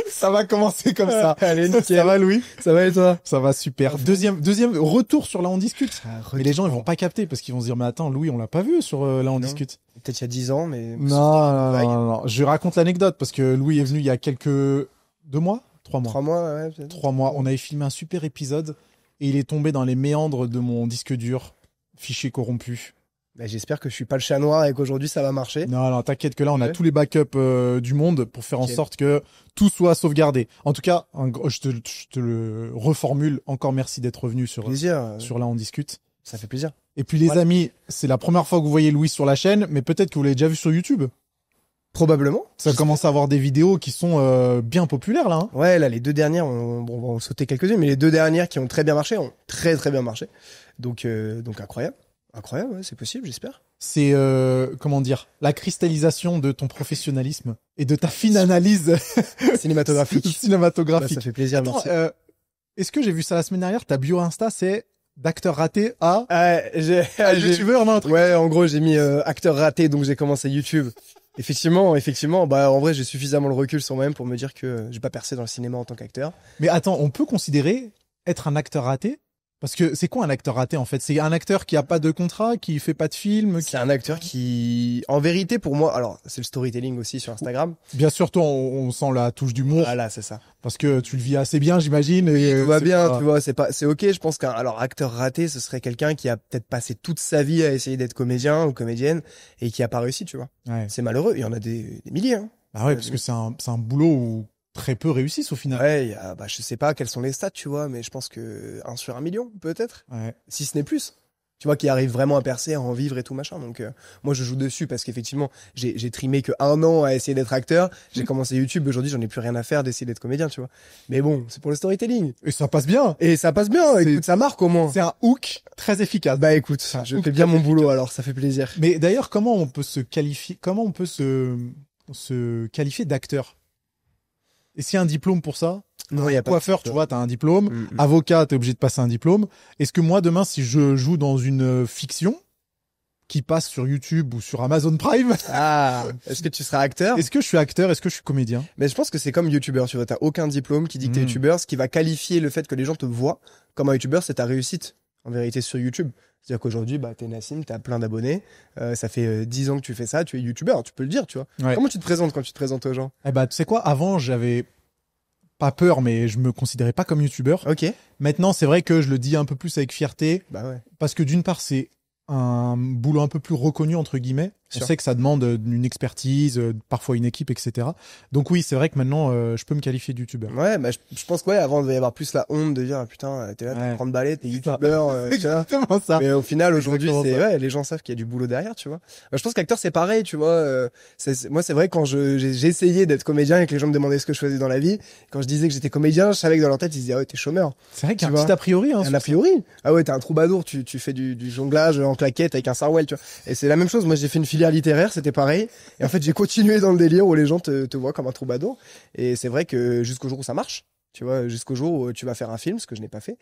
Ça va commencer comme ça. Allez, nickel. Ça va, Louis? Ça va et toi? Ça va super. Deuxième retour sur Là on discute. Retour. Mais les gens ils vont pas capter parce qu'ils vont se dire mais attends Louis on l'a pas vu sur Là on Non. discute. Peut-être il y a 10 ans, mais... Non. Je raconte l'anecdote parce que Louis est venu il y a 2 mois, 3 mois. 3 mois, ouais. Peut-être. 3 mois. On avait filmé un super épisode et il est tombé dans les méandres de mon disque dur, fichier corrompu. Bah, j'espère que je suis pas le chat noir et qu'aujourd'hui ça va marcher. Non, t'inquiète que là on a Ouais. tous les backups du monde pour faire en Ok. sorte que tout soit sauvegardé. En tout cas, je te le reformule. Encore merci d'être revenu sur Plaisir. Là on discute. Ça fait plaisir. Et puis les Voilà. amis, c'est la première fois que vous voyez Louis sur la chaîne, mais peut-être que vous l'avez déjà vu sur YouTube. Probablement. Ça commence à avoir des vidéos qui sont bien populaires là. Hein. Ouais, là, les 2 dernières, on va en sauter quelques-unes, mais les 2 dernières qui ont très bien marché, ont très très bien marché. Donc incroyable. Incroyable, ouais, c'est possible, j'espère. C'est comment dire, la cristallisation de ton professionnalisme et de ta fine analyse Cinématographique. Bah, cinématographique. ça fait plaisir, Attends, merci. est-ce que j'ai vu ça la semaine dernière? Ta bio Insta, c'est d'acteur raté à J'ai youtubeur, non, un truc. Ouais, en gros, j'ai mis acteur raté, donc j'ai commencé YouTube. Effectivement, bah en vrai, j'ai suffisamment le recul sur moi-même pour me dire que j'ai pas percé dans le cinéma en tant qu'acteur. Mais attends, on peut considérer être un acteur raté? Parce que c'est quoi un acteur raté en fait? C'est un acteur qui a pas de contrat, qui fait pas de film. C'est un acteur qui, en vérité, pour moi, alors c'est le storytelling aussi sur Instagram. Bien sûr, toi, on sent la touche d'humour Voilà, c'est ça. parce que tu le vis assez bien, j'imagine. Et Tout va c'est bien, pas- tu vois, c'est ok. Je pense qu'un alors acteur raté, ce serait quelqu'un qui a peut-être passé toute sa vie à essayer d'être comédien ou comédienne et qui a pas réussi, tu vois. Ouais. C'est malheureux. Il y en a des milliers. Hein. Bah ouais, parce que c'est un boulot où très peu réussissent au final. Ouais, bah je sais pas quels sont les stats, tu vois, mais je pense que 1 sur 1 million, peut-être, Ouais. si ce n'est plus. Tu vois, qui arrive vraiment à percer, à en vivre et tout machin. Donc moi je joue dessus parce qu'effectivement j'ai trimé que 1 an à essayer d'être acteur. J'ai commencé YouTube, aujourd'hui j'en ai plus rien à faire d'essayer d'être comédien, tu vois. Mais bon, c'est pour le storytelling. Et ça passe bien. Et ça passe bien, écoute, ça marque au moins. C'est un hook très efficace. Bah écoute, je hook fais bien très mon boulot alors, ça fait plaisir. Mais d'ailleurs, comment on peut se qualifier, comment on peut se qualifier d'acteur? Est-ce qu'il y a un diplôme pour ça? Non, il y a pas. Coiffeur, tu vois, t'as un diplôme. Mm, mm. Avocat, t'es obligé de passer un diplôme. Est-ce que moi, demain, si je joue dans une fiction qui passe sur YouTube ou sur Amazon Prime, Ah, est-ce que tu seras acteur? est-ce que je suis acteur? Est-ce que je suis comédien? Mais je pense que c'est comme youtubeur, tu vois, t'as aucun diplôme qui dit que t'es Mm. youtubeur. Ce qui va qualifier le fait que les gens te voient comme un youtubeur, c'est ta réussite, en vérité, sur YouTube. C'est-à-dire qu'aujourd'hui, bah, t'es Nassim, t'as plein d'abonnés, ça fait 10 ans que tu fais ça, tu es youtubeur, tu peux le dire, tu vois. Ouais. Comment tu te présentes quand tu te présentes aux gens? Eh ben, tu sais quoi? Avant, j'avais pas peur, mais je me considérais pas comme youtubeur. Ok. Maintenant, c'est vrai que je le dis un peu plus avec fierté. Bah ouais. Parce que d'une part, c'est un boulot un peu plus reconnu, entre guillemets. On Sûr. sait que ça demande une expertise, parfois une équipe, etc. Donc oui, c'est vrai que maintenant, je peux me qualifier de youtubeur. Ouais, bah, je pense que ouais, avant, il devait y avoir plus la honte de dire, ah, putain, t'es là, Ouais. t'as 30 balais, t'es C'est ça. youtubeur, tu vois. Exactement ça. Mais au final, aujourd'hui, Exactement c'est ça. ouais, les gens savent qu'il y a du boulot derrière, tu vois. Je pense qu'acteur, c'est pareil, tu vois. Moi, c'est vrai quand j'ai essayé d'être comédien et que les gens me demandaient ce que je faisais dans la vie, quand je disais que j'étais comédien, je savais que dans leur tête, ils se disaient, ah ouais, t'es chômeur. C'est vrai qu'il y a Tu un vois. petit a priori. Hein, Un sur a ça. priori. Ah ouais, t'es un troubadour, tu fais du jonglage en claquette avec un sarouel, tu vois. Et c'est la même chose. Moi, j'ai fait une filière littéraire, c'était pareil. Et en fait, j'ai continué dans le délire où les gens te voient comme un troubadour. Et c'est vrai que jusqu'au jour où ça marche. Tu vois, jusqu'au jour où tu vas faire un film, ce que je n'ai pas fait,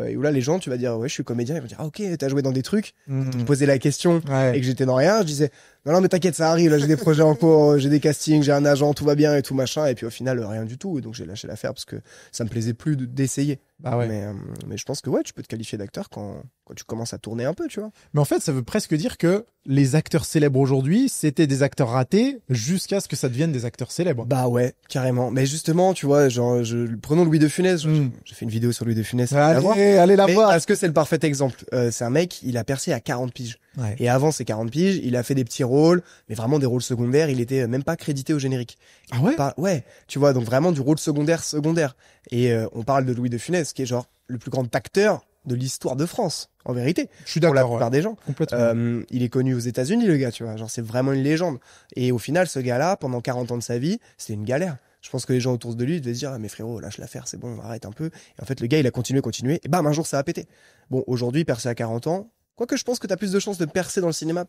et où là les gens, tu vas dire ouais, je suis comédien, ils vont dire ah ok, t'as joué dans des trucs, tu me posais la question Ouais. et que j'étais dans rien, je disais non mais t'inquiète, ça arrive, là j'ai des projets en cours, j'ai des castings, j'ai un agent, tout va bien et tout machin, et puis au final rien du tout, et donc j'ai lâché l'affaire parce que ça me plaisait plus d'essayer. Bah ouais. Mais je pense que ouais, tu peux te qualifier d'acteur quand tu commences à tourner un peu, tu vois. Mais en fait, ça veut presque dire que les acteurs célèbres aujourd'hui, c'était des acteurs ratés jusqu'à ce que ça devienne des acteurs célèbres. Bah ouais, carrément. Mais justement, tu vois, genre, prenons Louis de Funès. J'ai fait une vidéo sur Louis de Funès. Allez la Mais voir. est-ce que c'est le parfait exemple? C'est un mec, il a percé à 40 piges. Ouais. Et avant ces 40 piges, il a fait des petits rôles, mais vraiment des rôles secondaires. Il était même pas crédité au générique. Ah ouais. Ouais, tu vois, donc vraiment du rôle secondaire. Et on parle de Louis de Funès, qui est genre le plus grand acteur de l'histoire de France, en vérité. Je suis Pour la d'accord. plupart des gens. Complètement. Il est connu aux États-Unis, le gars, tu vois. Genre, c'est vraiment une légende. Et au final, ce gars-là, pendant 40 ans de sa vie, c'était une galère. Je pense que les gens autour de lui devaient se dire, ah, mais frérot, lâche l'affaire, c'est bon, arrête un peu. Et en fait, le gars, il a continué, et bam, un jour, ça a pété. Bon, aujourd'hui, percer à 40 ans, quoique je pense que t'as plus de chances de percer dans le cinéma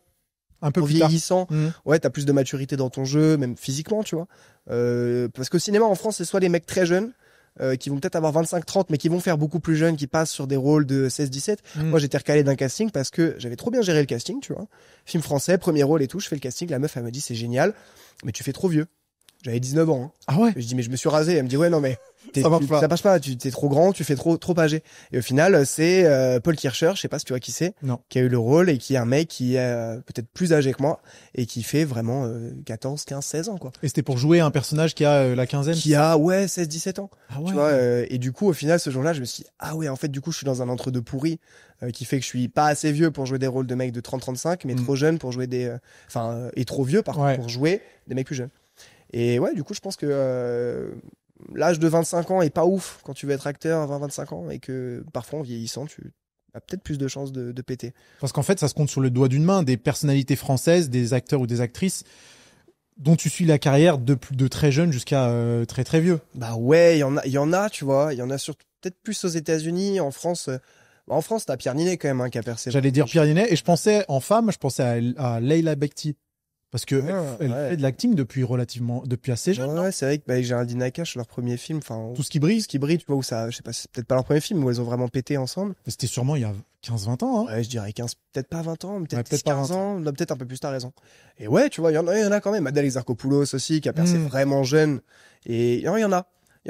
Un peu en plus tard. vieillissant. Ouais, t'as plus de maturité dans ton jeu, même physiquement, tu vois. Parce qu'au cinéma, en France, c'est soit les mecs très jeunes, qui vont peut-être avoir 25-30, mais qui vont faire beaucoup plus jeunes, qui passent sur des rôles de 16-17. Moi, j'étais recalé d'un casting parce que j'avais trop bien géré le casting, tu vois. Film français, premier rôle et tout, je fais le casting, la meuf, elle me dit, c'est génial, mais tu fais trop vieux. J'avais 19 ans. Hein. Ah ouais. Je dis mais je me suis rasé. Elle me dit ouais non mais Ça marche pas. ça marche pas. Tu t'es trop grand, tu fais trop âgé. Et au final c'est Paul Kircher, je sais pas si tu vois qui c'est, Non. qui a eu le rôle et qui est un mec qui est peut-être plus âgé que moi et qui fait vraiment 14, 15, 16 ans quoi. Et c'était pour jouer un personnage qui a la quinzaine. Qui a ouais 16, 17 ans. Ah ouais. Tu vois et du coup au final ce jour-là je me suis dit, ah ouais en fait du coup je suis dans un entre-deux pourri qui fait que je suis pas assez vieux pour jouer des rôles de mecs de 30-35 mais trop jeune pour jouer des et trop vieux par contre pour jouer des mecs plus jeunes. Et ouais, du coup, je pense que l'âge de 25 ans est pas ouf quand tu veux être acteur à 20-25 ans et que parfois en vieillissant, tu as peut-être plus de chances de péter. Parce qu'en fait, ça se compte sur le doigt d'une main des personnalités françaises, des acteurs ou des actrices dont tu suis la carrière de très jeune jusqu'à très très vieux. Bah ouais, il y en a, tu vois, il y en a surtout peut-être plus aux États-Unis, en France. En France, t'as Pierre Niney quand même qui a percé. J'allais dire Pierre Niney et je pensais en femme, je pensais à Leila Bekti. Parce que elle fait de l'acting depuis assez jeune. Ouais, c'est vrai que Géraldine Nakache, leur premier film, Tout ce qui brille, tu vois, où ça, je sais pas, c'est peut-être pas leur premier film où elles ont vraiment pété ensemble. Mais c'était sûrement il y a 15-20 ans. Hein. Ouais, je dirais 15, peut-être pas 20 ans, peut-être peut-être 15 ans, non, peut-être un peu plus, t'as raison. Et ouais, tu vois, il y en a quand même. Adèle Exarchopoulos aussi, qui a percé vraiment jeune. Et non, il y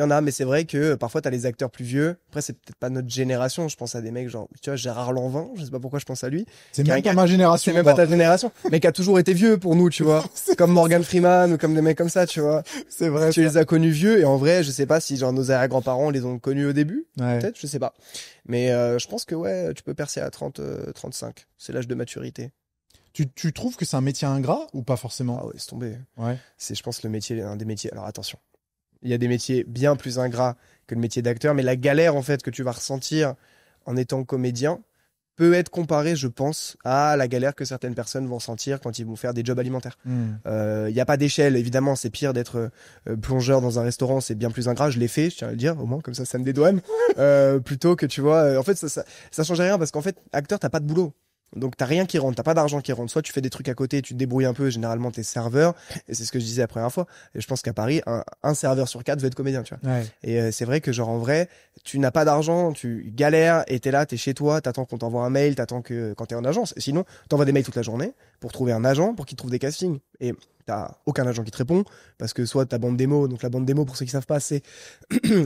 en a, mais c'est vrai que parfois t'as les acteurs plus vieux. Après, c'est peut-être pas notre génération. Je pense à des mecs genre, tu vois, Gérard Lanvin. Je sais pas pourquoi je pense à lui. C'est même pas ma génération. C'est même pas ta génération. Mais qui a toujours été vieux pour nous, tu vois. Comme Morgan Freeman ou comme des mecs comme ça, tu vois. C'est vrai. Tu les as connus vieux et en vrai, je sais pas si genre nos arrière-grands-parents les ont connus au début. Ouais. Peut-être, je sais pas. Mais je pense que ouais, tu peux percer à 30, 35. C'est l'âge de maturité. Tu trouves que c'est un métier ingrat ou pas forcément? Ah ouais, c'est tombé. Ouais. C'est, je pense, un des métiers. Alors attention. Il y a des métiers bien plus ingrats que le métier d'acteur, mais la galère en fait que tu vas ressentir en étant comédien peut être comparée, je pense, à la galère que certaines personnes vont sentir quand ils vont faire des jobs alimentaires. Il y a pas d'échelle, évidemment, c'est pire d'être plongeur dans un restaurant, c'est bien plus ingrat. Je l'ai fait, je tiens à le dire, au moins comme ça me dédouane. Plutôt que tu vois, en fait, ça change rien parce qu'en fait, acteur, t'as pas de boulot. Donc t'as rien qui rentre, t'as pas d'argent qui rentre. Soit tu fais des trucs à côté, tu te débrouilles un peu. Généralement t'es serveur, et c'est ce que je disais la première fois. Et je pense qu'à Paris, un serveur sur 4 veut être comédien, tu vois. Ouais. Et c'est vrai que genre en vrai, tu n'as pas d'argent, tu galères et t'es là, t'es chez toi, t'attends qu'on t'envoie un mail, t'attends que quand t'es en agence. Et sinon, t'envoies des mails toute la journée pour trouver un agent pour qu'il trouve des castings. Et t'as aucun agent qui te répond parce que soit ta bande démo, donc la bande démo pour ceux qui savent pas, c'est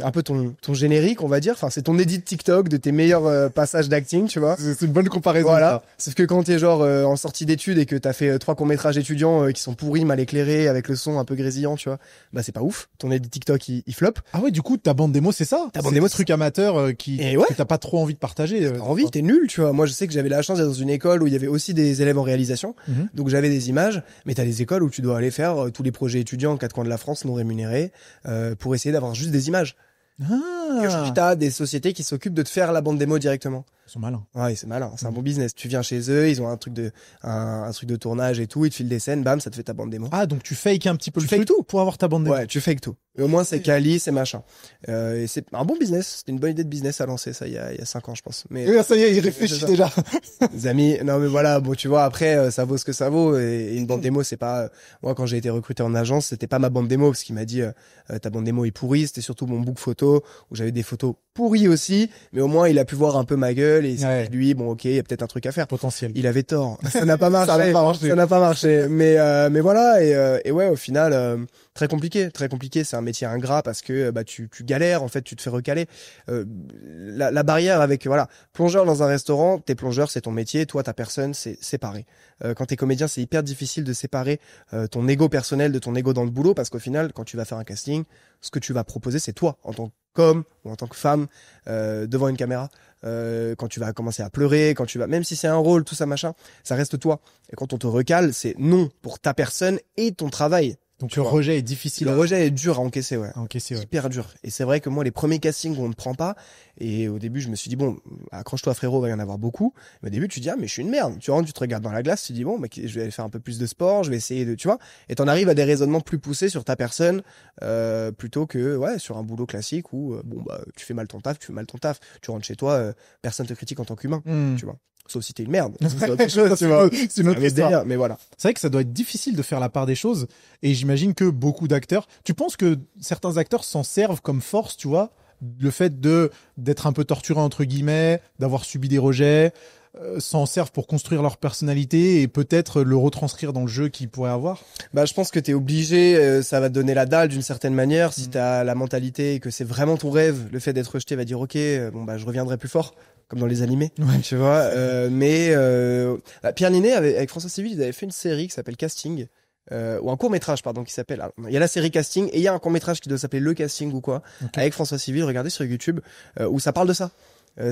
un peu ton générique, on va dire. Enfin, c'est ton edit TikTok de tes meilleurs passages d'acting, tu vois. C'est une bonne comparaison. Voilà. Sauf que quand t'es genre en sortie d'études et que t'as fait 3 courts-métrages étudiants qui sont pourris, mal éclairés, avec le son un peu grésillant, tu vois, bah c'est pas ouf. Ton edit TikTok il flop. Ah ouais, du coup ta bande démo c'est ça. Ta bande démo, c'est truc amateur que t'as pas trop envie de partager. T'as envie, t'es nul, tu vois. Moi je sais que j'avais la chance d'être dans une école où il y avait aussi des élèves en réalisation, donc j'avais des images. Mais t'as des écoles où tu dois aller faire tous les projets étudiants aux 4 coins de la France non rémunérés pour essayer d'avoir juste des images. Et aujourd'hui, t'as des sociétés qui s'occupent de te faire la bande démo directement. Ils sont malins. Ouais, c'est malin, c'est un bon business. Tu viens chez eux, ils ont un truc de tournage et tout, ils te filent des scènes, bam, ça te fait ta bande démo. Ah, donc tu fakes un petit peu Tu le fakes truc pour avoir ta bande démo. Ouais, tu fakes tout. Et au moins c'est quali, c'est machin. Et c'est un bon business, c'était une bonne idée de business à lancer ça il y a 5 ans je pense. Mais ça y est, il réfléchit déjà. Les amis, non mais voilà, bon tu vois après ça vaut ce que ça vaut et une bande démo c'est pas moi quand j'ai été recruté en agence, c'était pas ma bande démo parce qu'il m'a dit ta bande démo est pourrie, c'était surtout mon book photo où j'avais des photos pourries aussi, mais au moins il a pu voir un peu ma gueule et lui bon OK, il y a peut-être un truc à faire. Potentiel. Il avait tort. Ça n'a pas marché. Ça n'a pas marché. Mais voilà et ouais au final très compliqué, c'est un métier ingrat parce que bah tu galères en fait, tu te fais recaler. La barrière avec voilà, plongeur dans un restaurant, t'es plongeur, c'est ton métier, toi ta personne, c'est séparé. Quand t'es comédien, c'est hyper difficile de séparer ton ego personnel de ton ego dans le boulot parce qu'au final, quand tu vas faire un casting, ce que tu vas proposer, c'est toi en tant qu'homme ou en tant que femme devant une caméra. Quand tu vas commencer à pleurer, quand tu vas, même si c'est un rôle, tout ça machin, ça reste toi. Et quand on te recale, c'est non pour ta personne et ton travail. Donc le rejet est difficile. Le rejet est dur à encaisser, ouais. Ouais. Hyper dur. Et c'est vrai que moi, les premiers castings où on ne prend pas, et au début, je me suis dit, bon, accroche-toi frérot, va y en avoir beaucoup. Mais au début, tu te dis, ah, mais je suis une merde. Tu rentres, tu te regardes dans la glace, tu te dis, bon, bah, je vais aller faire un peu plus de sport, je vais essayer de, tu vois. Et t'en arrives à des raisonnements plus poussés sur ta personne, plutôt que, ouais, sur un boulot classique où, bon, bah, tu fais mal ton taf. Tu rentres chez toi, personne te critique en tant qu'humain, tu vois. Sauf si t'es une merde. C'est autre chose, tu vois. C'est une autre histoire. Mais voilà. C'est vrai que ça doit être difficile de faire la part des choses. Et j'imagine que beaucoup d'acteurs, tu penses que certains acteurs s'en servent comme force, tu vois? Le fait d'être un peu torturé entre guillemets, d'avoir subi des rejets, s'en servent pour construire leur personnalité et peut-être le retranscrire dans le jeu qu'ils pourraient avoir? Bah, je pense que t'es obligé, ça va te donner la dalle d'une certaine manière. Si t'as la mentalité et que c'est vraiment ton rêve, le fait d'être rejeté va dire ok, bon bah je reviendrai plus fort, comme dans les animés, tu vois. Pierre Ninet avec François Civil, ils avaient fait une série qui s'appelle Casting. Ou un court-métrage, pardon, qui s'appelle... Il y a la série Casting et il y a un court-métrage qui doit s'appeler Le Casting ou quoi, avec François Civil, regardez sur YouTube, où ça parle de ça.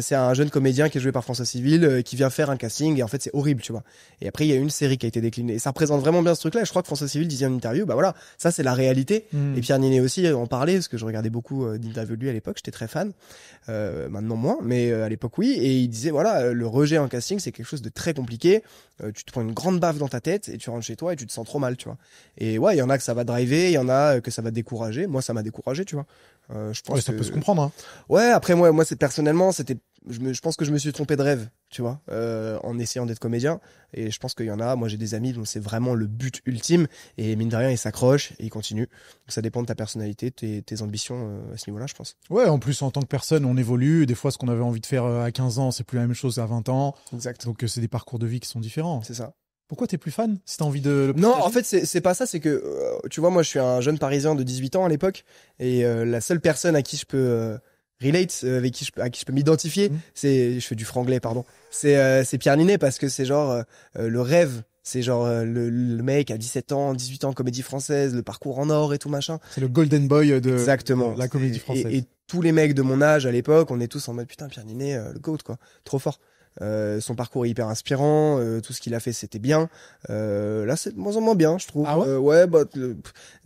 C'est un jeune comédien qui est joué par François Civil, qui vient faire un casting et en fait c'est horrible, tu vois. Et après il y a une série qui a été déclinée et ça représente vraiment bien ce truc-là. Et je crois que François Civil disait en interview, bah voilà, ça c'est la réalité. Et Pierre Ninet aussi en parlait parce que je regardais beaucoup d'interviews de lui à l'époque, j'étais très fan. Maintenant moins, mais à l'époque oui. Et il disait voilà, le rejet en casting c'est quelque chose de très compliqué. Tu te prends une grande baffe dans ta tête et tu rentres chez toi et tu te sens trop mal, tu vois. Et ouais, il y en a que ça va driver, il y en a que ça va décourager. Moi ça m'a découragé, tu vois. Je pense ça peut se comprendre. Hein. Ouais, après moi c'est personnellement c'était je pense que je me suis trompé de rêve, tu vois, en essayant d'être comédien. Et je pense qu'il y en a, moi j'ai des amis dont c'est vraiment le but ultime. Et mine de rien, ils s'accrochent et ils continuent. Donc ça dépend de ta personnalité, tes ambitions à ce niveau-là, je pense. Ouais, en plus en tant que personne, on évolue. Des fois, ce qu'on avait envie de faire à 15 ans, c'est plus la même chose à 20 ans. Exact. Donc c'est des parcours de vie qui sont différents. C'est ça. Pourquoi t'es plus fan si t'as envie de le Non, partager? en fait, c'est pas ça, c'est que, tu vois, moi, je suis un jeune Parisien de 18 ans à l'époque, et la seule personne à qui je peux relate, avec à qui je peux m'identifier, je fais du franglais, pardon, c'est Pierre Ninet, parce que c'est genre le rêve, c'est genre le mec à 17 ans, 18 ans, comédie française, le parcours en or et tout machin. C'est le golden boy de Exactement. la comédie française. Et tous les mecs de mon âge à l'époque, on est tous en mode putain, Pierre Ninet, le GOAT, quoi, trop fort. Son parcours est hyper inspirant, tout ce qu'il a fait c'était bien. Là c'est de moins en moins bien, je trouve. Ah ouais ouais, bah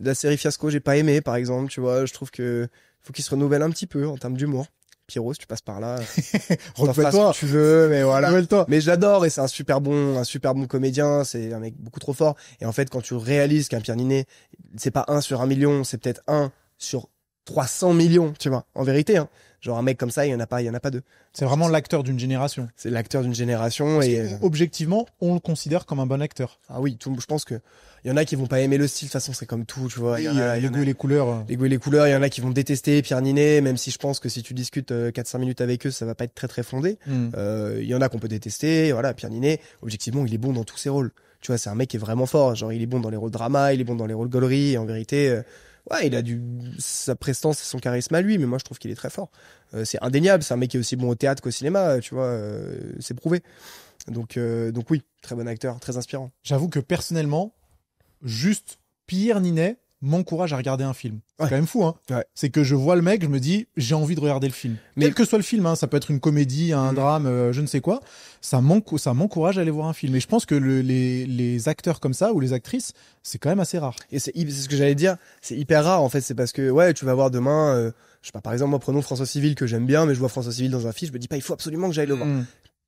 la série Fiasco j'ai pas aimé par exemple, tu vois. Je trouve que faut qu'il se renouvelle un petit peu en termes d'humour. Pierrot, si tu passes par là, renouvelle-toi. Ce que tu veux, mais voilà. Renouvelle-toi. Mais je l'adore et c'est un super bon comédien. C'est un mec beaucoup trop fort. Et en fait, quand tu réalises qu'un Pierre Ninet, c'est pas 1 sur 1 million, c'est peut-être 1 sur 300 millions, tu vois. En vérité, hein. Genre un mec comme ça, il y en a pas deux. C'est vraiment l'acteur d'une génération. C'est l'acteur d'une génération et objectivement, on le considère comme un bon acteur. Ah oui, je pense que il y en a qui vont pas aimer le style, de toute façon c'est comme tout, tu vois. Oui, les goûts et les couleurs. Les goûts et les couleurs, il y en a qui vont détester Pierre Ninet, même si je pense que si tu discutes 4-5 minutes avec eux, ça va pas être très très fondé. Il y en a qu'on peut détester, voilà, Pierre Ninet, objectivement, il est bon dans tous ses rôles. Tu vois, c'est un mec qui est vraiment fort, genre il est bon dans les rôles drama, il est bon dans les rôles gaulerie, et en vérité ouais, il a sa prestance et son charisme à lui, mais moi je trouve qu'il est très fort. C'est indéniable, c'est un mec qui est aussi bon au théâtre qu'au cinéma, tu vois, c'est prouvé. Donc oui, très bon acteur, très inspirant. J'avoue que personnellement, juste Pierre Ninet m'encourage à regarder un film. C'est quand même fou, hein. Ouais. C'est que je vois le mec, je me dis, j'ai envie de regarder le film. Mais quel que soit le film, hein, ça peut être une comédie, un drame, je ne sais quoi, ça m'encourage à aller voir un film. Et je pense que les acteurs comme ça, ou les actrices, c'est quand même assez rare. Et c'est ce que j'allais dire, c'est hyper rare en fait, c'est parce que ouais, tu vas voir demain, je sais pas, par exemple, moi prenons François Civil que j'aime bien, mais je vois François Civil dans un film, je me dis pas, il faut absolument que j'aille le voir.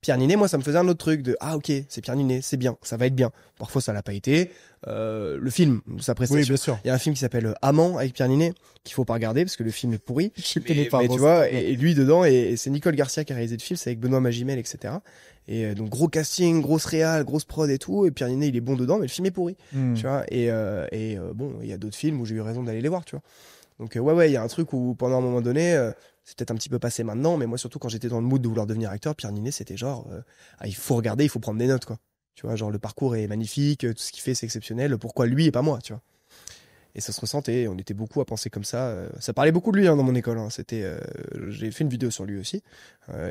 Pierre Ninet, moi, ça me faisait un autre truc de ah ok, c'est Pierre Ninet, c'est bien, ça va être bien. Parfois, ça l'a pas été. Le film, sa prestation. Oui, bien sûr. Il y a un film qui s'appelle Amant avec Pierre Ninet qu'il faut pas regarder parce que le film est pourri. Je connais pas. Mais tu vois, et lui dedans, et c'est Nicole Garcia qui a réalisé le film, c'est avec Benoît Magimel, etc. Et donc gros casting, grosse réal, grosse prod et tout. Et Pierre Ninet, il est bon dedans, mais le film est pourri. Tu vois. Et bon, il y a d'autres films où j'ai eu raison d'aller les voir, tu vois. Donc ouais, il y a un truc où pendant un moment donné. C'est peut-être un petit peu passé maintenant, mais moi surtout quand j'étais dans le mood de vouloir devenir acteur, Pierre Ninet c'était genre il faut regarder, il faut prendre des notes quoi. Tu vois, genre le parcours est magnifique, tout ce qu'il fait c'est exceptionnel, pourquoi lui et pas moi, tu vois. Et ça se ressentait, on était beaucoup à penser comme ça. Ça parlait beaucoup de lui dans mon école. Hein. J'ai fait une vidéo sur lui aussi,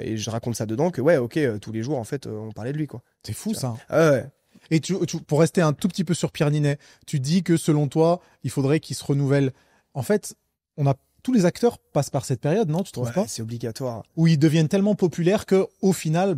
et je raconte ça dedans que ouais, ok, tous les jours en fait, on parlait de lui quoi. C'est fou ça. Ouais. Et pour rester un tout petit peu sur Pierre Ninet, tu dis que selon toi, il faudrait qu'il se renouvelle. En fait, tous les acteurs passent par cette période, non? Tu trouves pas? C'est obligatoire. Où ils deviennent tellement populaires que, au final,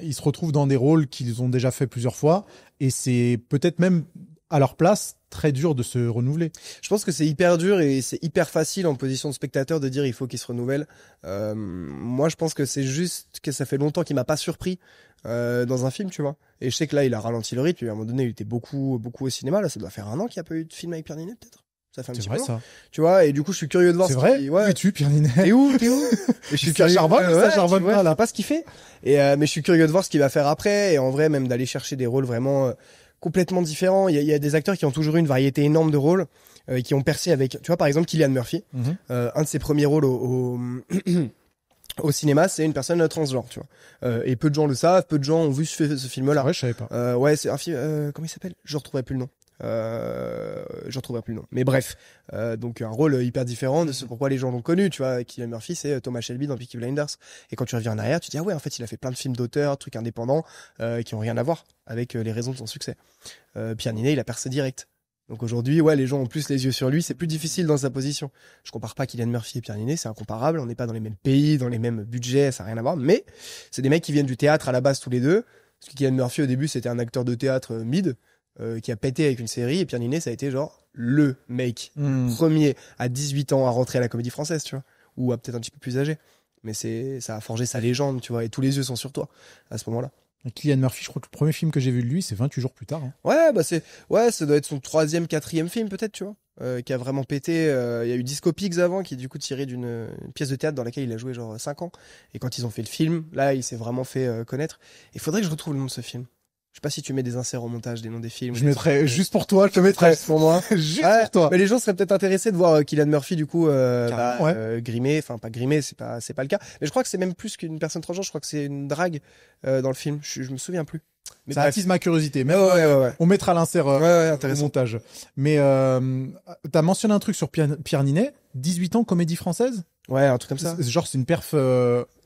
ils se retrouvent dans des rôles qu'ils ont déjà fait plusieurs fois, et c'est peut-être même à leur place très dur de se renouveler. Je pense que c'est hyper dur et c'est hyper facile en position de spectateur de dire il faut qu'il se renouvelle. Moi, je pense que c'est juste que ça fait longtemps qu'il m'a pas surpris dans un film, tu vois. Et je sais que là, il a ralenti le rythme. À un moment donné, il était beaucoup au cinéma. Là, ça doit faire 1 an qu'il n'y a pas eu de film avec Pierre Ninet, peut-être. Ça fait un petit peu. Ça. Tu vois, et du coup, je suis curieux de voir. C'est vrai. Ouais. Où es-tu, Pierre Ninet? T'es où? Et je suis curieux. Ça charbonne pas, là. Pas ce qu'il fait. Mais je suis curieux de voir ce qu'il va faire après. Et en vrai, même d'aller chercher des rôles vraiment complètement différents. Il y a des acteurs qui ont toujours eu une variété énorme de rôles, qui ont percé avec, tu vois, par exemple, Cillian Murphy. Un de ses premiers rôles au cinéma, c'est une personne transgenre, tu vois. Et peu de gens le savent, peu de gens ont vu ce film-là. Ouais, je savais pas. Ouais, c'est un film. Comment il s'appelle? Je retrouverai plus le nom. Je retrouverai plus le nom. Mais bref, donc un rôle hyper différent de ce pourquoi les gens l'ont connu, tu vois. Cillian Murphy, c'est Thomas Shelby dans Peaky Blinders. Et quand tu reviens en arrière, tu te dis ah ouais, en fait, il a fait plein de films d'auteur, trucs indépendants, qui ont rien à voir avec les raisons de son succès. Pierre Ninet, il a percé direct. Donc aujourd'hui, ouais, les gens ont plus les yeux sur lui, c'est plus difficile dans sa position. Je compare pas Cillian Murphy et Pierre Ninet, c'est incomparable, on n'est pas dans les mêmes pays, dans les mêmes budgets, ça n'a rien à voir, mais c'est des mecs qui viennent du théâtre à la base tous les deux. Parce que Cillian Murphy au début, c'était un acteur de théâtre mid, qui a pété avec une série, et Pierre Ninet, ça a été genre le mec premier à 18 ans à rentrer à la Comédie Française, tu vois, ou à peut-être un petit peu plus âgé. Mais ça a forgé sa légende, tu vois, et tous les yeux sont sur toi à ce moment-là. Cillian Murphy, je crois que le premier film que j'ai vu de lui, c'est 28 jours plus tard. Hein. Ouais, bah ça doit être son 3e, 4e film peut-être, tu vois, qui a vraiment pété. Il y a eu Disco Pigs avant, qui est du coup tiré d'une pièce de théâtre dans laquelle il a joué genre 5 ans. Et quand ils ont fait le film, là, il s'est vraiment fait connaître. Il faudrait que je retrouve le nom de ce film. Je sais pas si tu mets des inserts au montage, des noms des films. Je mettrais juste pour toi, je te mettrais pour moi. juste pour toi. Mais les gens seraient peut-être intéressés de voir Cillian Murphy du coup ouais. grimé, enfin pas grimé, c'est pas le cas. Mais je crois que c'est même plus qu'une personne transgenre, je crois que c'est une drague dans le film. Je me souviens plus. Mais ça attise ma curiosité. Mais ouais. On mettra l'insert au montage. Mais t'as mentionné un truc sur Pierre Ninet, 18 ans, comédie française. Ouais, un truc comme ça. Genre c'est une perf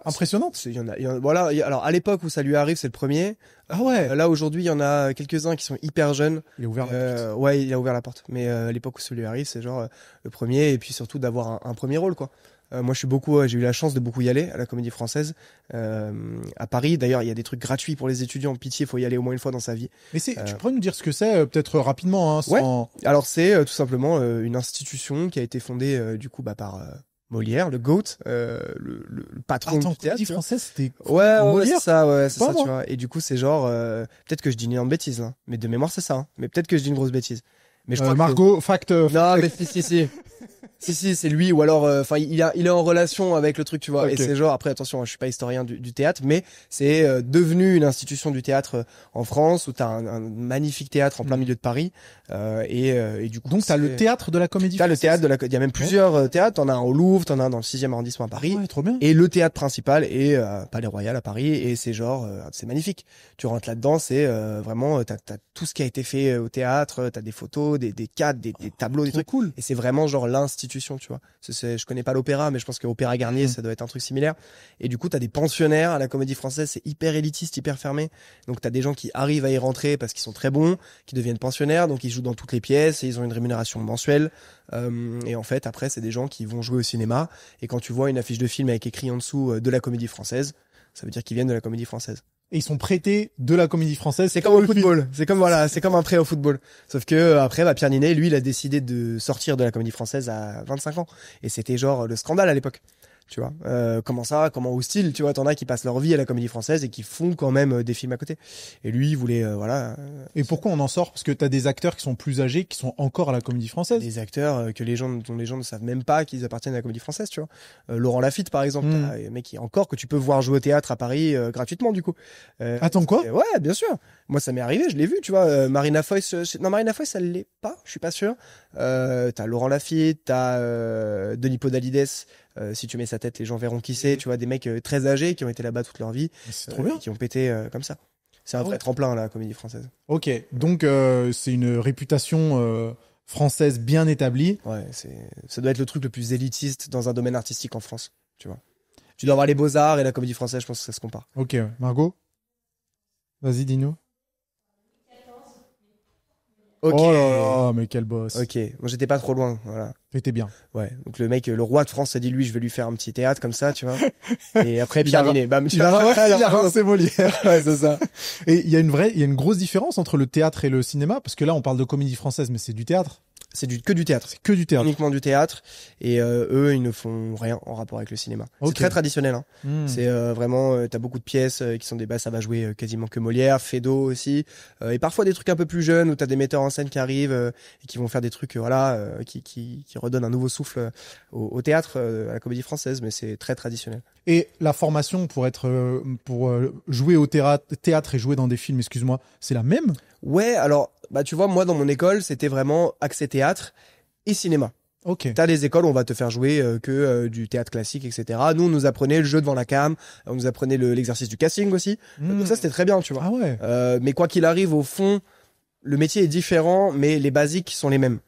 impressionnante. Il y en a, voilà. Alors à l'époque où ça lui arrive, c'est le premier. Ah ouais. Là aujourd'hui, il y en a quelques-uns qui sont hyper jeunes. Il a ouvert la porte. Ouais, il a ouvert la porte. Mais à l'époque où ça lui arrive, c'est genre le premier, et puis surtout d'avoir un premier rôle, quoi. Moi, j'ai eu la chance de beaucoup y aller à la Comédie Française à Paris. D'ailleurs, il y a des trucs gratuits pour les étudiants. Pitié, faut y aller au moins une fois dans sa vie. Mais tu pourrais nous dire ce que c'est, peut-être rapidement, hein, sans... Ouais. Alors c'est tout simplement une institution qui a été fondée du coup par Molière, le GOAT, le patron du théâtre. Comédie Française, c'était ouais, c'est ça, moi. tu vois. Et du coup, c'est genre peut-être que je dis une énorme bêtise là, mais de mémoire c'est ça. Hein. Mais peut-être que je dis une grosse bêtise. Mais je crois Margot, fact. Non, mais si. Si, c'est lui, ou alors, enfin, il est en relation avec le truc, tu vois. Okay. Et c'est genre, après, attention, je suis pas historien du théâtre, mais c'est devenu une institution du théâtre en France, où t'as un magnifique théâtre en plein milieu de Paris, et du coup. Donc t'as le théâtre de la Comédie Française. T'as le théâtre il y a même plusieurs théâtres. T'en as un au Louvre, t'en as un dans le 6e arrondissement à Paris. Ouais, trop bien. Et le théâtre principal est Palais Royal à Paris, et c'est genre, c'est magnifique. Tu rentres là-dedans, c'est vraiment, t'as tout ce qui a été fait au théâtre, t'as des photos, des cadres, des tableaux, des trucs cool. Et c'est vraiment genre l'institution, tu vois. Je connais pas l'opéra, mais je pense qu'Opéra Garnier, ça doit être un truc similaire. Et du coup, t'as des pensionnaires à la Comédie Française, c'est hyper élitiste, hyper fermé. Donc t'as des gens qui arrivent à y rentrer parce qu'ils sont très bons, qui deviennent pensionnaires, donc ils jouent dans toutes les pièces et ils ont une rémunération mensuelle. Et en fait, après, c'est des gens qui vont jouer au cinéma. Et quand tu vois une affiche de film avec écrit en dessous de la Comédie Française, ça veut dire qu'ils viennent de la Comédie Française. Et ils sont prêtés de la Comédie Française. C'est comme au football. C'est comme un prêt au football. Sauf que après, Pierre Ninet, lui, il a décidé de sortir de la Comédie Française à 25 ans. Et c'était genre le scandale à l'époque. Tu vois, comment hostile, tu vois, t'en as qui passent leur vie à la Comédie Française et qui font quand même des films à côté. Et lui, il voulait, voilà. Et pourquoi on en sort? Parce que t'as des acteurs qui sont plus âgés, qui sont encore à la Comédie Française. Des acteurs dont les gens ne savent même pas qu'ils appartiennent à la Comédie Française, tu vois. Laurent Lafitte, par exemple, un mec qui encore que tu peux voir jouer au théâtre à Paris gratuitement, du coup. Attends, quoi? Ouais, bien sûr. Moi, ça m'est arrivé, je l'ai vu, tu vois. Marina Foïs, Marina Foïs, elle l'est pas, je suis pas sûr. T'as Laurent Lafitte, t'as Denis Podalides. Si tu mets sa tête, les gens verront qui c'est. Tu vois, des mecs très âgés qui ont été là-bas toute leur vie, c'est trop bien, qui ont pété comme ça. C'est un vrai tremplin, la Comédie Française. Ok, donc c'est une réputation française bien établie. Ouais, ça doit être le truc le plus élitiste dans un domaine artistique en France. Tu vois, tu dois avoir les Beaux-Arts et la Comédie Française. Je pense que ça se compare. Ok, Margot, vas-y, dis-nous. Okay. Oh là là, mais quel boss. Ok, moi j'étais pas trop loin, voilà. T'étais bien. Ouais, donc le mec, le roi de France a dit lui, je vais lui faire un petit théâtre comme ça, tu vois. Et après Pierre Ninet, bam, il a rincé Molière. Ouais, c'est ça. Et il y a une grosse différence entre le théâtre et le cinéma, parce que là on parle de Comédie Française, mais c'est du théâtre. C'est que du théâtre. C'est que du théâtre. Uniquement du théâtre. Et eux, ils ne font rien en rapport avec le cinéma. Okay. C'est très traditionnel. Hein. C'est vraiment, t'as beaucoup de pièces qui sont ça va jouer quasiment que Molière, Feydeau aussi. Et parfois des trucs un peu plus jeunes où t'as des metteurs en scène qui arrivent et qui vont faire des trucs, qui redonnent un nouveau souffle au théâtre, à la Comédie Française. Mais c'est très traditionnel. Et la formation pour jouer au théâtre et jouer dans des films, excuse-moi, c'est la même? Ouais, alors, tu vois, moi, dans mon école, c'était vraiment accès théâtre et cinéma. Ok. T'as des écoles où on va te faire jouer du théâtre classique, etc. Nous, on nous apprenait le jeu devant la cam, on nous apprenait l'exercice du casting aussi. Donc ça, c'était très bien, tu vois. Ah ouais. Mais quoi qu'il arrive, au fond, le métier est différent, mais les basiques sont les mêmes.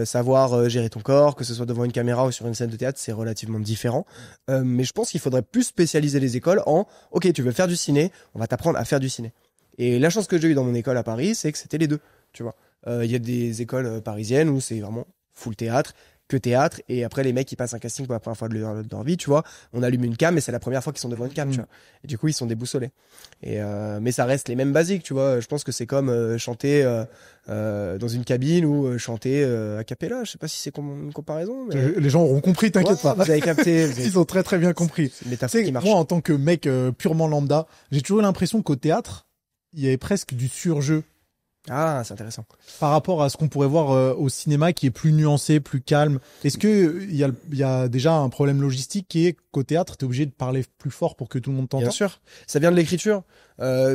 Savoir gérer ton corps, que ce soit devant une caméra ou sur une scène de théâtre, c'est relativement différent. Mais je pense qu'il faudrait plus spécialiser les écoles en, ok, tu veux faire du ciné, on va t'apprendre à faire du ciné. Et la chance que j'ai eue dans mon école à Paris, c'est que c'était les deux, tu vois. Il y a des écoles parisiennes où c'est vraiment full théâtre, que théâtre, et après les mecs ils passent un casting pour la première fois de leur vie, tu vois. On allume une cam et c'est la première fois qu'ils sont devant une cam, tu vois. Et du coup ils sont déboussolés. Mais ça reste les mêmes basiques, tu vois. Je pense que c'est comme chanter dans une cabine ou chanter a cappella. Je sais pas si c'est une comparaison. Mais... Les gens auront compris, t'inquiète pas. Vous avez capté. Ils ont très très bien compris. C'est une métaphore qui marche. Moi, en tant que mec purement lambda, j'ai toujours eu l'impression qu'au théâtre, il y avait presque du surjeu. Ah, c'est intéressant. Par rapport à ce qu'on pourrait voir au cinéma, qui est plus nuancé, plus calme. Est-ce que il y a déjà un problème logistique qui est qu'au théâtre, t'es obligé de parler plus fort pour que tout le monde t'entende? Bien sûr. Ça vient de l'écriture.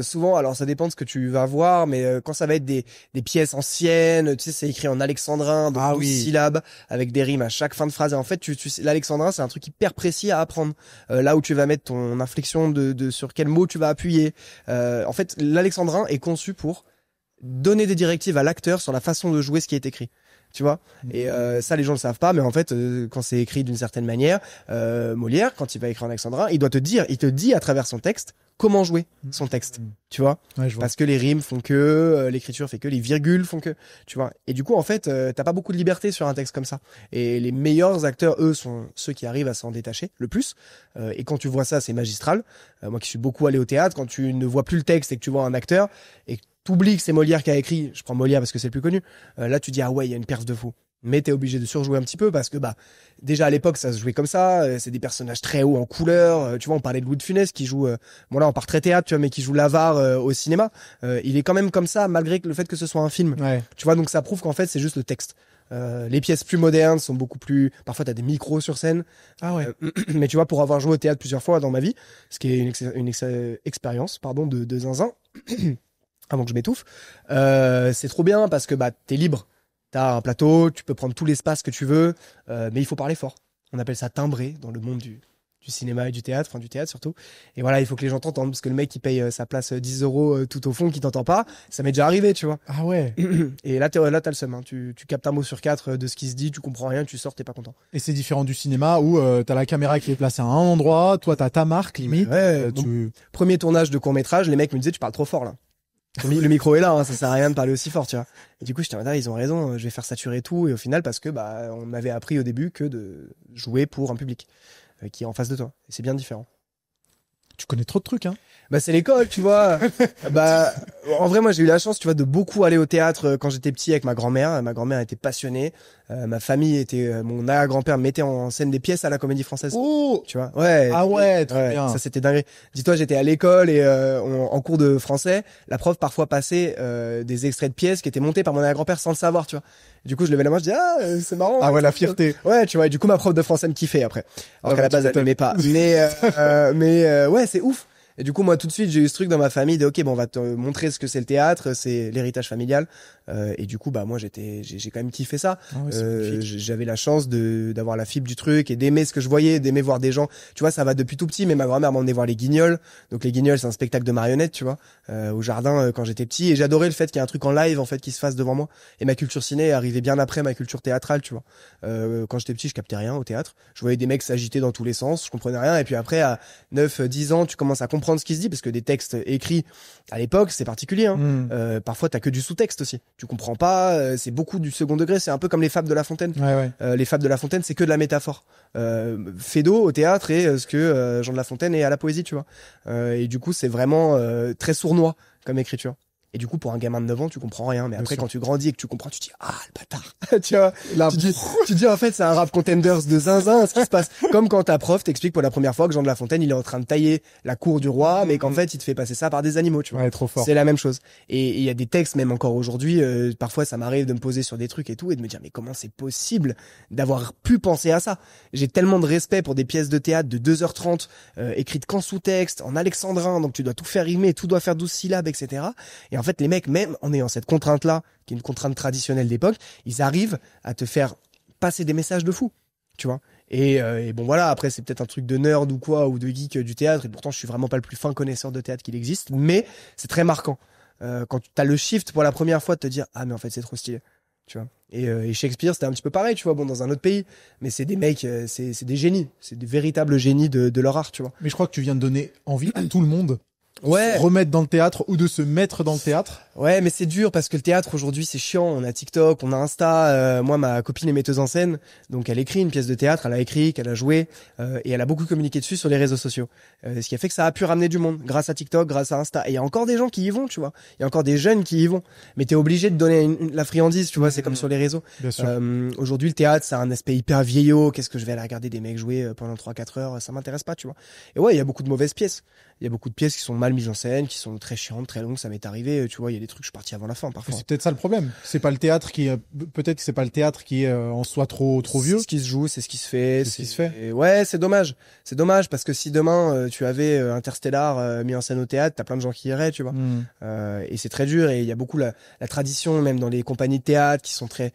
Souvent, alors ça dépend de ce que tu vas voir, mais quand ça va être des pièces anciennes, tu sais, c'est écrit en alexandrin, donc 12 syllabes, avec des rimes à chaque fin de phrase. Et en fait, l'alexandrin, c'est un truc hyper précis à apprendre. Là où tu vas mettre ton inflexion sur quel mot tu vas appuyer. En fait, l'alexandrin est conçu pour donner des directives à l'acteur sur la façon de jouer ce qui est écrit, tu vois. Et ça les gens le savent pas, mais en fait quand c'est écrit d'une certaine manière, Molière quand il va écrire en alexandrin, il te dit à travers son texte comment jouer son texte, tu vois, ouais, je vois. parce que les rimes font que l'écriture fait que les virgules font que, tu vois. Et du coup en fait t'as pas beaucoup de liberté sur un texte comme ça, et les meilleurs acteurs eux sont ceux qui arrivent à s'en détacher le plus, et quand tu vois ça c'est magistral. Moi qui suis beaucoup allé au théâtre, quand tu ne vois plus le texte et que tu vois un acteur et t'oublies que c'est Molière qui a écrit, je prends Molière parce que c'est le plus connu, là tu dis ah ouais il y a une perf de fou, mais t'es obligé de surjouer un petit peu parce que bah déjà à l'époque ça se jouait comme ça, c'est des personnages très hauts en couleur, tu vois, on parlait de Louis de Funès qui joue, bon là on part très théâtre tu vois, mais qui joue l'avare au cinéma, il est quand même comme ça malgré le fait que ce soit un film, ouais. Tu vois, donc ça prouve qu'en fait c'est juste le texte. Les pièces plus modernes sont beaucoup plus, parfois t'as des micros sur scène, Ah ouais. mais tu vois, pour avoir joué au théâtre plusieurs fois dans ma vie, ce qui est une expérience pardon de zinzin avant que je m'étouffe, c'est trop bien parce que bah t'es libre, t'as un plateau, tu peux prendre tout l'espace que tu veux, mais il faut parler fort. On appelle ça timbrer dans le monde du cinéma et du théâtre, enfin du théâtre surtout. Et voilà, il faut que les gens t'entendent parce que le mec qui paye sa place 10 € tout au fond, qui t'entend pas, ça m'est déjà arrivé, tu vois. Ah ouais. Et là t'as le seum, hein. Tu captes un mot sur 4 de ce qui se dit, tu comprends rien, tu sors, t'es pas content. Et c'est différent du cinéma où t'as la caméra qui est placée à un endroit, toi t'as ta marque limite. Ouais, premier tournage de court-métrage, les mecs me disaient tu parles trop fort là. Le micro est là, hein, ça sert à rien de parler aussi fort, tu vois. Et du coup, j'étais en mode, ils ont raison, je vais faire saturer tout. Et au final, parce que bah, on m'avait appris au début que de jouer pour un public qui est en face de toi. Et c'est bien différent. Tu connais trop de trucs, hein. Bah c'est l'école, tu vois. Bah en vrai moi j'ai eu la chance, tu vois, de beaucoup aller au théâtre quand j'étais petit avec ma grand-mère. Ma grand-mère était passionnée. Ma famille était, mon arrière-grand-père mettait en scène des pièces à la Comédie Française. Oh, tu vois. Ouais. Ah ouais, très bien. Ça c'était dingue. Dis-toi, j'étais à l'école et en cours de français, la prof parfois passait des extraits de pièces qui étaient montés par mon arrière-grand-père sans le savoir, tu vois. Et du coup je levais la main, je dis ah c'est marrant. Ah ouais, la fierté. Ouais, tu vois. Et du coup ma prof de français me kiffait après. Alors qu'à la base elle m'aimait pas. Mais ouais c'est ouf. Et du coup, moi, tout de suite, j'ai eu ce truc dans ma famille de, ok, bon, on va te montrer ce que c'est le théâtre, c'est l'héritage familial. Et du coup, bah, moi, j'ai quand même kiffé ça. Ah ouais, j'avais la chance d'avoir la fibre du truc et d'aimer ce que je voyais, d'aimer voir des gens. Tu vois, ça va depuis tout petit, mais ma grand-mère m'emmenait voir les Guignols. Donc, les Guignols, c'est un spectacle de marionnettes, tu vois, au jardin quand j'étais petit. Et j'adorais le fait qu'il y ait un truc en live, en fait, qui se fasse devant moi. Et ma culture ciné arrivait bien après ma culture théâtrale, tu vois. Quand j'étais petit, je captais rien au théâtre. Je voyais des mecs s'agiter dans tous les sens, je comprenais rien. Et puis après, à 9, 10 ans, tu commences à comprendre ce qui se dit parce que des textes écrits à l'époque c'est particulier, hein. Parfois t'as que du sous-texte aussi, tu comprends pas, c'est beaucoup du second degré, c'est un peu comme les fables de La Fontaine. Les fables de La Fontaine c'est que de la métaphore. Feydeau au théâtre et ce que Jean de La Fontaine est à la poésie, tu vois. Et du coup c'est vraiment très sournois comme écriture. Et du coup, pour un gamin de 9 ans, tu comprends rien. Mais après, quand tu grandis et que tu comprends, tu te dis, ah, le bâtard. Tu vois, là, tu dis, en fait, c'est un rap contenders de zinzin, ce qui se passe. Comme quand ta prof t'explique pour la première fois que Jean de La Fontaine, il est en train de tailler la cour du roi, mais qu'en fait, il te fait passer ça par des animaux, tu vois. Ouais, trop fort. C'est la même chose. Et il y a des textes, même encore aujourd'hui, parfois, ça m'arrive de me poser sur des trucs et tout, et de me dire, mais comment c'est possible d'avoir pu penser à ça? J'ai tellement de respect pour des pièces de théâtre de 2h30, écrites qu'en sous-texte, en alexandrin, donc tu dois tout faire rimer, tout doit faire 12 syllabes, etc. Et en fait, les mecs, même en ayant cette contrainte-là, qui est une contrainte traditionnelle d'époque, ils arrivent à te faire passer des messages de fou, tu vois. Et bon voilà, après c'est peut-être un truc de nerd ou quoi, ou de geek du théâtre, et pourtant je suis vraiment pas le plus fin connaisseur de théâtre qu'il existe, mais c'est très marquant. Quand tu as le shift pour la première fois de te dire ah mais en fait c'est trop stylé, tu vois. Et Shakespeare c'était un petit peu pareil, tu vois, bon dans un autre pays, mais c'est des mecs, c'est des génies, c'est des véritables génies de leur art, tu vois. Mais je crois que tu viens de donner envie à tout le monde de Ouais. se remettre dans le théâtre ou de se mettre dans le théâtre. Ouais, mais c'est dur parce que le théâtre aujourd'hui c'est chiant. On a TikTok, on a Insta. Moi, ma copine est metteuse en scène, donc elle écrit une pièce de théâtre, elle a écrit, qu'elle a joué, et elle a beaucoup communiqué dessus sur les réseaux sociaux. Ce qui a fait que ça a pu ramener du monde grâce à TikTok, grâce à Insta. Et il y a encore des gens qui y vont, tu vois. Il y a encore des jeunes qui y vont. Mais t'es obligé de donner la friandise, tu vois. C'est comme sur les réseaux. Bien sûr. Aujourd'hui, le théâtre, c'est un aspect hyper vieillot. Qu'est-ce que je vais aller regarder des mecs jouer pendant 3-4 heures? Ça m'intéresse pas, tu vois. Et ouais, il y a beaucoup de mauvaises pièces. Il y a beaucoup de pièces qui sont mal mises en scène, qui sont très chiantes, très longues. Ça m'est arrivé, tu vois. Il y a des trucs, je suis parti avant la fin, parfois. C'est peut-être ça le problème. C'est pas le théâtre qui, peut-être que c'est pas le théâtre qui est en soi trop vieux. C'est ce qui se joue, c'est ce qui se fait. C'est ce qui se fait. Et ouais, c'est dommage. C'est dommage parce que si demain tu avais Interstellar mis en scène au théâtre, t'as plein de gens qui iraient, tu vois. Et c'est très dur. Et il y a beaucoup la tradition, même dans les compagnies de théâtre, qui sont très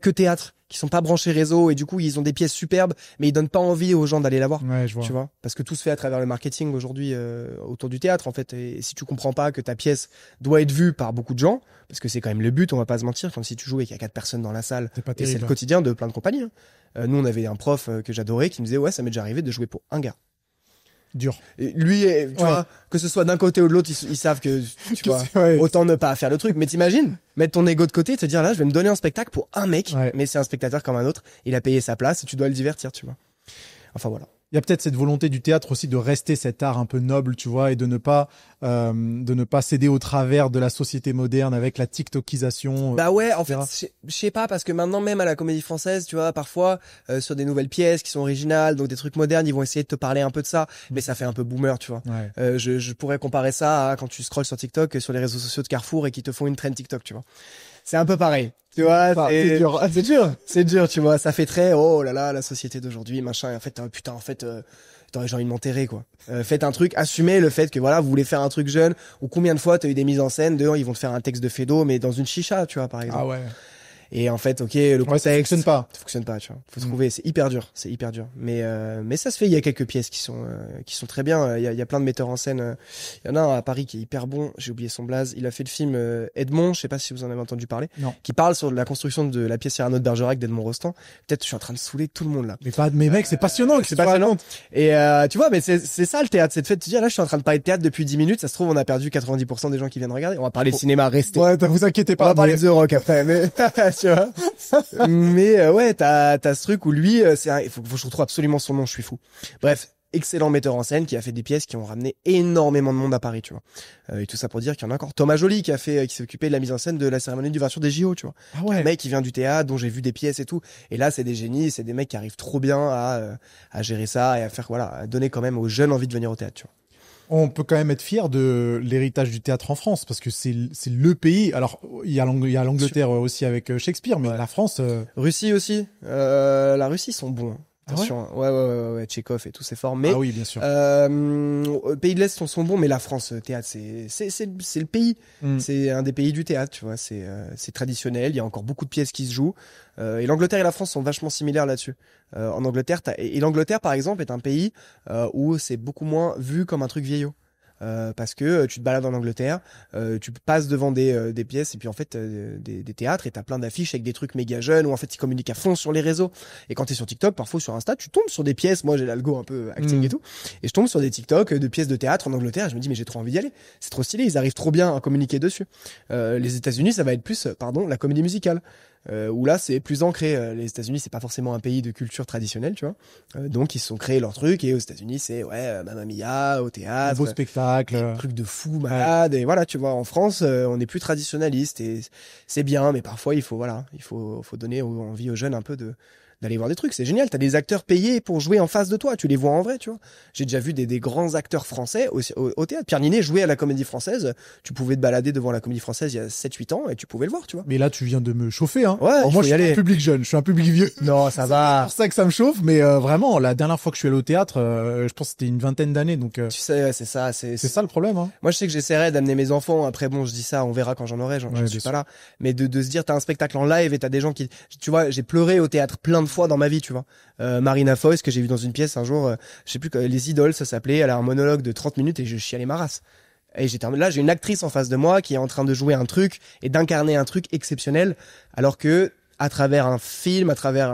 que théâtre, qui sont pas branchés réseau. Et du coup, ils ont des pièces superbes, mais ils donnent pas envie aux gens d'aller la voir. Ouais, je vois. Tu vois, parce que tout se fait à travers le marketing aujourd'hui autour du théâtre en fait. Et si tu comprends pas que ta pièce doit être vue par beaucoup de gens, parce que c'est quand même le but, on va pas se mentir, comme si tu joues et qu'il y a 4 personnes dans la salle, C'est pas et terrible. c'est le quotidien de plein de compagnies. Hein. Nous, on avait un prof que j'adorais qui me disait ouais, ça m'est déjà arrivé de jouer pour un gars. Dur. Et lui, tu vois, que ce soit d'un côté ou de l'autre, ils savent que tu vois, Ouais. autant ne pas faire le truc. Mais t'imagines, mettre ton ego de côté et te dire là, je vais me donner un spectacle pour un mec, Ouais. mais c'est un spectateur comme un autre. Il a payé sa place et tu dois le divertir, tu vois. Enfin voilà. Il y a peut-être cette volonté du théâtre aussi de rester cet art un peu noble, tu vois, et de ne pas céder au travers de la société moderne avec la TikTokisation. Bah ouais, en etc. fait, je sais pas, parce que maintenant même à la Comédie Française, tu vois, parfois sur des nouvelles pièces qui sont originales, donc des trucs modernes, ils vont essayer de te parler un peu de ça, mais ça fait un peu boomer, tu vois. Ouais. Je pourrais comparer ça à quand tu scrolles sur TikTok, sur les réseaux sociaux de Carrefour et qui te font une trend TikTok, tu vois. C'est un peu pareil. Tu vois, C'est dur. c'est dur. C'est dur, tu vois. Ça fait très, oh là là, la société d'aujourd'hui, machin. Et en fait, putain, en fait, j'ai envie de m'enterrer, quoi. Faites un truc, assumez le fait que voilà, vous voulez faire un truc jeune, ou combien de fois t'as eu des mises en scène de, ils vont te faire un texte de Fédo, mais dans une chicha, tu vois, par exemple. Ah ouais. Et en fait, ok, le contexte, ça fonctionne pas. ça fonctionne pas, tu vois. Faut trouver, c'est hyper dur, Mais ça se fait. Il y a quelques pièces qui sont très bien. Il y a plein de metteurs en scène. Il y en a un à Paris qui est hyper bon. J'ai oublié son blaze. Il a fait le film Edmond. Je sais pas si vous en avez entendu parler. Non. Qui parle sur la construction de la pièce Cyrano de Bergerac d'Edmond Rostand. Peut-être je suis en train de saouler tout le monde là. Mais mec, c'est passionnant. C'est passionnant. Et tu vois, mais c'est ça le théâtre. C'est de fait de te dire là, je suis en train de parler de théâtre depuis 10 minutes. Ça se trouve, on a perdu 90% des gens qui viennent regarder. On va parler de cinéma. Restez. Ouais, vous inquiétez On pas. va parler de The Rock après, mais tu vois. Mais ouais, t'as ce truc où lui, faut que je retrouve absolument son nom, je suis fou. Bref, excellent metteur en scène qui a fait des pièces qui ont ramené énormément de monde à Paris, tu vois. Et tout ça pour dire qu'il y en a encore. Thomas Joly qui s'est occupé de la mise en scène de la cérémonie d'ouverture des JO, tu vois. Ah ouais. Un mec qui vient du théâtre, dont j'ai vu des pièces et tout. Et là, c'est des génies, c'est des mecs qui arrivent trop bien à gérer ça et à faire, voilà, à donner quand même aux jeunes envie de venir au théâtre, tu vois. On peut quand même être fier de l'héritage du théâtre en France parce que c'est le pays. Alors il y a l'Angleterre aussi avec Shakespeare, mais la France. Russie aussi. La Russie, ils sont bons. Hein. Ah Attention, ouais, Tchekhov et tout, c'est fort. Mais ah oui, bien sûr. Pays de l'Est sont bons, mais la France, théâtre, c'est le pays. C'est un des pays du théâtre, tu vois. C'est traditionnel. Il y a encore beaucoup de pièces qui se jouent. Et l'Angleterre et la France sont vachement similaires là-dessus. En Angleterre, et l'Angleterre, par exemple, est un pays où c'est beaucoup moins vu comme un truc vieillot. Parce que tu te balades en Angleterre, tu passes devant des pièces et puis en fait des théâtres et t'as plein d'affiches avec des trucs méga jeunes où en fait ils communiquent à fond sur les réseaux. Et quand t'es sur TikTok, parfois sur Insta, tu tombes sur des pièces. Moi j'ai l'algo un peu acting et tout, et je tombe sur des TikTok de pièces de théâtre en Angleterre. Et je me dis mais j'ai trop envie d'y aller. C'est trop stylé, ils arrivent trop bien à communiquer dessus. Les États-Unis, ça va être plus, la comédie musicale. Où là c'est plus ancré. Les États-Unis c'est pas forcément un pays de culture traditionnelle, tu vois. Donc ils se sont créés leur truc et aux États-Unis c'est Mamma Mia au théâtre, Beau spectacle, des trucs de fou malade. Et voilà, tu vois, en France on est plus traditionnaliste et c'est bien, mais parfois il faut donner envie aux jeunes un peu de d'aller voir des trucs. C'est génial. T'as des acteurs payés pour jouer en face de toi. Tu les vois en vrai, tu vois. J'ai déjà vu des grands acteurs français au théâtre. Pierre Ninet jouait à la Comédie Française. Tu pouvais te balader devant la Comédie Française il y a 7-8 ans et tu pouvais le voir, tu vois. Mais là, tu viens de me chauffer, hein. Ouais, Alors, moi, je suis aller. un public jeune, je suis un public vieux. Non, ça va. C'est pour ça que ça me chauffe, mais vraiment, la dernière fois que je suis allé au théâtre, je pense que c'était une vingtaine d'années, donc Tu sais, c'est ça. c'est ça le problème, hein. Moi, je sais que j'essaierai d'amener mes enfants. Après, bon, je dis ça, on verra quand j'en aurai. J'en Ouais, suis bien pas là. Mais de se dire, t'as un spectacle en live et t'as des gens qui, tu vois, j'ai pleuré au théâtre plein de fois dans ma vie, tu vois. Marina Foïs, que j'ai vu dans une pièce un jour, je sais plus, Les Idoles, ça s'appelait. Elle a un monologue de 30 minutes et je chialais ma race. Et là, j'ai une actrice en face de moi qui est en train de jouer un truc et d'incarner un truc exceptionnel, alors que à travers un film, à travers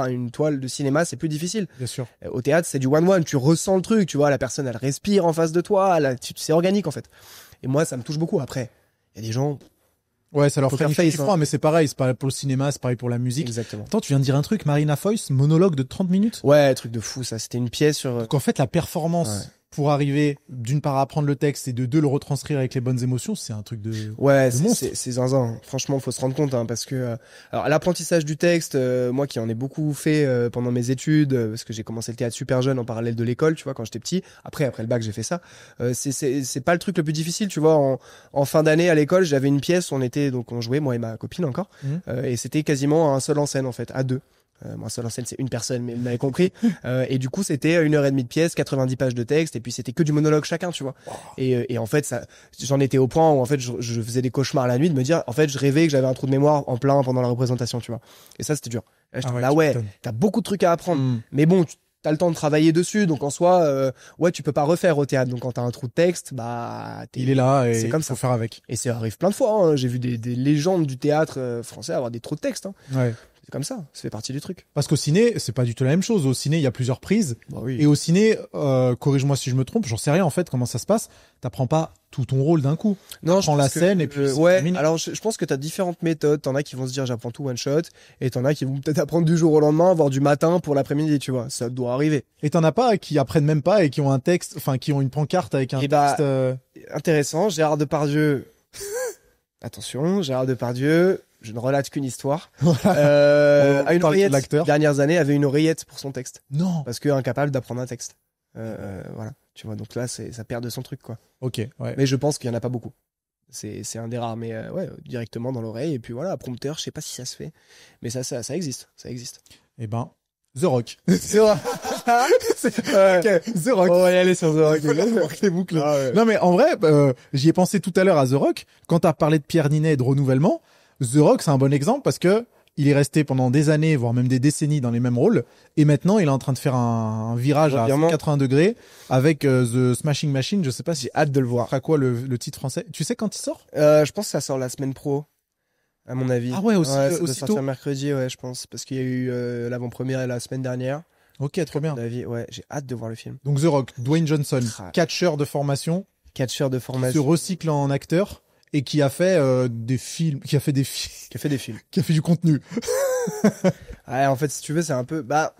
une toile de cinéma, c'est plus difficile. Bien sûr. Au théâtre, c'est du one-one, tu ressens le truc, tu vois, la personne, elle respire en face de toi, c'est organique en fait. Et moi, ça me touche beaucoup. Après, il y a des gens... Ouais, ça leur Faut fait faire face, froid, mais c'est pareil, c'est pareil pour le cinéma, c'est pareil pour la musique. Exactement. Attends, tu viens de dire un truc, Marina Foïs, monologue de 30 minutes. Ouais, truc de fou, ça. C'était une pièce sur... Donc en fait, la performance Ouais. pour arriver, d'une part, à apprendre le texte et de deux, le retranscrire avec les bonnes émotions, c'est un truc de... Ouais, de monstre. c'est zinzin. Franchement, faut se rendre compte, hein, parce que alors l'apprentissage du texte, moi qui en ai beaucoup fait pendant mes études, parce que j'ai commencé le théâtre super jeune en parallèle de l'école, tu vois, quand j'étais petit. Après le bac, j'ai fait ça. C'est pas le truc le plus difficile, tu vois. En fin d'année à l'école, j'avais une pièce, on jouait moi et ma copine encore, et c'était quasiment un seul en scène en fait, à deux. Moi, seul en scène, c'est une personne, mais vous m'avez compris. Et du coup, c'était 1h30 de pièce, 90 pages de texte, et puis c'était que du monologue chacun, tu vois. Et en fait, j'en étais au point où en fait, je faisais des cauchemars la nuit de me dire, en fait, je rêvais que j'avais un trou de mémoire en plein pendant la représentation, tu vois. Et ça, c'était dur. Là, ouais, t'as beaucoup de trucs à apprendre, mais bon, t'as le temps de travailler dessus, donc en soi, ouais, tu peux pas refaire au théâtre. Donc quand t'as un trou de texte, bah, il est là et c'est comme il faut ça. faire avec. Et ça arrive plein de fois. Hein. J'ai vu des légendes du théâtre français avoir des trous de texte. Hein. Ouais. C'est comme ça fait partie du truc. Parce qu'au ciné, c'est pas du tout la même chose. Au ciné, il y a plusieurs prises. Bah oui. Et au ciné, corrige-moi si je me trompe, j'en sais rien en fait comment ça se passe. T'apprends pas tout ton rôle d'un coup. Non, Prends la scène et puis c'est ouais. terminé. Alors je pense que t'as différentes méthodes. T'en as qui vont se dire j'apprends tout one shot, et t'en as qui vont peut-être apprendre du jour au lendemain, voire du matin pour l'après-midi. Tu vois, ça doit arriver. Et t'en as pas qui apprennent même pas et qui ont un texte, enfin qui ont une pancarte avec un Et bah, texte. Intéressant. Gérard Depardieu. Attention, Gérard Depardieu. Je ne relate qu'une histoire. À une oreillette. L'acteur. Dernières années, avait une oreillette pour son texte. Non. Parce que incapable d'apprendre un texte. Voilà. Tu vois, donc là, ça perd de son truc, quoi. Ok. Ouais. Mais je pense qu'il y en a pas beaucoup. C'est un des rares, mais ouais, directement dans l'oreille. Et puis voilà, prompteur, je sais pas si ça se fait. Mais ça existe. Ça existe. Eh ben, The Rock. C'est vrai. Ok, The Rock. On va y aller sur The Rock. Les boucles. Ah ouais. Non mais en vrai, j'y ai pensé tout à l'heure à The Rock. Quand t'as parlé de Pierre Ninet et de renouvellement, The Rock c'est un bon exemple parce que il est resté pendant des années, voire même des décennies dans les mêmes rôles. Et maintenant, il est en train de faire un virage à 180 degrés avec The Smashing Machine. Je sais pas si J'ai hâte de le voir. à quoi le titre français. Tu sais quand il sort? Je pense que ça sort la semaine pro, à mon avis. Ah ouais, aussi, ça doit aussitôt. sortir mercredi, ouais, je pense. Parce qu'il y a eu l'avant-première la semaine dernière. Ok, trop bien. À mon avis, ouais, j'ai hâte de voir le film. Donc The Rock, Dwayne Johnson, catcheur de formation, Catcheur de se formation. recycle en acteur et qui a fait des films, Qui a fait des films. qui a fait du contenu. Ouais, en fait, si tu veux, c'est un peu... Bah,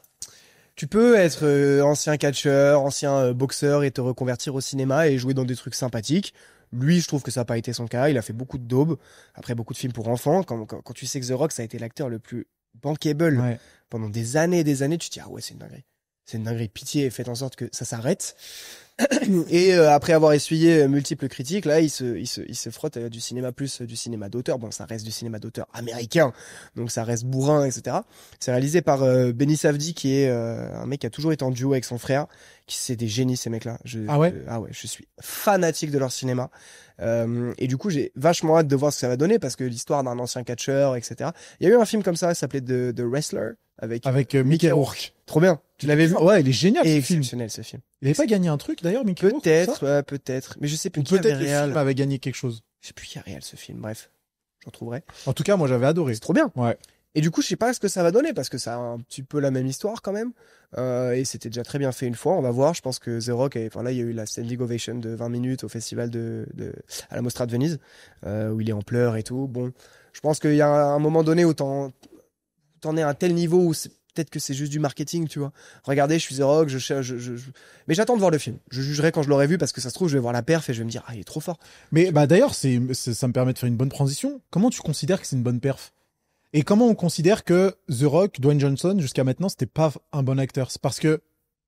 tu peux être ancien catcheur, ancien boxeur et te reconvertir au cinéma et jouer dans des trucs sympathiques. Lui, je trouve que ça n'a pas été son cas. Il a fait beaucoup de daubes. Après, beaucoup de films pour enfants. Quand tu sais que The Rock, ça a été l'acteur le plus bankable Ouais. pendant des années et des années, tu te dis, ah ouais, c'est une dinguerie. C'est une dinguerie. Pitié, faites en sorte que ça s'arrête. Et après avoir essuyé multiples critiques, là, il se frotte à du cinéma plus du cinéma d'auteur. Bon, ça reste du cinéma d'auteur américain, donc ça reste bourrin, etc. C'est réalisé par Benny Safdie, qui est un mec qui a toujours été en duo avec son frère, qui c'est des génies ces mecs-là. Ah ouais Je suis fanatique de leur cinéma. Et du coup, j'ai vachement hâte de voir ce que ça va donner parce que l'histoire d'un ancien catcheur, etc. Il y a eu un film comme ça, il s'appelait The Wrestler avec Mickey Rourke. Trop bien. Tu l'avais vu? Ouais, il est génial Et ce film. exceptionnel ce film. Il avait pas gagné un truc d'ailleurs, Mickey Rourke, Peut-être, ça ouais, peut-être. Mais je sais plus Ou qui avait peut-être le réel. film avait gagné quelque chose. Je sais plus qui a réel ce film. Bref, j'en trouverai. En tout cas, moi j'avais adoré. C'est trop bien. Ouais. Et du coup, je sais pas ce que ça va donner parce que ça a un petit peu la même histoire quand même. Et c'était déjà très bien fait une fois. On va voir. Je pense que The Rock, enfin là, il y a eu la standing ovation de 20 minutes au festival à la Mostra de Venise, où il est en pleurs et tout. Bon, je pense qu'il y a un moment donné où t'en es à un tel niveau où peut-être que c'est juste du marketing, tu vois. Regardez, je suis The Rock, mais j'attends de voir le film. Je jugerai quand je l'aurai vu parce que ça se trouve, je vais voir la perf et je vais me dire, ah, il est trop fort. Mais bah d'ailleurs, ça me permet de faire une bonne transition. Comment tu considères que c'est une bonne perf? Et comment on considère que The Rock, Dwayne Johnson, jusqu'à maintenant, c'était pas un bon acteur? C'est parce que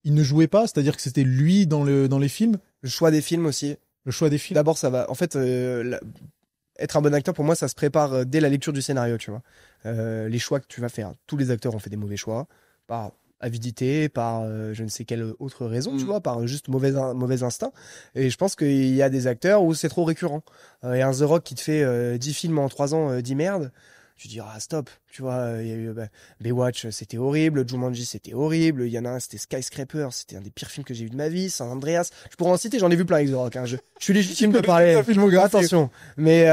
il ne jouait pas, c'est-à-dire que c'était lui dans les films, Le choix des films aussi. le choix des films. D'abord, ça va. En fait, être un bon acteur, pour moi, ça se prépare dès la lecture du scénario, tu vois. Les choix que tu vas faire. Tous les acteurs ont fait des mauvais choix, par avidité, par je ne sais quelle autre raison, tu vois, par juste mauvais instinct. Et je pense qu'il y a des acteurs où c'est trop récurrent. Il y a un The Rock qui te fait 10 films en 3 ans, 10 merdes. Tu dis, ah, stop, tu vois, il y a eu Baywatch, c'était horrible, Jumanji, c'était horrible, il y en a un, c'était Skyscraper, c'était un des pires films que j'ai vu de ma vie, San Andreas, je pourrais en citer, j'en ai vu plein avec The Rock, hein. Je suis légitime de parler, attention, mais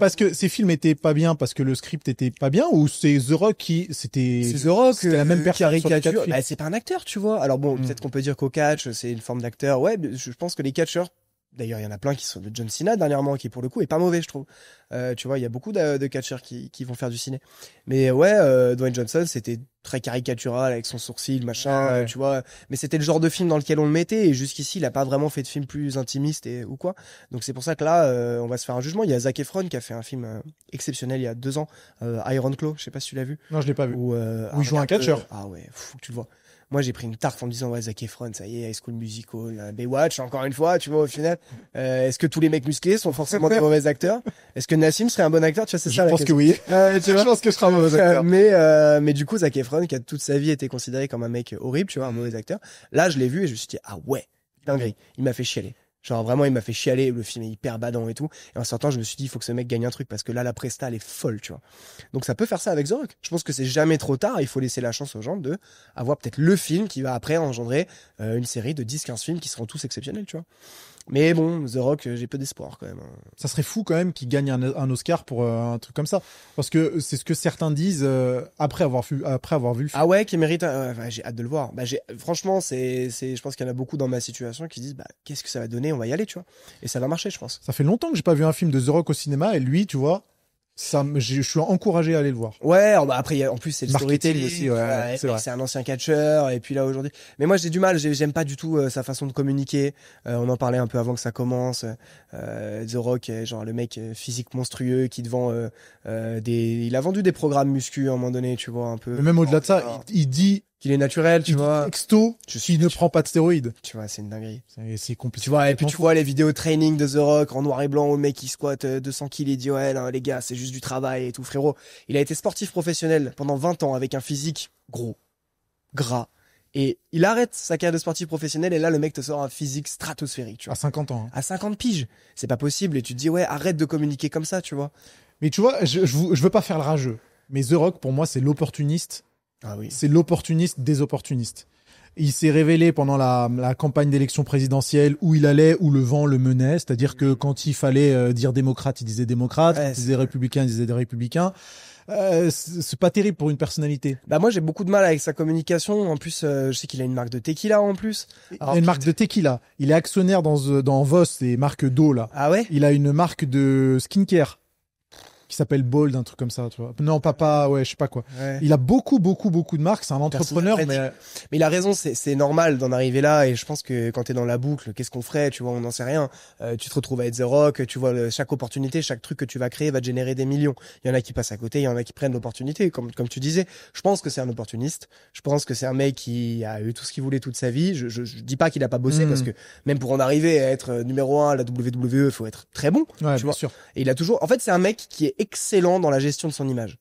Parce que ces films étaient pas bien, parce que le script était pas bien, ou c'est The Rock qui, c'est The Rock c'était la même personne sur les quatre caricature, films. bah, c'est pas un acteur, tu vois, alors bon, peut-être qu'on peut dire qu'au catch, c'est une forme d'acteur, ouais, je pense que les catcheurs, d'ailleurs, il y en a plein qui sont de John Cena dernièrement, qui pour le coup est pas mauvais, je trouve. Tu vois, il y a beaucoup de catcheurs qui vont faire du ciné. Mais ouais, Dwayne Johnson, c'était très caricatural avec son sourcil, machin, Ouais. tu vois. Mais c'était le genre de film dans lequel on le mettait. Et jusqu'ici, il a pas vraiment fait de film plus intimiste ou quoi. Donc c'est pour ça que là, on va se faire un jugement. Il y a Zac Efron qui a fait un film exceptionnel il y a 2 ans, Iron Claw. Je sais pas si tu l'as vu. Non, je l'ai pas vu. Où il joue un catcheur. Ah ouais, faut que tu le vois. Moi, j'ai pris une tarte en me disant, ouais, Zac Efron, ça y est, High School Musical, Baywatch, encore une fois, tu vois, au final. Est-ce que tous les mecs musclés sont forcément des mauvais acteurs? Est-ce que Nassim serait un bon acteur? Tu vois, c'est Je ça la pense que question. oui. Tu vois Je pense que je serai un mauvais acteur. mais du coup, Zac Efron, qui a toute sa vie été considéré comme un mec horrible, tu vois, un mauvais acteur. Là, je l'ai vu et je me suis dit, ah ouais, dinguerie. Il m'a fait chialer. Genre vraiment, il m'a fait chialer. Le film est hyper badant et tout. Et en sortant, je me suis dit, il faut que ce mec gagne un truc parce que là, la presta, elle est folle, tu vois. Donc ça peut faire ça avec The Rock. Je pense que c'est jamais trop tard. Il faut laisser la chance aux gens de avoir peut-être le film qui va après engendrer une série de 10-15 films qui seront tous exceptionnels, tu vois. Mais bon, The Rock, j'ai peu d'espoir quand même. Ça serait fou quand même qu'il gagne un Oscar pour un truc comme ça, parce que c'est ce que certains disent après avoir vu le film. Ah ouais, qui mérite. J'ai hâte de le voir. Bah, franchement, je pense qu'il y en a beaucoup dans ma situation qui disent, bah, qu'est-ce que ça va donner? On va y aller, tu vois. Et ça va marcher, je pense. Ça fait longtemps que j'ai pas vu un film de The Rock au cinéma, et lui, tu vois, je suis encouragé à aller le voir. Ouais, bah après, en plus, c'est le Marketing storytelling aussi, ouais, c'est vrai. c'est un ancien catcheur, et puis là, aujourd'hui. Mais moi, j'ai du mal, j'aime pas du tout sa façon de communiquer. On en parlait un peu avant que ça commence. The Rock, genre, le mec physique monstrueux qui te vend il a vendu des programmes muscu à un moment donné, tu vois, un peu. Mais même au-delà de ça, il dit Qu'il est naturel, tu il dit vois. texto qu'il ne prend pas de stéroïdes. Tu vois, c'est une dinguerie. C'est compliqué. Tu vois, et puis tu vois les vidéos training de The Rock en noir et blanc où le mec il squatte 200 kilos, il dit ouais, non, les gars, c'est juste du travail et tout, frérot. Il a été sportif professionnel pendant 20 ans avec un physique gros, gras. Et il arrête sa carrière de sportif professionnel et là, le mec te sort un physique stratosphérique, tu vois. À 50 ans. Hein. À 50 piges. C'est pas possible et tu te dis ouais, arrête de communiquer comme ça, tu vois. Mais tu vois, je veux pas faire le rageux. Mais The Rock, pour moi, c'est l'opportuniste. Ah oui. C'est l'opportuniste des opportunistes. Il s'est révélé pendant la campagne d'élection présidentielle où il allait, où le vent le menait. C'est-à-dire que quand il fallait dire démocrate, il disait démocrate. Ouais, quand il disait républicain, il disait des républicains. C'est pas terrible pour une personnalité. Bah moi j'ai beaucoup de mal avec sa communication. En plus, je sais qu'il a une marque de tequila en plus. Alors, il a une marque de tequila. Il est actionnaire dans Voss, les marques d'eau là. Ah ouais. Il a une marque de skincare qui s'appelle Bold, un truc comme ça, tu vois. Non, papa, ouais, je sais pas quoi. Ouais. Il a beaucoup de marques. C'est un entrepreneur, mais il a raison, c'est normal d'en arriver là. Et je pense que quand t'es dans la boucle, qu'est-ce qu'on ferait, tu vois, on n'en sait rien. Tu te retrouves à être The Rock, tu vois, chaque opportunité, chaque truc que tu vas créer va te générer des millions. Il y en a qui passent à côté, il y en a qui prennent l'opportunité, comme tu disais. Je pense que c'est un opportuniste. Je pense que c'est un mec qui a eu tout ce qu'il voulait toute sa vie. Je dis pas qu'il a pas bossé parce que même pour en arriver à être numéro 1 à la WWE, faut être très bon. ouais, tu bien vois. sûr. Et il a toujours, en fait, c'est un mec qui est excellent dans la gestion de son image.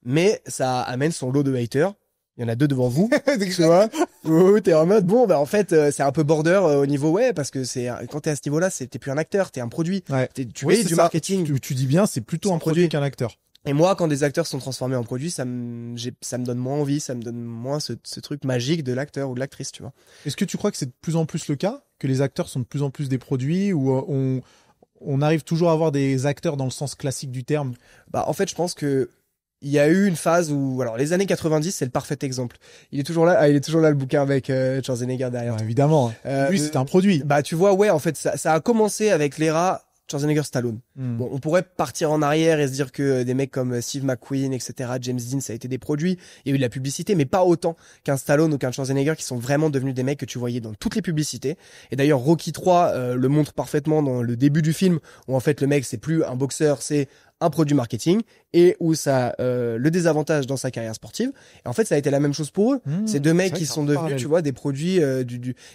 Mais ça amène son lot de haters. Il y en a 2 devant vous, tu vois. Où t'es en mode, bon, bah, en fait, c'est un peu border au niveau, ouais, parce que quand t'es à ce niveau-là, t'es plus un acteur, t'es un produit. Ouais. Tu Oui, es c'est du ça. marketing. Tu dis bien, c'est plutôt C'est un un produit produit. qu'un acteur. Et moi, quand des acteurs sont transformés en produits, ça me donne moins envie, ça me donne moins ce truc magique de l'acteur ou de l'actrice, tu vois. Est-ce que tu crois que c'est de plus en plus le cas, que les acteurs sont de plus en plus des produits, ou on arrive toujours à avoir des acteurs dans le sens classique du terme? Bah, en fait, je pense que il y a eu une phase où, alors, les années 90, c'est le parfait exemple. Il est toujours là, le bouquin avec Schwarzenegger derrière. Ouais, évidemment. Lui, c'était un produit. Bah, tu vois, ouais, en fait, ça a commencé avec l'ère Schwarzenegger-Stallone. Bon, on pourrait partir en arrière et se dire que des mecs comme Steve McQueen, etc., James Dean, ça a été des produits. Il y a eu de la publicité, mais pas autant qu'un Stallone ou qu'un Schwarzenegger qui sont vraiment devenus des mecs que tu voyais dans toutes les publicités. Et d'ailleurs, Rocky 3 le montre parfaitement dans le début du film, où en fait le mec c'est plus un boxeur, c'est un produit marketing et où ça le désavantage dans sa carrière sportive. Et en fait, ça a été la même chose pour eux. Ces deux mecs qui sont devenus, tu vois, des produits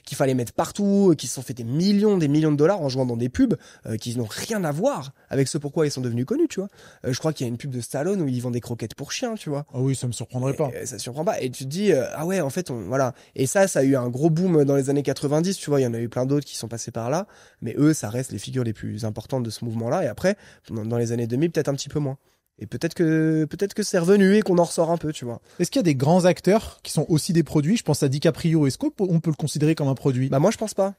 qu'il fallait mettre partout, qui se sont fait des millions de dollars en jouant dans des pubs qui n'ont rien à voir avec ce pourquoi ils sont devenus connus, tu vois. Je crois qu'il y a une pub de Stallone où ils vendent des croquettes pour chiens, tu vois. Ah oui, ça me surprendrait pas. Ça surprend pas. Et tu te dis, ah ouais, en fait, voilà. Et ça a eu un gros boom dans les années 90, tu vois. Il y en a eu plein d'autres qui sont passés par là. Mais eux, ça reste les figures les plus importantes de ce mouvement-là. Et après, dans les années 2000, peut-être un petit peu moins. Et peut-être que c'est revenu et qu'on en ressort un peu, tu vois. Est-ce qu'il y a des grands acteurs qui sont aussi des produits? Je pense à DiCaprio. Est-ce qu'on peut le considérer comme un produit? Bah, moi, je pense pas.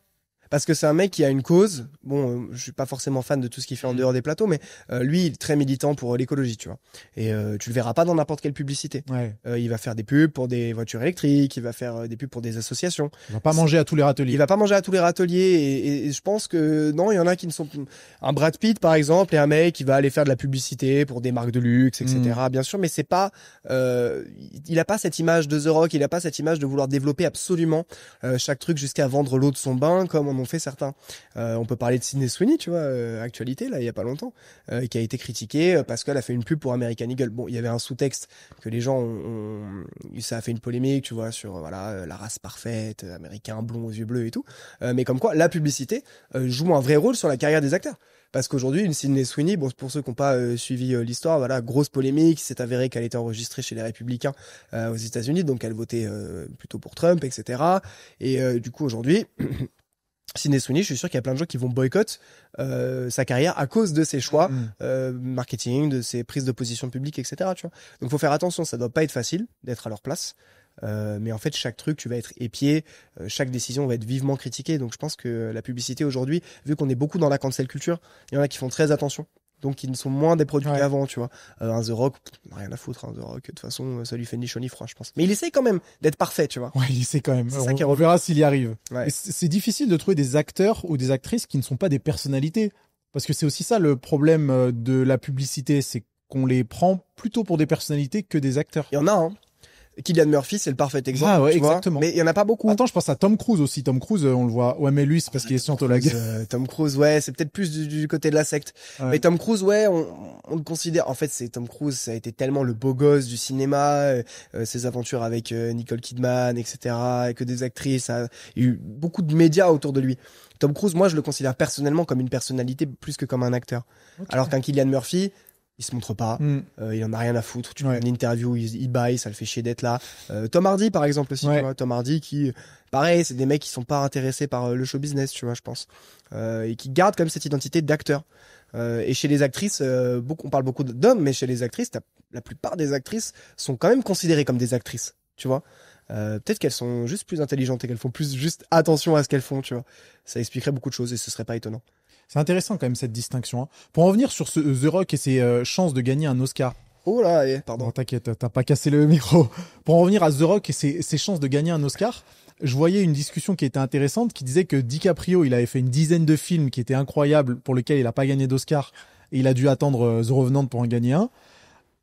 Parce que c'est un mec qui a une cause. Bon, je suis pas forcément fan de tout ce qu'il fait en dehors des plateaux, mais lui, il est très militant pour l'écologie, tu vois. Et tu le verras pas dans n'importe quelle publicité. Ouais. Il va faire des pubs pour des voitures électriques, il va faire des pubs pour des associations. Il va pas manger à tous les râteliers. Il va pas manger à tous les râteliers. Et je pense que non, il y en a qui ne sont un Brad Pitt par exemple, et un mec qui va aller faire de la publicité pour des marques de luxe, etc. Bien sûr, mais c'est pas. Il a pas cette image de The Rock, il a pas cette image de vouloir développer absolument chaque truc jusqu'à vendre l'eau de son bain comme on en fait certains. On peut parler de Sydney Sweeney, tu vois, actualité là, il y a pas longtemps, qui a été critiquée parce qu'elle a fait une pub pour American Eagle. Bon, il y avait un sous-texte que les gens ça a fait une polémique, tu vois, sur voilà la race parfaite, américain blond aux yeux bleus et tout. Mais comme quoi, la publicité joue un vrai rôle sur la carrière des acteurs. Parce qu'aujourd'hui, une Sydney Sweeney, bon, pour ceux qui n'ont pas suivi l'histoire, voilà, grosse polémique, c'est avéré qu'elle était enregistrée chez les Républicains aux États-Unis, donc elle votait plutôt pour Trump, etc. Et du coup, aujourd'hui, Sydney Sweeney, je suis sûr qu'il y a plein de gens qui vont boycotter sa carrière à cause de ses choix marketing, de ses prises de position publique, etc. Tu vois. Donc, faut faire attention, ça doit pas être facile d'être à leur place. Mais en fait, chaque truc, tu vas être épié, chaque décision va être vivement critiquée. Donc, je pense que la publicité aujourd'hui, vu qu'on est beaucoup dans la cancel culture, il y en a qui font très attention. Donc, ils ne sont moins des produits qu'avant, tu vois. Un The Rock, rien à foutre, The Rock. De toute façon, ça lui fait ni chaud ni froid, je pense. Mais il essaye quand même d'être parfait, tu vois. Ouais, il essaie quand même. On verra s'il y arrive. Ouais. C'est difficile de trouver des acteurs ou des actrices qui ne sont pas des personnalités. Parce que c'est aussi ça le problème de la publicité, c'est qu'on les prend plutôt pour des personnalités que des acteurs. Il y en a, hein. Cillian Murphy, c'est le parfait exemple. Ah ouais, tu vois. exactement. Mais il y en a pas beaucoup. Attends, je pense à Tom Cruise aussi. Tom Cruise, on le voit. Ouais, mais lui, c'est parce qu'il est scientologue. Tom Cruise, ouais, c'est peut-être plus du côté de la secte. Ouais. Mais Tom Cruise, ouais, on le considère. En fait, c'est Tom Cruise, ça a été tellement le beau gosse du cinéma, ses aventures avec Nicole Kidman, etc., et que des actrices. Il y a eu beaucoup de médias autour de lui. Tom Cruise, moi, je le considère personnellement comme une personnalité plus que comme un acteur. Okay. Alors qu'un Cillian Murphy, il se montre pas, il en a rien à foutre. Tu vois une interview, il baille, ça le fait chier d'être là. Tom Hardy par exemple aussi, tu vois, Tom Hardy qui, pareil, c'est des mecs qui sont pas intéressés par le show business, tu vois, je pense, et qui gardent comme cette identité d'acteur. Et chez les actrices, on parle beaucoup d'hommes, mais chez les actrices, la plupart des actrices sont quand même considérées comme des actrices, tu vois. Peut-être qu'elles sont juste plus intelligentes et qu'elles font plus juste attention à ce qu'elles font, tu vois. Ça expliquerait beaucoup de choses et ce serait pas étonnant. C'est intéressant quand même cette distinction. Hein. Pour en revenir sur The Rock et ses chances de gagner un Oscar. Oh là, pardon. Bon, t'inquiète, t'as pas cassé le micro. Pour en revenir à The Rock et ses chances de gagner un Oscar, je voyais une discussion qui était intéressante, qui disait que DiCaprio, il avait fait une dizaine de films qui étaient incroyables, pour lesquels il a pas gagné d'Oscar, et il a dû attendre The Revenant pour en gagner un.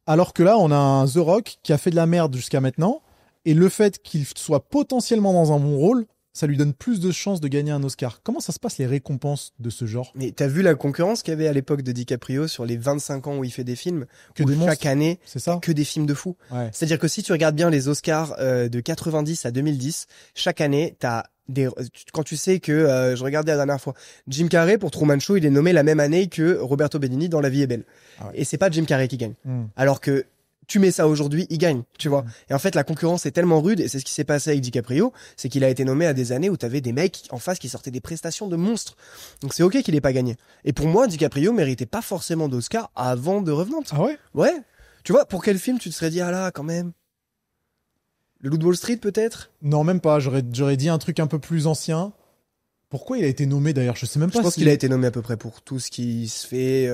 Alors que là, on a un The Rock qui a fait de la merde jusqu'à maintenant, et le fait qu'il soit potentiellement dans un bon rôle, ça lui donne plus de chances de gagner un Oscar. Comment ça se passe les récompenses de ce genre? Mais t'as vu la concurrence qu'il y avait à l'époque de DiCaprio sur les 25 ans où il fait des films, que des chaque année, c'est ça, que des films de fou. Ouais. C'est-à-dire que si tu regardes bien les Oscars de 90 à 2010, chaque année, quand tu sais que, je regardais la dernière fois, Jim Carrey pour Truman Show, il est nommé la même année que Roberto Benigni dans La Vie est belle. Ah ouais. Et c'est pas Jim Carrey qui gagne. Alors que tu mets ça aujourd'hui, il gagne, tu vois. Et en fait, la concurrence est tellement rude, et c'est ce qui s'est passé avec DiCaprio, c'est qu'il a été nommé à des années où t'avais des mecs en face qui sortaient des prestations de monstres. Donc c'est ok qu'il ait pas gagné. Et pour moi, DiCaprio méritait pas forcément d'Oscar avant de Revenant. Ah ouais? Ouais. Tu vois, pour quel film tu te serais dit, ah là, quand même? Le Loup de Wall Street, peut-être? Non, même pas. J'aurais dit un truc un peu plus ancien. Pourquoi il a été nommé d'ailleurs? Je sais même pas. Je pense qu'il a été nommé à peu près pour tout ce qui se fait,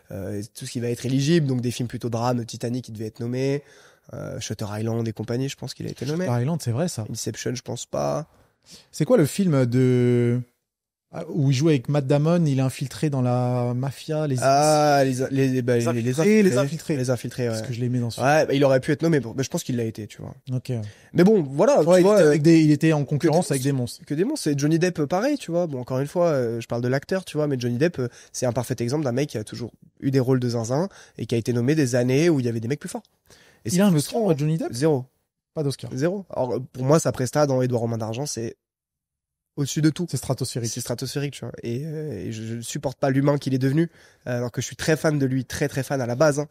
tout ce qui va être éligible. Donc des films plutôt drames, Titanic, il devait être nommé, Shutter Island et compagnie, je pense qu'il a été nommé. Shutter Island, c'est vrai ça. Inception, je pense pas. C'est quoi le film où il joue avec Matt Damon, il est infiltré dans la mafia, les infiltrés, ouais. Parce que je l'aimais dans ce film. Ouais, il aurait pu être nommé, mais je pense qu'il l'a été, tu vois. Ok. Mais bon, voilà, ouais, tu vois, il était en concurrence avec des monstres. Que des monstres, c'est Johnny Depp pareil, tu vois. Bon, encore une fois, je parle de l'acteur, tu vois, mais Johnny Depp, c'est un parfait exemple d'un mec qui a toujours eu des rôles de zinzin et qui a été nommé des années où il y avait des mecs plus forts. Et Il a un Oscar, Johnny Depp? Zéro. Pas d'Oscar. Zéro. Alors, pour moi, sa presta dans Édouard aux mains d'argent, c'est au-dessus de tout. C'est stratosphérique. C'est stratosphérique, tu vois. Et je ne supporte pas l'humain qu'il est devenu, alors que je suis très fan de lui, très très fan à la base. Hein.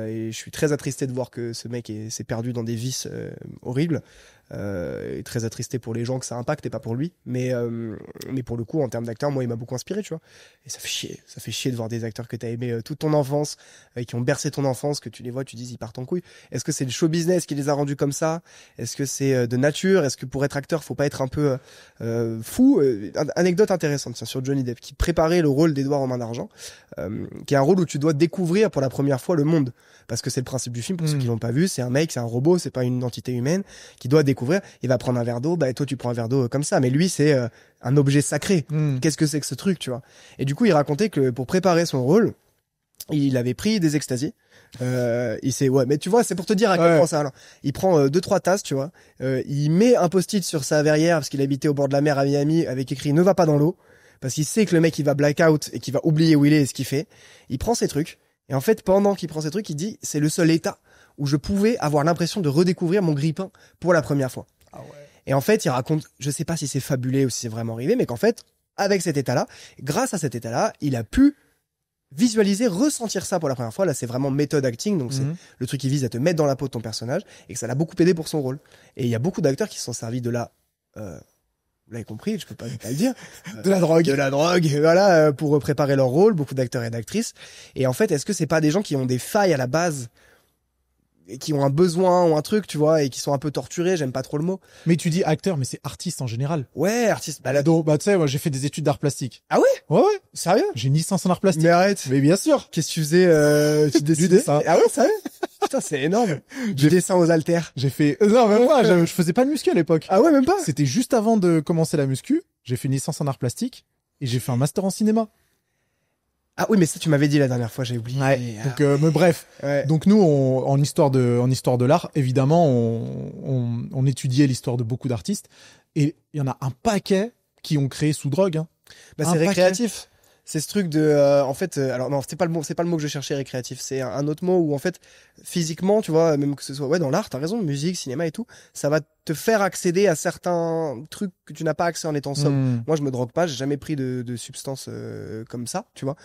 Et je suis très attristé de voir que ce mec s'est perdu dans des vices horribles. Et très attristé pour les gens que ça impacte et pas pour lui. Mais pour le coup, en termes d'acteur, moi, il m'a beaucoup inspiré, tu vois. Et ça fait chier. Ça fait chier de voir des acteurs que t'as aimé toute ton enfance, qui ont bercé ton enfance, que tu les vois, tu dis, ils partent en couille. Est-ce que c'est le show business qui les a rendus comme ça? Est-ce que c'est de nature? Est-ce que pour être acteur, faut pas être un peu fou? Anecdote intéressante, tiens, sur Johnny Depp, qui préparait le rôle d'Édouard aux mains d'argent, qui est un rôle où tu dois découvrir pour la première fois le monde. Parce que c'est le principe du film, pour ceux qui l'ont pas vu, c'est un mec, c'est un robot, c'est pas une entité humaine, qui doit découvrir. Il va prendre un verre d'eau, bah toi tu prends un verre d'eau comme ça, mais lui c'est un objet sacré. Qu'est-ce que c'est que ce truc, tu vois? Et du coup il racontait que pour préparer son rôle, il avait pris des extasies. Mais tu vois, c'est pour te dire à quel point ça. Alors, il prend 2-3 tasses, tu vois. Il met un post-it sur sa verrière parce qu'il habitait au bord de la mer à Miami avec écrit "Ne va pas dans l'eau", parce qu'il sait que le mec il va black out et qu'il va oublier où il est et ce qu'il fait. Il prend ses trucs. Et en fait, pendant qu'il prend ces trucs, il dit, c'est le seul état où je pouvais avoir l'impression de redécouvrir mon grille-pain pour la première fois. Ah ouais. Et en fait, il raconte, je sais pas si c'est fabulé ou si c'est vraiment arrivé, mais qu'en fait, avec cet état-là, grâce à cet état-là, il a pu visualiser, ressentir ça pour la première fois. Là, c'est vraiment méthode acting, donc c'est le truc qui vise à te mettre dans la peau de ton personnage et que ça l'a beaucoup aidé pour son rôle. Et il y a beaucoup d'acteurs qui se sont servis de la, vous l'avez compris, je peux pas le dire. De la drogue. De la drogue, voilà, pour préparer leur rôle, beaucoup d'acteurs et d'actrices. Et en fait, est-ce que c'est pas des gens qui ont des failles à la base, et qui ont un besoin ou un truc, tu vois, et qui sont un peu torturés, j'aime pas trop le mot. Mais tu dis acteur, mais c'est artiste en général. Ouais, artiste. Bah, Donc, tu sais, moi, j'ai fait des études d'art plastique. Ah ouais? Ouais. Sérieux? J'ai une licence en art plastique. Mais arrête. Mais bien sûr. Qu'est-ce que tu faisais, tu dessinais? Du dessin. Ah ouais, sérieux? Putain, c'est énorme. Du dessin aux haltères. J'ai fait, non, même pas, je faisais pas de muscu à l'époque. Ah ouais, même pas? C'était juste avant de commencer la muscu. J'ai fait une licence en art plastique et j'ai fait un master en cinéma. Ah oui, mais ça, tu m'avais dit la dernière fois, j'ai oublié. Ouais. Donc, mais bref. Ouais. Donc nous, en histoire de l'art, évidemment, on étudiait l'histoire de beaucoup d'artistes et il y en a un paquet qui ont créé sous drogue. Hein. Bah, Un c'est paquet. récréatif. C'est ce truc de, alors non, c'est pas le mot que je cherchais, récréatif. C'est un autre mot où en fait, physiquement, tu vois, même que ce soit, ouais, dans l'art, t'as raison, musique, cinéma et tout, ça va te faire accéder à certains trucs que tu n'as pas accès en étant sobre. Moi, je me drogue pas, j'ai jamais pris de substances comme ça, tu vois.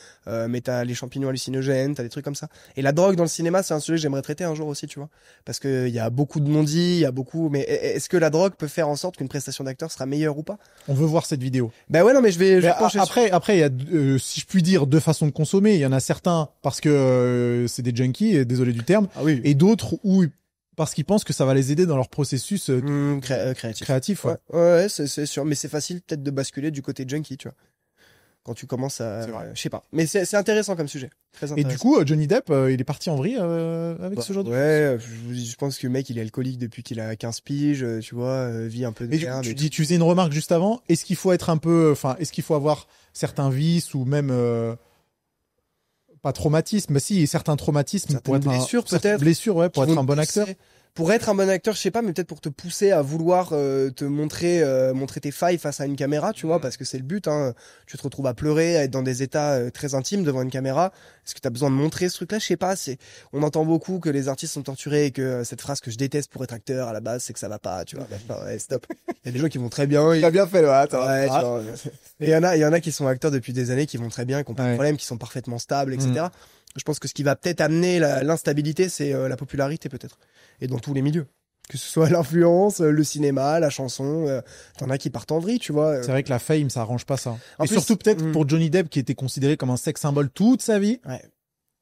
Mais t'as les champignons hallucinogènes, t'as des trucs comme ça. Et la drogue dans le cinéma, c'est un sujet que j'aimerais traiter un jour aussi, tu vois. Parce que il y a beaucoup de non-dits, il y a beaucoup, mais est-ce que la drogue peut faire en sorte qu'une prestation d'acteur sera meilleure ou pas? On veut voir cette vidéo. Bah ouais, non, mais je vais pencher après, il y a, si je puis dire, deux façons de consommer. Il y en a certains parce que c'est des junkies, et désolé du terme, Ah oui. et d'autres où parce qu'ils pensent que ça va les aider dans leur processus créatif. Ouais. Ouais, c'est sûr. Mais c'est facile peut-être de basculer du côté junkie, tu vois. Quand tu commences à, je sais pas. Mais c'est intéressant comme sujet. Très intéressant. Et du coup, Johnny Depp, il est parti en vrille avec ce genre de... Ouais, je pense que le mec, il est alcoolique depuis qu'il a 15 piges, tu vois, vit un peu de merde. Tu faisais une remarque juste avant. Est-ce qu'il faut être un peu, est-ce qu'il faut avoir certains vices ou même pas traumatisme, mais si certains traumatismes pour être blessures, ouais, pour être un bon acteur. Pour être un bon acteur, je sais pas, mais peut-être pour te pousser à vouloir te montrer tes failles face à une caméra, tu vois, parce que c'est le but. Hein. Tu te retrouves à pleurer, à être dans des états très intimes devant une caméra. Est-ce que t'as besoin de montrer ce truc-là? Je sais pas. On entend beaucoup que les artistes sont torturés et que cette phrase que je déteste pour être acteur à la base, c'est que ça va pas, tu vois. Ouais, stop. Il y a des gens qui vont très bien. Il a bien fait, Et il y en a qui sont acteurs depuis des années, qui vont très bien, qui ont pas de problème, qui sont parfaitement stables, etc. Je pense que ce qui va peut-être amener l'instabilité, c'est la popularité peut-être. Et dans tous les milieux. Que ce soit l'influence, le cinéma, la chanson, t'en as qui partent en vrille, tu vois. C'est vrai que la fame, ça arrange pas ça. En et plus, surtout peut-être pour Johnny Depp, qui était considéré comme un sex symbole toute sa vie. Ouais.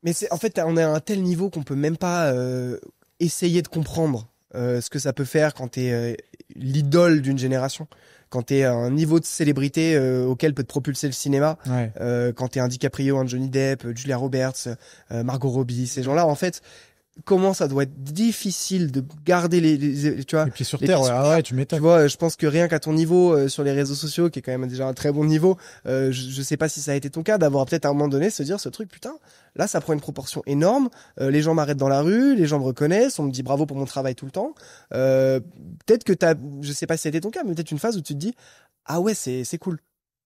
Mais en fait, on est à un tel niveau qu'on peut même pas essayer de comprendre ce que ça peut faire quand t'es l'idole d'une génération. Quand t'es à un niveau de célébrité auquel peut te propulser le cinéma, quand t'es un DiCaprio, un Johnny Depp, Julia Roberts, Margot Robbie, ces gens-là, en fait, comment ça doit être difficile de garder tu vois, les pieds sur terre. Ouais, tu m'étonnes. Tu vois, je pense que rien qu'à ton niveau sur les réseaux sociaux, qui est quand même déjà un très bon niveau, je sais pas si ça a été ton cas, d'avoir peut-être à un moment donné se dire ce truc, putain, là ça prend une proportion énorme, les gens m'arrêtent dans la rue, les gens me reconnaissent, on me dit bravo pour mon travail tout le temps. Peut-être que je sais pas si ça a été ton cas, mais peut-être une phase où tu te dis ah ouais, c'est cool.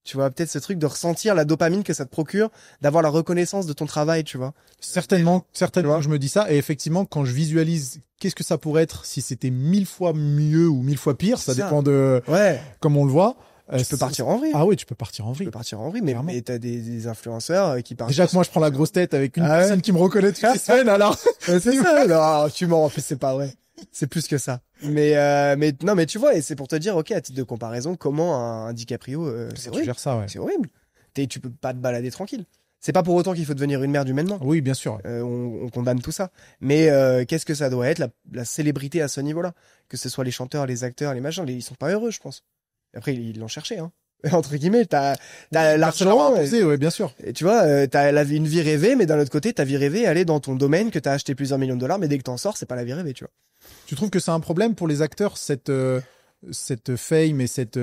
Tu vois, peut-être ce truc de ressentir la dopamine que ça te procure, d'avoir la reconnaissance de ton travail, tu vois. Certainement, Tu vois. je me dis ça. Et effectivement, quand je visualise qu'est-ce que ça pourrait être si c'était 1000 fois mieux ou 1000 fois pire, ça C'est ça. dépend de Ouais. comme on le voit. Tu peux partir en vrille. Ah oui, tu peux partir en Tu vrille. peux partir en vrille, mais, Clairement. mais t'as des influenceurs qui partent. Déjà que moi, je prends la grosse tête avec une Ah ouais. personne qui me reconnaît toutes les semaines, alors. Ouais, c'est ça. Non, tu mens. En plus, c'est pas vrai. C'est plus que ça. Mais non, mais tu vois, et c'est pour te dire, ok, à titre de comparaison, comment un DiCaprio, c'est Tu horrible. gères ça, ouais. C'est horrible. Tu peux pas te balader tranquille. C'est pas pour autant qu'il faut devenir une merde humainement. Oui, bien sûr. On condamne tout ça. Mais qu'est-ce que ça doit être la célébrité à ce niveau-là? Que ce soit les chanteurs, les acteurs, les machins, ils sont pas heureux, je pense. Après, ils l'ont cherché, hein. Entre guillemets, t'as l'argent. Ouais, bien sûr. Et tu vois, t'as une vie rêvée, mais d'un autre côté, ta vie rêvée, elle est dans ton domaine que t'as acheté plusieurs millions de dollars, mais dès que t'en sors, c'est pas la vie rêvée, tu vois. Tu trouves que c'est un problème pour les acteurs, cette fame et cette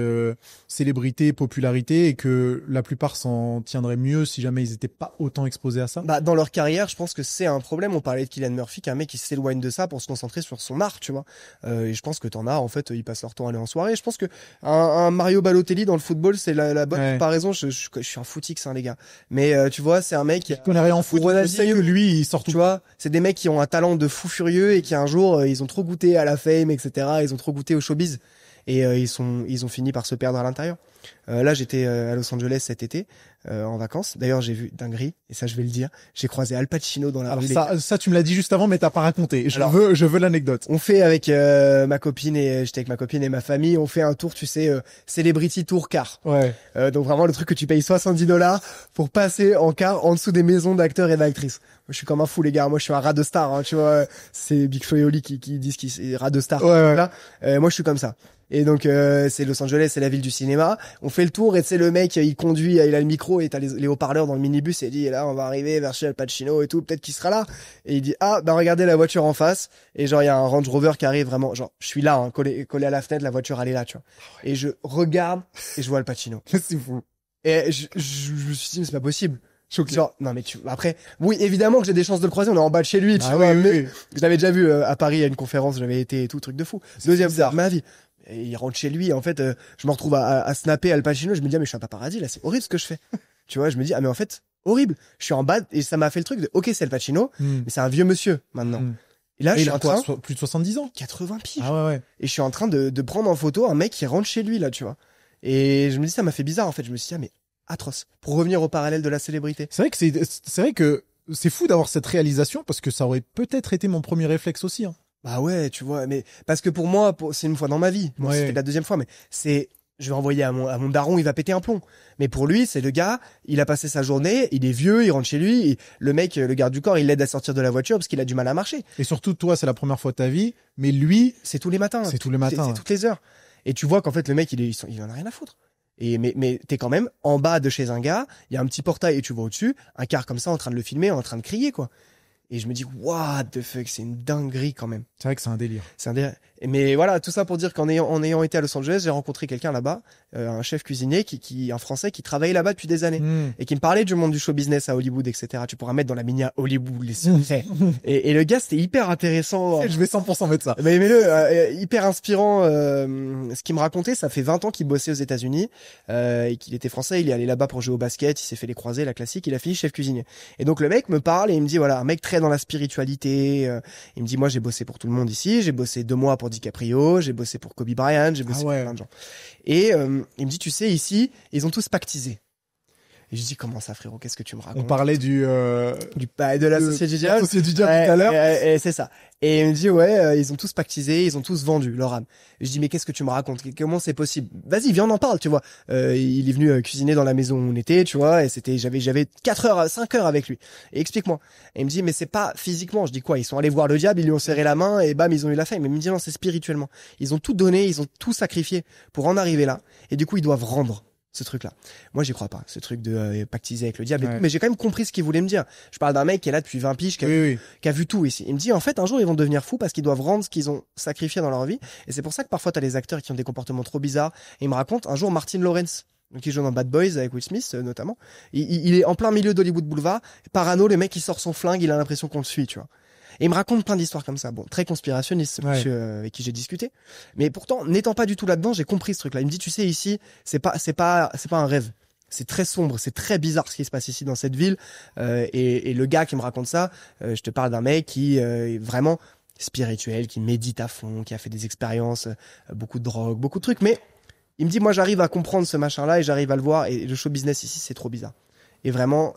célébrité, popularité, et que la plupart s'en tiendraient mieux si jamais ils étaient pas autant exposés à ça? Bah, dans leur carrière, je pense que c'est un problème. On parlait de Cillian Murphy, qui est un mec qui s'éloigne de ça pour se concentrer sur son art, tu vois. Et je pense que t'en as, en fait, ils passent leur temps à aller en soirée. Je pense que un Mario Balotelli dans le football, c'est la bonne comparaison. Je suis un footix, hein, les gars. Mais tu vois, c'est un mec qui connaît rien en foot. Je me dis que lui, il sort tout. Tu vois, c'est des mecs qui ont un talent de fou furieux et qui un jour, ils ont trop goûté à la fame, etc. Ils ont trop goûté au showbiz. Et ils ont fini par se perdre à l'intérieur. Là, j'étais à Los Angeles cet été en vacances. D'ailleurs, j'ai vu dinguerie, et ça, je vais le dire. J'ai croisé Al Pacino dans la rue. Ça, tu me l'as dit juste avant, mais t'as pas raconté. Je veux l'anecdote. On fait avec ma copine j'étais avec ma copine et ma famille. On fait un tour, tu sais, Celebrity Tour car. Ouais. Donc vraiment le truc que tu payes $70 pour passer en car en dessous des maisons d'acteurs et d'actrices. Moi, je suis comme un fou, les gars. Moi, je suis un rat de star, hein, tu vois. C'est Big Flo et Oli qui disent qu'il est rat de star. Ouais. Là, moi, je suis comme ça. Et donc, c'est Los Angeles, c'est la ville du cinéma. On fait le tour et tu sais, le mec, il conduit, il a le micro et t'as les haut-parleurs dans le minibus et il dit, là, on va arriver vers chez Al Pacino et tout, peut-être qu'il sera là. Et il dit, ah, bah, regardez la voiture en face. Et genre, il y a un Range Rover qui arrive vraiment, genre, je suis là, hein, collé à la fenêtre, la voiture, elle est là, tu vois. Et je regarde et je vois Al Pacino. C'est fou. Et je me suis dit, mais c'est pas possible. Genre, non, mais après, oui, évidemment que j'ai des chances de le croiser, on est en bas de chez lui, tu vois, mais je l'avais déjà vu à Paris à une conférence, j'avais été et tout, truc de fou. Deuxième fois de ma vie. Et il rentre chez lui, en fait, je me retrouve à snapper Al Pacino, je me dis, ah, mais je suis un paparazzi, là, c'est horrible ce que je fais. Tu vois, je me dis, ah, mais en fait, horrible. Je suis en bas, et ça m'a fait le truc de, ok, c'est Al Pacino, mais c'est un vieux monsieur, maintenant. Et là, je suis en train. Plus de 70 ans. 80 piges. Ah ouais. Et je suis en train de prendre en photo un mec qui rentre chez lui, là, tu vois. Et je me dis, ça m'a fait bizarre, en fait. Je me suis dit, ah, mais atroce. Pour revenir au parallèle de la célébrité. C'est vrai que c'est fou d'avoir cette réalisation parce que ça aurait peut-être été mon premier réflexe aussi, hein. Bah ouais, tu vois, mais parce que pour moi, c'est une fois dans ma vie. Moi, c'était la deuxième fois, mais je vais envoyer à mon daron, il va péter un plomb. Mais pour lui, c'est le gars, il a passé sa journée, il est vieux, il rentre chez lui, et le mec, le garde du corps, il l'aide à sortir de la voiture parce qu'il a du mal à marcher. Et surtout, toi, c'est la première fois de ta vie, mais lui, c'est tous les matins. C'est tous les matins. C'est toutes les heures. Et tu vois qu'en fait, le mec, il en a rien à foutre. Mais t'es quand même en bas de chez un gars, il y a un petit portail et tu vois au-dessus, un car comme ça en train de le filmer, en train de crier, quoi. Et je me dis, what the fuck, c'est une dinguerie quand même. C'est vrai que c'est un délire. Mais voilà, tout ça pour dire qu'en ayant été à Los Angeles, j'ai rencontré quelqu'un là-bas, un chef cuisinier un Français qui travaillait là-bas depuis des années et qui me parlait du monde du show business à Hollywood, etc. Tu pourras mettre dans la mini à Hollywood les secrets. et le gars, c'était hyper intéressant. Je vais 100% mettre ça. Mais hyper inspirant. Ce qu'il me racontait, ça fait 20 ans qu'il bossait aux États-Unis et qu'il était français. Il est allé là-bas pour jouer au basket. Il s'est fait les croisés, la classique. Il a fini chef cuisinier. Et donc le mec me parle et il me dit voilà, un mec très dans la spiritualité. Il me dit moi j'ai bossé pour tout le monde ici. J'ai bossé 2 mois pour DiCaprio. J'ai bossé pour Kobe Bryant. J'ai bossé pour plein de gens. Et il me dit tu sais ici ils ont tous pactisé. Et je dis comment ça frérot, qu'est-ce que tu me racontes? On parlait de la Société du Diable. Société du Diable tout à l'heure. Et c'est ça. Et il me dit ouais, ils ont tous pactisé, ils ont tous vendu leur âme. Et je dis mais qu'est-ce que tu me racontes? Comment c'est possible? Vas-y, viens on en parle, tu vois. Il est venu cuisiner dans la maison où on était, tu vois, et j'avais 4 heures, 5 heures avec lui. Et explique-moi. Et il me dit mais c'est pas physiquement. Je dis quoi? Ils sont allés voir le diable, ils lui ont serré la main et bam, ils ont eu la faim. Mais il me dit non, c'est spirituellement. Ils ont tout donné, ils ont tout sacrifié pour en arriver là. Et du coup, ils doivent rendre ce truc-là. Moi, j'y crois pas. Ce truc de pactiser avec le diable et tout. Mais j'ai quand même compris ce qu'il voulait me dire. Je parle d'un mec qui est là depuis 20 piges, qui a vu tout ici. Il me dit, en fait, un jour, ils vont devenir fous parce qu'ils doivent rendre ce qu'ils ont sacrifié dans leur vie. Et c'est pour ça que parfois, t'as les acteurs qui ont des comportements trop bizarres. Et il me raconte, un jour, Martin Lawrence, qui joue dans Bad Boys avec Will Smith, notamment. Il est en plein milieu d'Hollywood Boulevard. Parano, le mec, il sort son flingue, il a l'impression qu'on le suit, tu vois. Et il me raconte plein d'histoires comme ça. Bon, très conspirationniste, ce monsieur avec qui j'ai discuté. Mais pourtant, n'étant pas du tout là-dedans, j'ai compris ce truc-là. Il me dit, tu sais, ici, c'est pas un rêve. c'est très sombre, c'est très bizarre ce qui se passe ici dans cette ville. Et le gars qui me raconte ça, je te parle d'un mec qui est vraiment spirituel, qui médite à fond, qui a fait des expériences, beaucoup de drogue, beaucoup de trucs. Mais il me dit, moi j'arrive à comprendre ce machin-là et j'arrive à le voir. Et le show business ici, c'est trop bizarre. Et vraiment,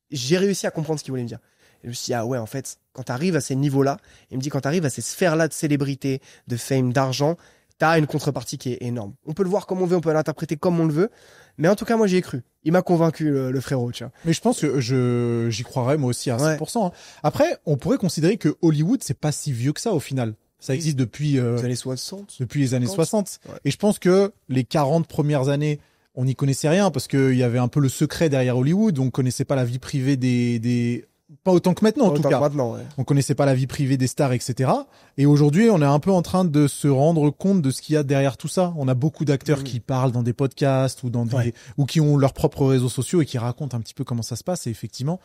j'ai réussi à comprendre ce qu'il voulait me dire. Et je me suis dit, ah ouais, en fait, quand t'arrives à ces niveaux-là, il me dit, quand t'arrives à ces sphères-là de célébrité, de fame, d'argent, t'as une contrepartie qui est énorme. On peut le voir comme on veut, on peut l'interpréter comme on le veut. Mais en tout cas, moi, j'y ai cru. Il m'a convaincu, le frérot, tu vois. Mais je pense que j'y croirais moi aussi à 100%. Hein. Après, on pourrait considérer que Hollywood, c'est pas si vieux que ça au final. Ça existe depuis les années 60. Depuis les années 60. Ouais. Et je pense que les 40 premières années, on n'y connaissait rien parce qu'il y avait un peu le secret derrière Hollywood. On connaissait pas la vie privée des pas autant que maintenant, en tout cas. Maintenant, ouais. On connaissait pas la vie privée des stars, etc. Et aujourd'hui, on est un peu en train de se rendre compte de ce qu'il y a derrière tout ça. On a beaucoup d'acteurs qui parlent dans des podcasts ou ou qui ont leurs propres réseaux sociaux et qui racontent un petit peu comment ça se passe. Et effectivement,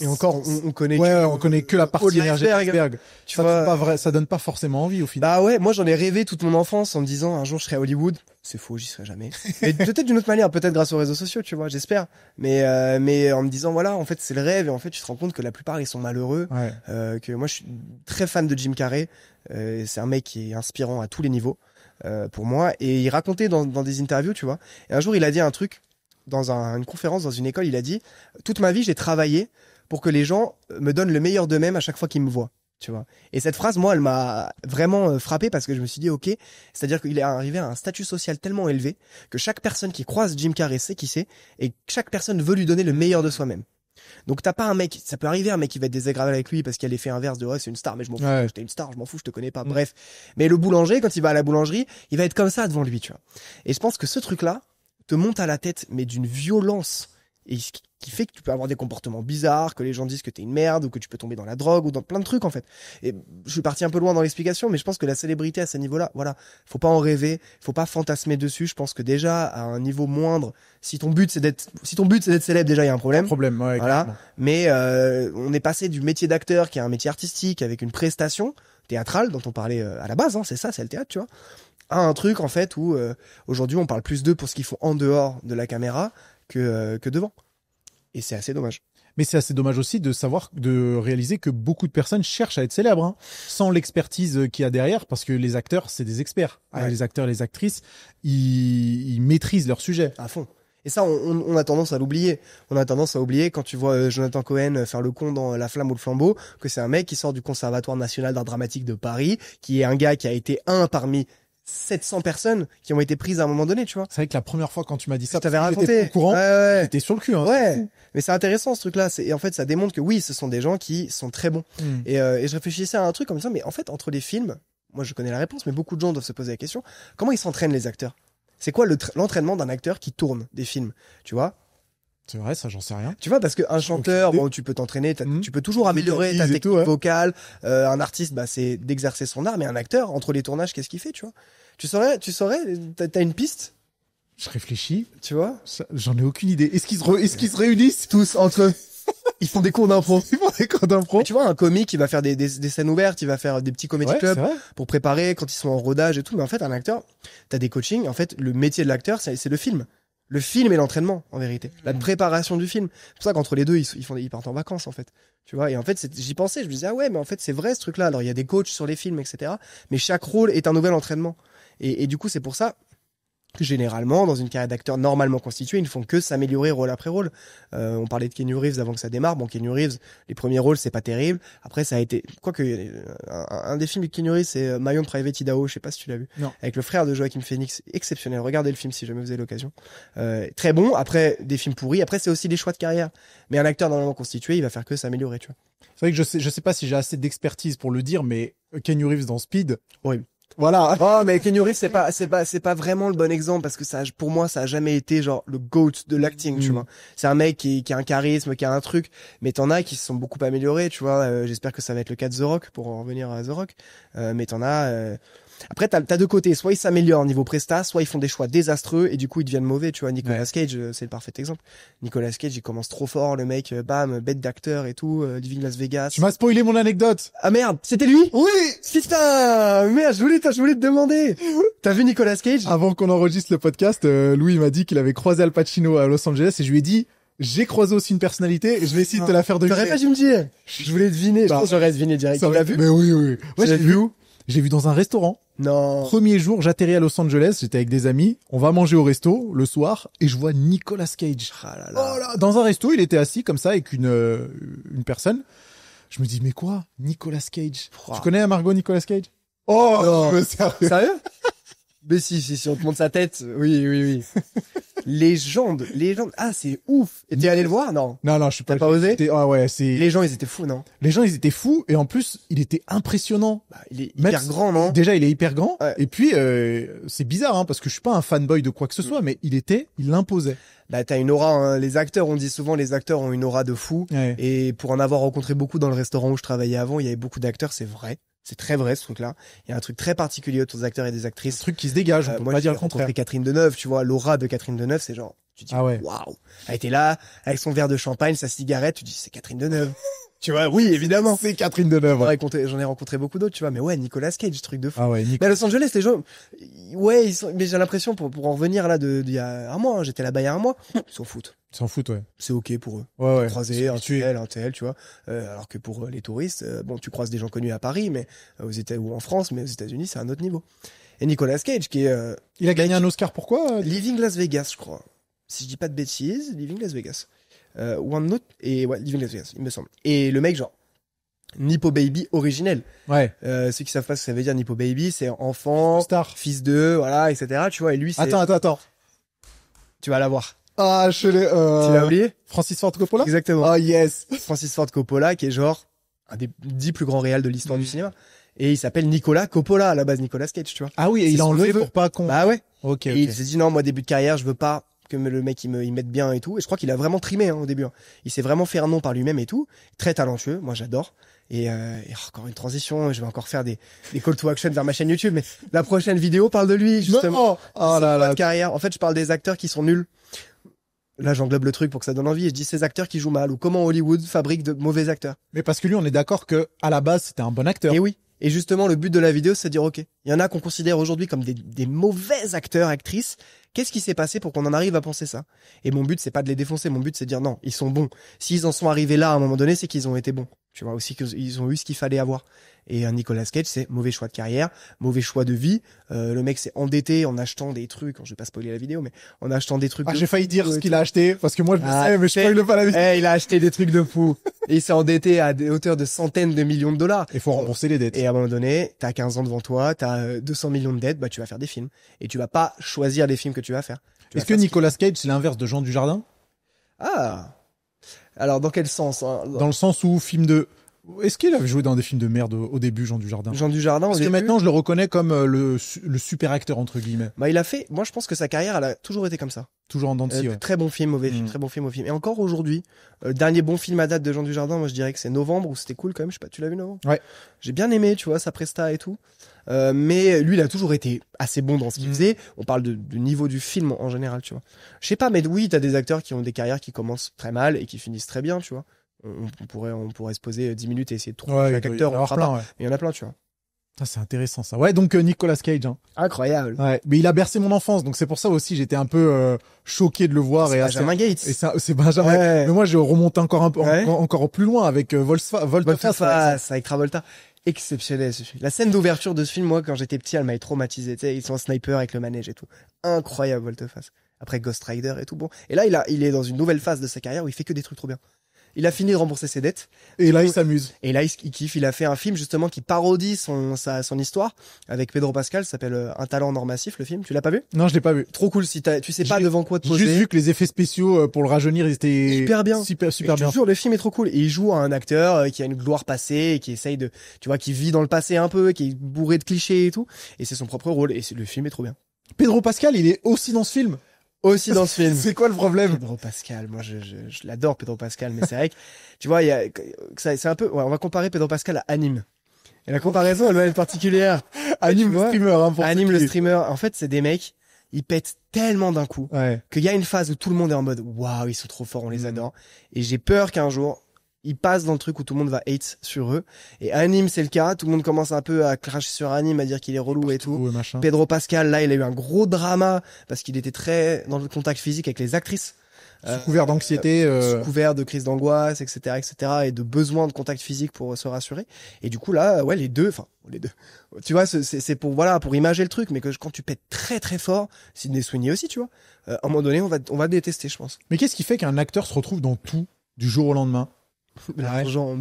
et encore, on connaît on connaît que la partie énergétique. Tu ça, vois, ça donne pas forcément envie au final. Bah ouais, moi j'en ai rêvé toute mon enfance en me disant un jour je serai à Hollywood. C'est faux, j'y serai jamais. Mais peut-être d'une autre manière, peut-être grâce aux réseaux sociaux, tu vois, j'espère. Mais en me disant voilà, en fait c'est le rêve et en fait tu te rends compte que la plupart ils sont malheureux. Ouais. Que moi je suis très fan de Jim Carrey. C'est un mec qui est inspirant à tous les niveaux pour moi. Et il racontait dans des interviews, tu vois. Et un jour il a dit un truc dans une conférence dans une école. Il a dit toute ma vie j'ai travaillé pour que les gens me donnent le meilleur d'eux-mêmes à chaque fois qu'ils me voient, tu vois. Et cette phrase, moi, elle m'a vraiment frappé parce que je me suis dit, ok, c'est-à-dire qu'il est arrivé à un statut social tellement élevé que chaque personne qui croise Jim Carrey sait qui c'est et chaque personne veut lui donner le meilleur de soi-même. Donc t'as pas un mec, ça peut arriver un mec qui va être désagréable avec lui parce qu'il y a l'effet inverse de ouais c'est une star mais je m'en fous, j'étais une star, je m'en fous, je te connais pas, bref. Mais le boulanger, quand il va à la boulangerie, il va être comme ça devant lui, tu vois. Et je pense que ce truc-là te monte à la tête mais d'une violence et qui fait que tu peux avoir des comportements bizarres, que les gens disent que t'es une merde ou que tu peux tomber dans la drogue ou dans plein de trucs en fait. Et je suis parti un peu loin dans l'explication, mais je pense que la célébrité à ce niveau-là, voilà, faut pas en rêver, faut pas fantasmer dessus. Je pense que déjà à un niveau moindre, si ton but c'est d'être célèbre, déjà il y a un problème. Ouais, voilà. Clairement. Mais on est passé du métier d'acteur qui est un métier artistique avec une prestation théâtrale dont on parlait à la base, hein, c'est ça, c'est le théâtre, tu vois, à un truc en fait où aujourd'hui on parle plus d'eux pour ce qu'ils font en dehors de la caméra que devant. Et c'est assez dommage. Mais c'est assez dommage aussi de réaliser que beaucoup de personnes cherchent à être célèbres, hein, sans l'expertise qu'il y a derrière, parce que les acteurs, c'est des experts. Ouais. Les acteurs, les actrices, ils maîtrisent leur sujet. À fond. Et ça, on a tendance à l'oublier. On a tendance à oublier quand tu vois Jonathan Cohen faire le con dans La Flamme ou le Flambeau, que c'est un mec qui sort du Conservatoire National d'Art Dramatique de Paris, qui est un gars qui a été un parmi 700 personnes qui ont été prises à un moment donné, tu vois. C'est vrai que la première fois quand tu m'as dit ça, tu t'avais raconté. Au courant, ouais. j'étais sur le cul. Hein. Ouais. Mais c'est intéressant ce truc-là. Et en fait, ça démontre que oui, ce sont des gens qui sont très bons. Et je réfléchissais à un truc comme ça, mais en fait, entre les films, moi je connais la réponse, mais beaucoup de gens doivent se poser la question, comment ils s'entraînent les acteurs? C'est quoi l'entraînement d'un acteur qui tourne des films, tu vois? C'est vrai, ça, j'en sais rien. Tu vois, parce qu'un chanteur, bon, tu peux t'entraîner, tu peux toujours améliorer ta technique vocale. Un artiste, bah, c'est d'exercer son art, mais un acteur, entre les tournages, qu'est-ce qu'il fait, tu vois? Tu saurais, t'as une piste? Je réfléchis. Tu vois? J'en ai aucune idée. Est-ce qu'ils se réunissent tous entre eux? Ils font des cours d'impro. Ils font des cours d'impro. Mais tu vois, un comique, il va faire des scènes ouvertes, il va faire des petits comédie clubs pour préparer quand ils sont en rodage et tout. Mais en fait, un acteur, t'as des coachings. En fait, le métier de l'acteur, c'est le film. Le film et l'entraînement, en vérité. La préparation du film. C'est pour ça qu'entre les deux, ils partent en vacances, en fait. Tu vois, et en fait, j'y pensais, je me disais, ah ouais, mais en fait, c'est vrai, ce truc-là. Alors, il y a des coachs sur les films, etc. Mais chaque rôle est un nouvel entraînement. Et du coup, c'est pour ça que généralement, dans une carrière d'acteur normalement constituée, ils ne font que s'améliorer rôle après rôle. On parlait de Keanu Reeves avant que ça démarre. Bon, Keanu Reeves, les premiers rôles, c'est pas terrible. Après, ça a été, quoique, un des films de Keanu Reeves, c'est My Own Private Idaho. Je sais pas si tu l'as vu. Non. Avec le frère de Joaquin Phoenix. Exceptionnel. Regardez le film si jamais vous avez l'occasion. Très bon. Après, des films pourris. Après, c'est aussi des choix de carrière. Mais un acteur normalement constitué, il va faire que s'améliorer, tu vois. C'est vrai que je sais pas si j'ai assez d'expertise pour le dire, mais Keanu Reeves dans Speed. Horrible. Voilà. Oh, mais Keanu Reeves, c'est pas vraiment le bon exemple parce que ça, pour moi, ça a jamais été genre le GOAT de l'acting, tu vois. C'est un mec qui a un charisme, qui a un truc, mais t'en as qui se sont beaucoup améliorés, tu vois. J'espère que ça va être le cas de The Rock pour en revenir à The Rock. Mais t'en as, Après, t'as deux côtés. Soit ils s'améliorent niveau presta, soit ils font des choix désastreux et du coup ils deviennent mauvais. Tu vois, Nicolas Cage, c'est le parfait exemple. Nicolas Cage, il commence trop fort, le mec, bam, bête d'acteur et tout, Living Las Vegas. Tu m'as spoilé mon anecdote. Ah merde, c'était lui? Oui. Putain, merde, je voulais te demander. T'as vu Nicolas Cage? Avant qu'on enregistre le podcast, Louis m'a dit qu'il avait croisé Al Pacino à Los Angeles et je lui ai dit, j'ai croisé aussi une personnalité et je vais essayer de te la faire deviner. T'aurais pas dû me dire. Je voulais deviner. Je pense que j'aurais deviné direct. Tu l'as vu? Mais oui. Ouais, j'ai vu où? J'ai vu dans un restaurant. Non. Premier jour, j'atterris à Los Angeles, j'étais avec des amis, on va manger au resto le soir et je vois Nicolas Cage. Ah là là. Oh là, dans un resto, il était assis comme ça avec une personne. Je me dis mais quoi, Nicolas Cage. Oh. Tu connais Margot Nicolas Cage? Oh, non. sérieux. Sérieux? Mais si on te montre sa tête, oui. Légende. Ah, c'est ouf. Et t'es allé le voir? Non. Non, je suis pas. T'as pas osé? Ah ouais, c'est. Les gens, ils étaient fous, non? Les gens, ils étaient fous et en plus, il était impressionnant. Bah, il est hyper grand, non? Déjà, il est hyper grand. Ouais. Et puis, c'est bizarre, hein, parce que je suis pas un fanboy de quoi que ce soit, mais il imposait. Bah, t'as une aura, hein. Les acteurs, on dit souvent, les acteurs ont une aura de fou. Ouais. Et pour en avoir rencontré beaucoup dans le restaurant où je travaillais avant, il y avait beaucoup d'acteurs, c'est vrai. C'est très vrai, ce truc-là. Il y a un truc très particulier autour des acteurs et des actrices. Un truc qui se dégage, on peut moi, pas j'ai dire le contraire. rencontré Catherine Deneuve, tu vois, l'aura de Catherine Deneuve, c'est genre, tu dis, Ah ouais. waouh. Elle était là, avec son verre de champagne, sa cigarette, tu dis, c'est Catherine Deneuve. Tu vois, oui, évidemment. C'est Catherine Deneuve. J'en ai rencontré beaucoup d'autres, tu vois, mais ouais, Nicolas Cage, truc de fou. Ah ouais, Mais à Los Angeles, les gens, ouais, mais j'ai l'impression, pour en revenir là, d'il y a un mois, hein, j'étais là-bas il y a un mois, ils s'en foutent. Ils s'en foutent, ouais. C'est ok pour eux. Ouais. Croiser un tel, tu vois. Alors que pour les touristes, bon, tu croises des gens connus à Paris, mais ou en France, mais aux États-Unis, c'est un autre niveau. Et Nicolas Cage, qui est Il a gagné un Oscar pour quoi? Living Las Vegas, je crois. Si je dis pas de bêtises, Living Las Vegas. One Note et ouais, Living Las Vegas, il me semble. Et le mec, genre, Nepo Baby originel. Ouais. Ceux qui savent pas ce que ça veut dire Nepo Baby, c'est enfant, Star. fils d'eux, voilà, etc. Tu vois, et lui, c'est. Attends. Tu vas l'avoir. Ah, je l'ai. Tu l'as oublié? Francis Ford Coppola. Exactement. Ah yes. Francis Ford Coppola, qui est genre un des 10 plus grands réals de l'histoire du cinéma. Et il s'appelle Nicolas Coppola, à la base Nicolas Cage, tu vois. Ah oui, et C'est il a son enlevé neveu. pour pas qu'on. Bah ouais. Ok. Et il s'est dit non, moi début de carrière, je veux pas que le mec il mette bien et tout. Et je crois qu'il a vraiment trimé au début. Hein. Il s'est vraiment fait un nom par lui-même et tout. Très talentueux, moi j'adore. Et encore une transition, je vais encore faire des call to action vers ma chaîne YouTube. Mais la prochaine vidéo parle de lui justement. Oh là là. De carrière. En fait, je parle des acteurs qui sont nuls. Là, j'englobe le truc pour que ça donne envie. Et je dis ces acteurs qui jouent mal ou comment Hollywood fabrique de mauvais acteurs. Mais parce que lui, on est d'accord que à la base, c'était un bon acteur. Et oui. Et justement, le but de la vidéo, c'est de dire, OK, il y en a qu'on considère aujourd'hui comme des mauvais acteurs, actrices. Qu'est-ce qui s'est passé pour qu'on en arrive à penser ça? Et mon but, c'est pas de les défoncer. Mon but, c'est de dire non, ils sont bons. S'ils en sont arrivés là à un moment donné, c'est qu'ils ont été bons. Tu vois, aussi qu'ils ont eu ce qu'il fallait avoir. Et Nicolas Cage, c'est mauvais choix de carrière, mauvais choix de vie. Le mec s'est endetté en achetant des trucs. Je vais pas spoiler la vidéo, mais en achetant des trucs. Ah, j'ai failli dire ce qu'il a acheté parce que moi je le Ah, sais, mais je spoil pas la vidéo. Il a acheté des trucs de fou. Et il s'est endetté à des hauteurs de centaines de millions de dollars. Il faut rembourser les dettes. Et à un moment donné, t'as 15 ans devant toi, t'as 200 millions de dettes, bah tu vas faire des films. Et tu vas pas choisir les films que tu vas faire. Est-ce que Nicolas Cage, c'est l'inverse de Jean Dujardin? Ah. Alors dans quel sens hein Dans le sens où film de... Est-ce qu'il avait joué dans des films de merde au début, Jean Dujardin? Jean Dujardin, Parce que maintenant, je le reconnais comme le super acteur, entre guillemets. Bah, il a fait, moi, je pense que sa carrière, elle a toujours été comme ça. Toujours en dents de scie, ouais. Très bon film, mauvais film, très bon film, mauvais film. Et encore aujourd'hui, le dernier bon film à date de Jean Dujardin, moi, je dirais que c'est Novembre, où c'était cool quand même. Je sais pas, tu l'as vu, Novembre? Ouais. J'ai bien aimé, tu vois, sa presta et tout. Mais lui, il a toujours été assez bon dans ce qu'il faisait. On parle du niveau du film en général, tu vois. Je sais pas, mais oui, t'as des acteurs qui ont des carrières qui commencent très mal et qui finissent très bien, tu vois. On pourrait se poser 10 minutes et essayer de trouver chaque acteur. On fera pas. Ouais. Mais il y en a plein, tu vois. Ah, c'est intéressant ça. Ouais, donc Nicolas Cage. Hein. Incroyable. Ouais, mais il a bercé mon enfance, donc c'est pour ça aussi j'étais un peu choqué de le voir. C'est Benjamin Gates. Et c'est Benjamin. Ouais. Mais moi je remonte encore un peu, encore plus loin avec Volteface avec Travolta. Exceptionnel ce film. La scène d'ouverture de ce film, moi quand j'étais petit, elle m'avait traumatisé. Tu sais, ils sont en sniper avec le manège et tout. Incroyable Volteface. Après Ghost Rider et tout bon. Et là il est dans une nouvelle phase de sa carrière où il fait que des trucs trop bien. Il a fini de rembourser ses dettes. Et là, il s'amuse. Et là, il kiffe. Il a fait un film, justement, qui parodie son histoire avec Pedro Pascal. Ça s'appelle Un talent nord massif, le film. Tu l'as pas vu? Non, je l'ai pas vu. Trop cool. Si tu sais pas devant quoi te poser. J'ai juste vu que les effets spéciaux pour le rajeunir, ils étaient super bien. Super bien. Je te jure, le film est trop cool. Et il joue à un acteur qui a une gloire passée, et qui essaye tu vois, qui vit dans le passé un peu, qui est bourré de clichés et tout. Et c'est son propre rôle. Et le film est trop bien. Pedro Pascal, il est aussi dans ce film. Aussi dans ce film. C'est quoi le problème? Pedro Pascal, moi je l'adore Pedro Pascal, mais c'est vrai que tu vois, c'est un peu, ouais, on va comparer Pedro Pascal à Anime. Et la comparaison, elle va être particulière. Anime Tu le vois, streamer, hein, pour Anime ceux le qui- streamer. En fait, c'est des mecs, ils pètent tellement d'un coup Ouais. qu'il y a une phase où tout le monde est en mode waouh, ils sont trop forts, on les Mhm. adore. Et j'ai peur qu'un jour, ils passent dans le truc où tout le monde va hate sur eux. Et Anime, c'est le cas. Tout le monde commence un peu à cracher sur Anime, à dire qu'il est relou et tout. Ouais, machin. Pedro Pascal, là, il a eu un gros drama parce qu'il était très dans le contact physique avec les actrices. Sous couvert d'anxiété. Sous couvert de crise d'angoisse, etc., et de besoin de contact physique pour se rassurer. Et du coup, là, ouais, les deux, tu vois, c'est pour, voilà, pour imager le truc, mais que quand tu pètes très très fort, Sydney Sweeney aussi, tu vois, à un moment donné, on va détester, je pense. Mais qu'est-ce qui fait qu'un acteur se retrouve dans tout du jour au lendemain? L'argent,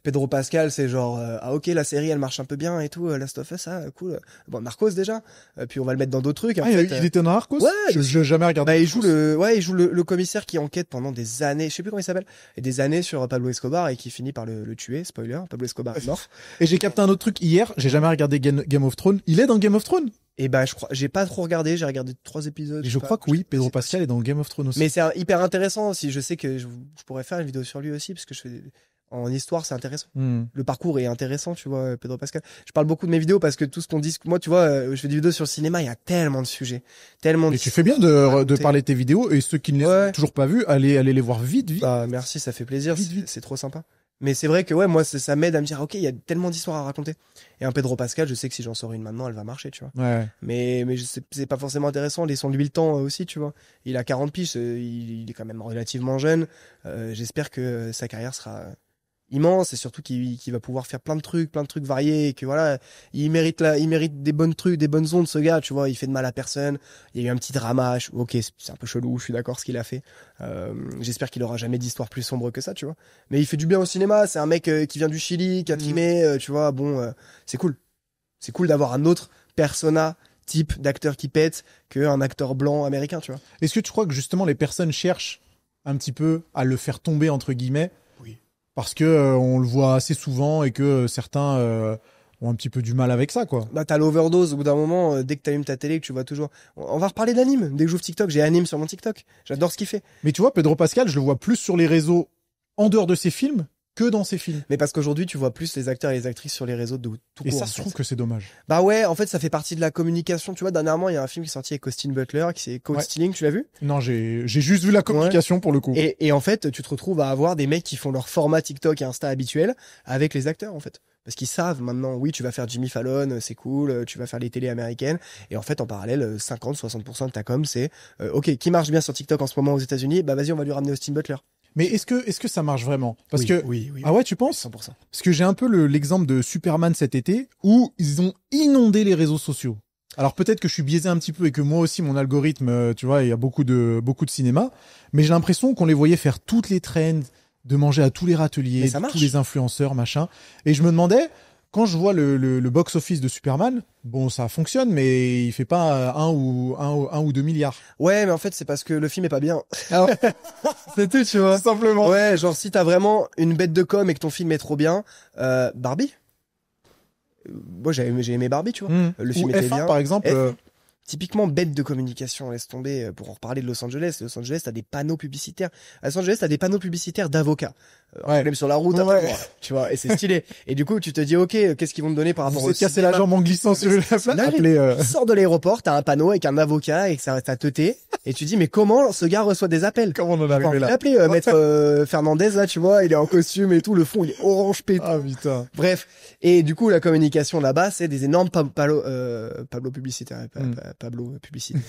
Pedro Pascal, c'est genre, ah ok, la série, elle marche un peu bien et tout, Last of Us, ah, cool. Bon, Narcos déjà, puis on va le mettre dans d'autres trucs. En Ah, fait, il était dans Narcos? ouais, Je n'ai jamais regardé. bah, il joue le commissaire qui enquête pendant des années, je sais plus comment il s'appelle, et des années sur Pablo Escobar et qui finit par le tuer, spoiler, Pablo Escobar est mort. Et j'ai capté un autre truc hier, j'ai jamais regardé Game of Thrones. Il est dans Game of Thrones? Et bah, je crois, j'ai pas trop regardé, j'ai regardé 3 épisodes. Et je crois que oui, Pedro Pascal est dans Game of Thrones aussi. Mais c'est hyper intéressant aussi, je sais que je pourrais faire une vidéo sur lui aussi, parce que en histoire, c'est intéressant. Le parcours est intéressant, tu vois, Pedro Pascal. Je parle beaucoup de mes vidéos parce que tout ce qu'on dit, moi, tu vois, je fais des vidéos sur le cinéma, il y a tellement de sujets, tellement de Et tu fais bien de parler de tes vidéos, et ceux qui ne les ont toujours pas vues, allez les voir vite. Bah, merci, ça fait plaisir, Vite. c'est trop sympa. Mais c'est vrai que ouais, moi, ça m'aide à me dire, ok, il y a tellement d'histoires à raconter. Et un Pedro Pascal, je sais que si j'en sors une maintenant, elle va marcher, tu vois. Ouais. Mais c'est pas forcément intéressant, laissons-lui le temps aussi, tu vois. Il a 40 piges, il est quand même relativement jeune. J'espère que sa carrière sera immense et surtout qu'il va pouvoir faire plein de trucs variés et que voilà, il mérite des bonnes trucs, des bonnes ondes, ce gars, tu vois. Il fait de mal à personne. Il y a eu un petit drama. Ok, c'est un peu chelou, je suis d'accord ce qu'il a fait. J'espère qu'il aura jamais d'histoire plus sombre que ça, tu vois. Mais il fait du bien au cinéma. C'est un mec qui vient du Chili, qui a trimé, tu vois. Bon, c'est cool. C'est cool d'avoir un autre persona type d'acteur qui pète qu'un acteur blanc américain, tu vois. Est-ce que tu crois que justement les personnes cherchent un petit peu à le faire tomber entre guillemets? Oui. Parce que on le voit assez souvent et que certains ont un petit peu du mal avec ça, quoi. Bah, t'as l'overdose au bout d'un moment, dès que t'allumes ta télé, que tu vois toujours. On va reparler d'anime. Dès que j'ouvre TikTok, j'ai anime sur mon TikTok. J'adore ce qu'il fait. Mais tu vois, Pedro Pascal, je le vois plus sur les réseaux en dehors de ses films que dans ses films. Mais parce qu'aujourd'hui, tu vois plus les acteurs et les actrices sur les réseaux de tout Et court. ça, en je fait. trouve que c'est dommage. Bah ouais, en fait, ça fait partie de la communication. Tu vois, dernièrement, il y a un film qui est sorti avec Austin Butler, qui c'est Code Ouais. Stealing, tu l'as vu? Non, j'ai juste vu la communication pour le coup. Et en fait, tu te retrouves à avoir des mecs qui font leur format TikTok et Insta habituel avec les acteurs, en fait. Parce qu'ils savent maintenant, oui, tu vas faire Jimmy Fallon, c'est cool, tu vas faire les télés américaines. Et en fait, en parallèle, 50-60% de ta com, c'est, ok, qui marche bien sur TikTok en ce moment aux États-Unis, bah vas-y, on va lui ramener Austin Butler. Mais est-ce que ça marche vraiment? Parce Oui, que oui. ah ouais, tu penses? 100%. Parce que j'ai un peu l'exemple de Superman cet été où ils ont inondé les réseaux sociaux. Alors peut-être que je suis biaisé un petit peu et que moi aussi mon algorithme, tu vois, il y a beaucoup de cinéma, mais j'ai l'impression qu'on les voyait faire toutes les trends, de manger à tous les râteliers, Mais ça tous marche. les influenceurs, machin. Et je me demandais, quand je vois le box-office de Superman, bon, ça fonctionne, mais il fait pas 1 ou 2 milliards. Ouais, mais en fait, c'est parce que le film est pas bien. C'est tout, tu vois. Simplement. Ouais, genre si t'as vraiment une bête de com et que ton film est trop bien, Barbie. Moi, j'ai aimé Barbie, tu vois. Le film Ou était F1, bien. par exemple. F1. Typiquement bête de communication, laisse tomber, pour en reparler de Los Angeles. Los Angeles, t'as des panneaux publicitaires. À Los Angeles, t'as des panneaux publicitaires d'avocats. Même sur la route, Ouais. tu vois, et c'est stylé. Et du coup, tu te dis, ok, qu'est-ce qu'ils vont te donner par rapport Vous au êtes cassé cinéma la jambe en glissant sur la place. dingue. Appelez, Tu sors de l'aéroport, t'as un panneau avec un avocat et que ça t'a teuté. Et tu dis, mais comment ce gars reçoit des appels? Comment on en est arrivé là? Appelé maître Fernandez, là, tu vois, il est en costume et tout, le fond, il est orange pété. Ah putain. Bref. Et du coup, la communication là-bas, c'est des énormes Pablo publicitaires, Pablo publicitaire.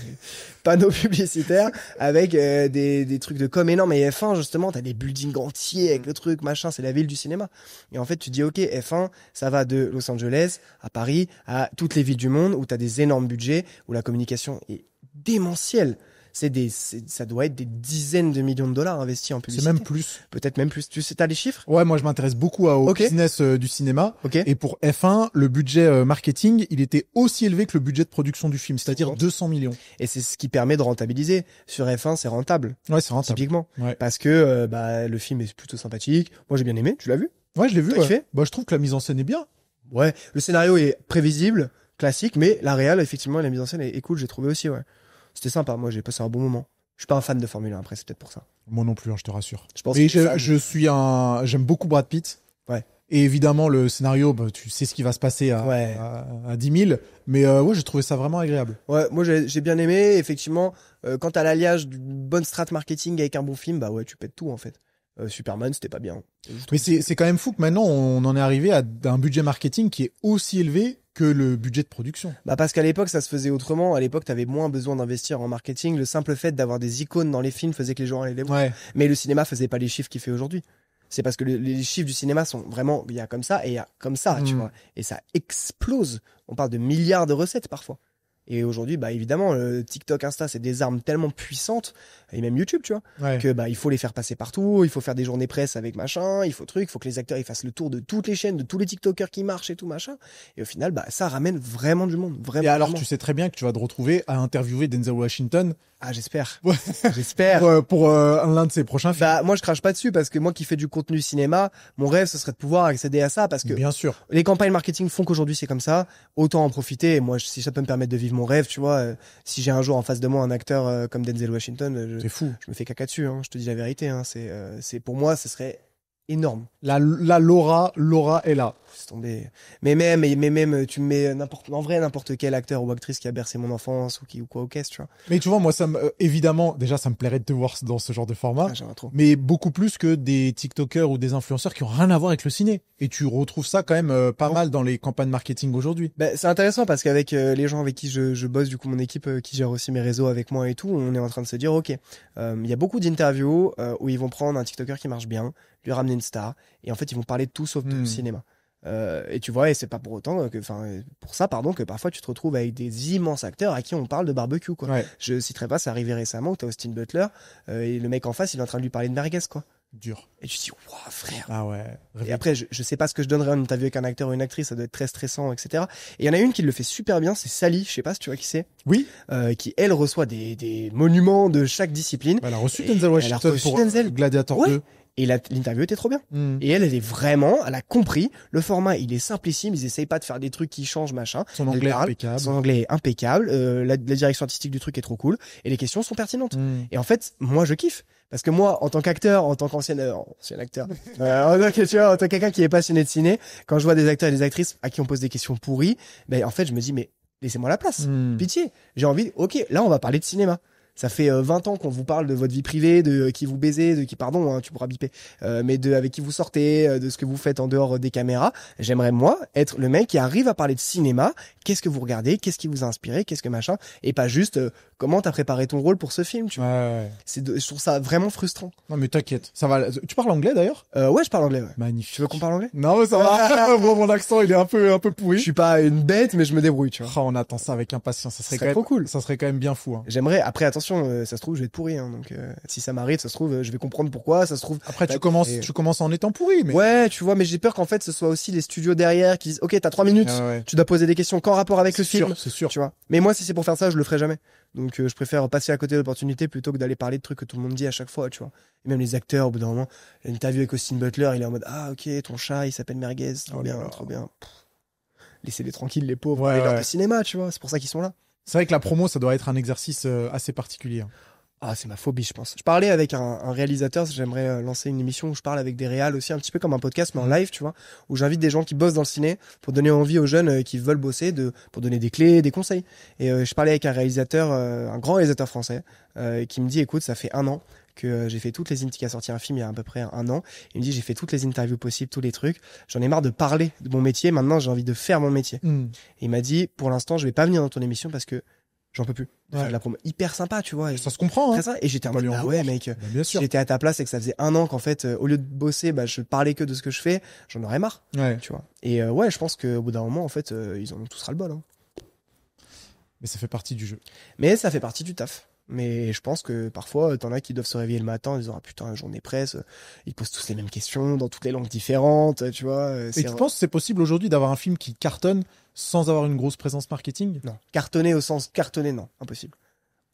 Panneaux publicitaires avec des trucs de com énormes. Et F1, justement, t'as des buildings entiers avec le truc, machin, c'est la ville du cinéma. Et en fait, tu dis, ok, F1, ça va de Los Angeles à Paris, à toutes les villes du monde où t'as des énormes budgets, où la communication est démentielle. Ça doit être des dizaines de millions de dollars investis en C'est publicité. même plus. Peut-être même plus. Tu sais, t'as les chiffres? Ouais, moi je m'intéresse beaucoup au Ok. business du cinéma. Ok. Et pour F1, le budget marketing, il était aussi élevé que le budget de production du film, c'est-à-dire 200 millions. Et c'est ce qui permet de rentabiliser. Sur F1, c'est rentable. Ouais, c'est rentable. Typiquement. Ouais. Parce que, le film est plutôt sympathique. Moi, j'ai bien aimé. Tu l'as vu? Ouais, je l'ai vu. T'as kiffé? Bah, je trouve que la mise en scène est bien. Ouais. Le scénario est prévisible, classique, mais la réal, effectivement, et la mise en scène est cool, j'ai trouvé aussi, ouais. C'était sympa. Moi, j'ai passé un bon moment. Je suis pas un fan de Formule 1, après, c'est peut-être pour ça. Moi non plus, hein, je te rassure. Je pense Et que j'aime beaucoup Brad Pitt. Ouais. Et évidemment, le scénario, bah, tu sais ce qui va se passer Ouais. à 10 000. Mais ouais, j'ai trouvé ça vraiment agréable. Ouais, moi j'ai bien aimé. Effectivement, quand t'as l'alliage d'une bonne strat marketing avec un bon film, bah ouais, tu pètes tout en fait. Superman, c'était pas bien. Mais c'est quand même fou que maintenant, on en est arrivé à un budget marketing qui est aussi élevé que le budget de production. Bah parce qu'à l'époque ça se faisait autrement. À l'époque t'avais moins besoin d'investir en marketing. Le simple fait d'avoir des icônes dans les films faisait que les gens allaient les voir. Ouais. Mais le cinéma faisait pas les chiffres qu'il fait aujourd'hui. C'est parce que les chiffres du cinéma sont vraiment, il y a comme ça et il y a comme ça, tu vois. Et ça explose. On parle de milliards de recettes parfois. Et aujourd'hui, bah évidemment, TikTok, Insta, c'est des armes tellement puissantes, et même YouTube, tu vois, Ouais. que bah il faut les faire passer partout, il faut faire des journées presse avec machin, il faut que les acteurs ils fassent le tour de toutes les chaînes, de tous les TikTokers qui marchent et tout machin. Et au final, bah ça ramène vraiment du monde, vraiment. Et alors, vraiment. tu sais très bien que tu vas te retrouver à interviewer Denzel Washington Ah j'espère, Ouais. j'espère. pour l'un de ses prochains films. Bah moi je crache pas dessus parce que moi qui fais du contenu cinéma, mon rêve ce serait de pouvoir accéder à ça parce que Bien sûr. les campagnes marketing font qu'aujourd'hui c'est comme ça, autant en profiter. Et moi si ça peut me permettre de vivre mon rêve, tu vois, si j'ai un jour en face de moi un acteur comme Denzel Washington, C'est fou. je me fais caca dessus, hein, je te dis la vérité, hein, c'est pour moi ce serait énorme. La Laura est là. C'est tombé. Mais même tu me mets n'importe quel acteur ou actrice qui a bercé mon enfance ou quoi au caisse, tu vois. Mais tu vois, moi, évidemment, déjà, ça me plairait de te voir dans ce genre de format. Ah, j'aimerais trop. Mais beaucoup plus que des TikTokers ou des influenceurs qui ont rien à voir avec le ciné. Et tu retrouves ça quand même pas mal dans les campagnes marketing aujourd'hui. Ben, c'est intéressant parce qu'avec les gens avec qui je bosse, du coup mon équipe qui gère aussi mes réseaux avec moi et tout, on est en train de se dire ok, il y a beaucoup d'interviews où ils vont prendre un TikToker qui marche bien, lui ramener une star et en fait ils vont parler de tout sauf de cinéma. Et tu vois, et c'est pas pour autant pour ça, pardon, que parfois tu te retrouves avec des immenses acteurs à qui on parle de barbecue, quoi. Ouais. Je citerai pas, c'est arrivé récemment où t'as Austin Butler, et le mec en face, il est en train de lui parler de merguez, quoi. Dur. Et tu te dis, waouh, frère. Ah ouais. Et après, je sais pas ce que je donnerais en interview avec un acteur ou une actrice, ça doit être très stressant, etc. Et il y en a une qui le fait super bien, c'est Sally, je sais pas si tu vois qui c'est. Oui. Qui, elle, reçoit des monuments de chaque discipline. Elle a reçu Et Denzel elle a Washington reçu pour Denzel. Gladiator Ouais. 2. Et l'interview était trop bien. Mm. Et elle est vraiment, elle a compris. Le format, il est simplissime. Ils essayent pas de faire des trucs qui changent, machin. Son Elle anglais parle, impeccable. Son anglais est impeccable. La direction artistique du truc est trop cool. Et les questions sont pertinentes. Mm. Et en fait, moi, je kiffe. Parce que moi, en tant qu'acteur, en tant ancien acteur, en tant que quelqu'un qui est passionné de ciné, quand je vois des acteurs et des actrices à qui on pose des questions pourries, ben, en fait, je me dis, mais laissez-moi la place. Mm. Pitié. J'ai envie, ok, là, on va parler de cinéma. Ça fait 20 ans qu'on vous parle de votre vie privée, de qui vous baisez, de qui, pardon, hein, tu pourras biper, mais de avec qui vous sortez, de ce que vous faites en dehors des caméras. J'aimerais, moi, être le mec qui arrive à parler de cinéma. Qu'est-ce que vous regardez? Qu'est-ce qui vous a inspiré? Qu'est-ce que machin? Et pas juste, comment t'as préparé ton rôle pour ce film, tu vois. Ouais. Je trouve ça vraiment frustrant. Non mais t'inquiète, ça va. Tu parles anglais d'ailleurs? Ouais, je parle anglais, ouais. Magnifique. Tu veux qu'on parle anglais? Non mais ça va. Bon, mon accent il est un peu Je pourri. suis pas une bête, mais je me débrouille, tu vois. Oh, on attend ça avec impatience. Ça serait quand même trop cool. Ça serait quand même bien fou. Hein. J'aimerais, après, attention, ça se trouve, je vais être pourri, hein, donc, si ça m'arrive, ça se trouve, je vais comprendre pourquoi, ça se trouve. Après bah, tu commences en étant pourri, mais. Ouais, tu vois, mais j'ai peur qu'en fait, ce soit aussi les studios derrière qui disent, ok, t'as 3 minutes, Ah ouais. tu dois poser des questions qu'en rapport avec le film. C'est sûr. Tu vois. Mais moi, si c'est pour faire ça, je le ferai jamais. Donc, je préfère passer à côté de l'opportunité plutôt que d'aller parler de trucs que tout le monde dit à chaque fois, tu vois. Et même les acteurs, au bout d'un moment, l'interview avec Austin Butler, il est en mode, ah, ok, ton chat, il s'appelle Merguez, trop Oh bien, là là. trop bien. Laissez-les tranquilles, les pauvres. Ouais, Ils ouais. de cinéma, tu vois. C'est pour ça qu'ils sont là. C'est vrai que la promo, ça doit être un exercice assez particulier. Hein. Ah, c'est ma phobie, je pense. Je parlais avec un réalisateur, j'aimerais lancer une émission où je parle avec des réals aussi, un petit peu comme un podcast, mais en live, tu vois, où j'invite des gens qui bossent dans le ciné pour donner envie aux jeunes qui veulent bosser, pour donner des clés, des conseils. Et je parlais avec un réalisateur, un grand réalisateur français, qui me dit, écoute, ça fait 1 an que j'ai fait toutes les qui a sorti un film il y a à peu près 1 an. Il me dit, j'ai fait toutes les interviews possibles, tous les trucs. J'en ai marre de parler de mon métier. Maintenant, j'ai envie de faire mon métier. Mm. Et il m'a dit, pour l'instant, je vais pas venir dans ton émission parce que j'en peux plus. De faire Ouais. de la promo hyper sympa, tu vois. Et Ça se comprend. Hein. très ça. Et j'étais en Faut pas mode, lui en ah ouais, vouloir. mec. Bah, bien sûr. J'étais à ta place et que ça faisait 1 an qu'en fait, au lieu de bosser, bah, je parlais que de ce que je fais, j'en aurais marre, Ouais. tu vois. Et ouais, je pense qu'au bout d'un moment, en fait, ils en ont tous ras-le-bol. Hein. Mais ça fait partie du jeu. Mais ça fait partie du taf. Mais je pense que parfois, t'en as qui doivent se réveiller le matin en disant, ah putain, la journée presse, ils posent tous les mêmes questions dans toutes les langues différentes, tu vois. Et tu penses que c'est possible aujourd'hui d'avoir un film qui cartonne sans avoir une grosse présence marketing? Non. Cartonner au sens cartonner, non. Impossible.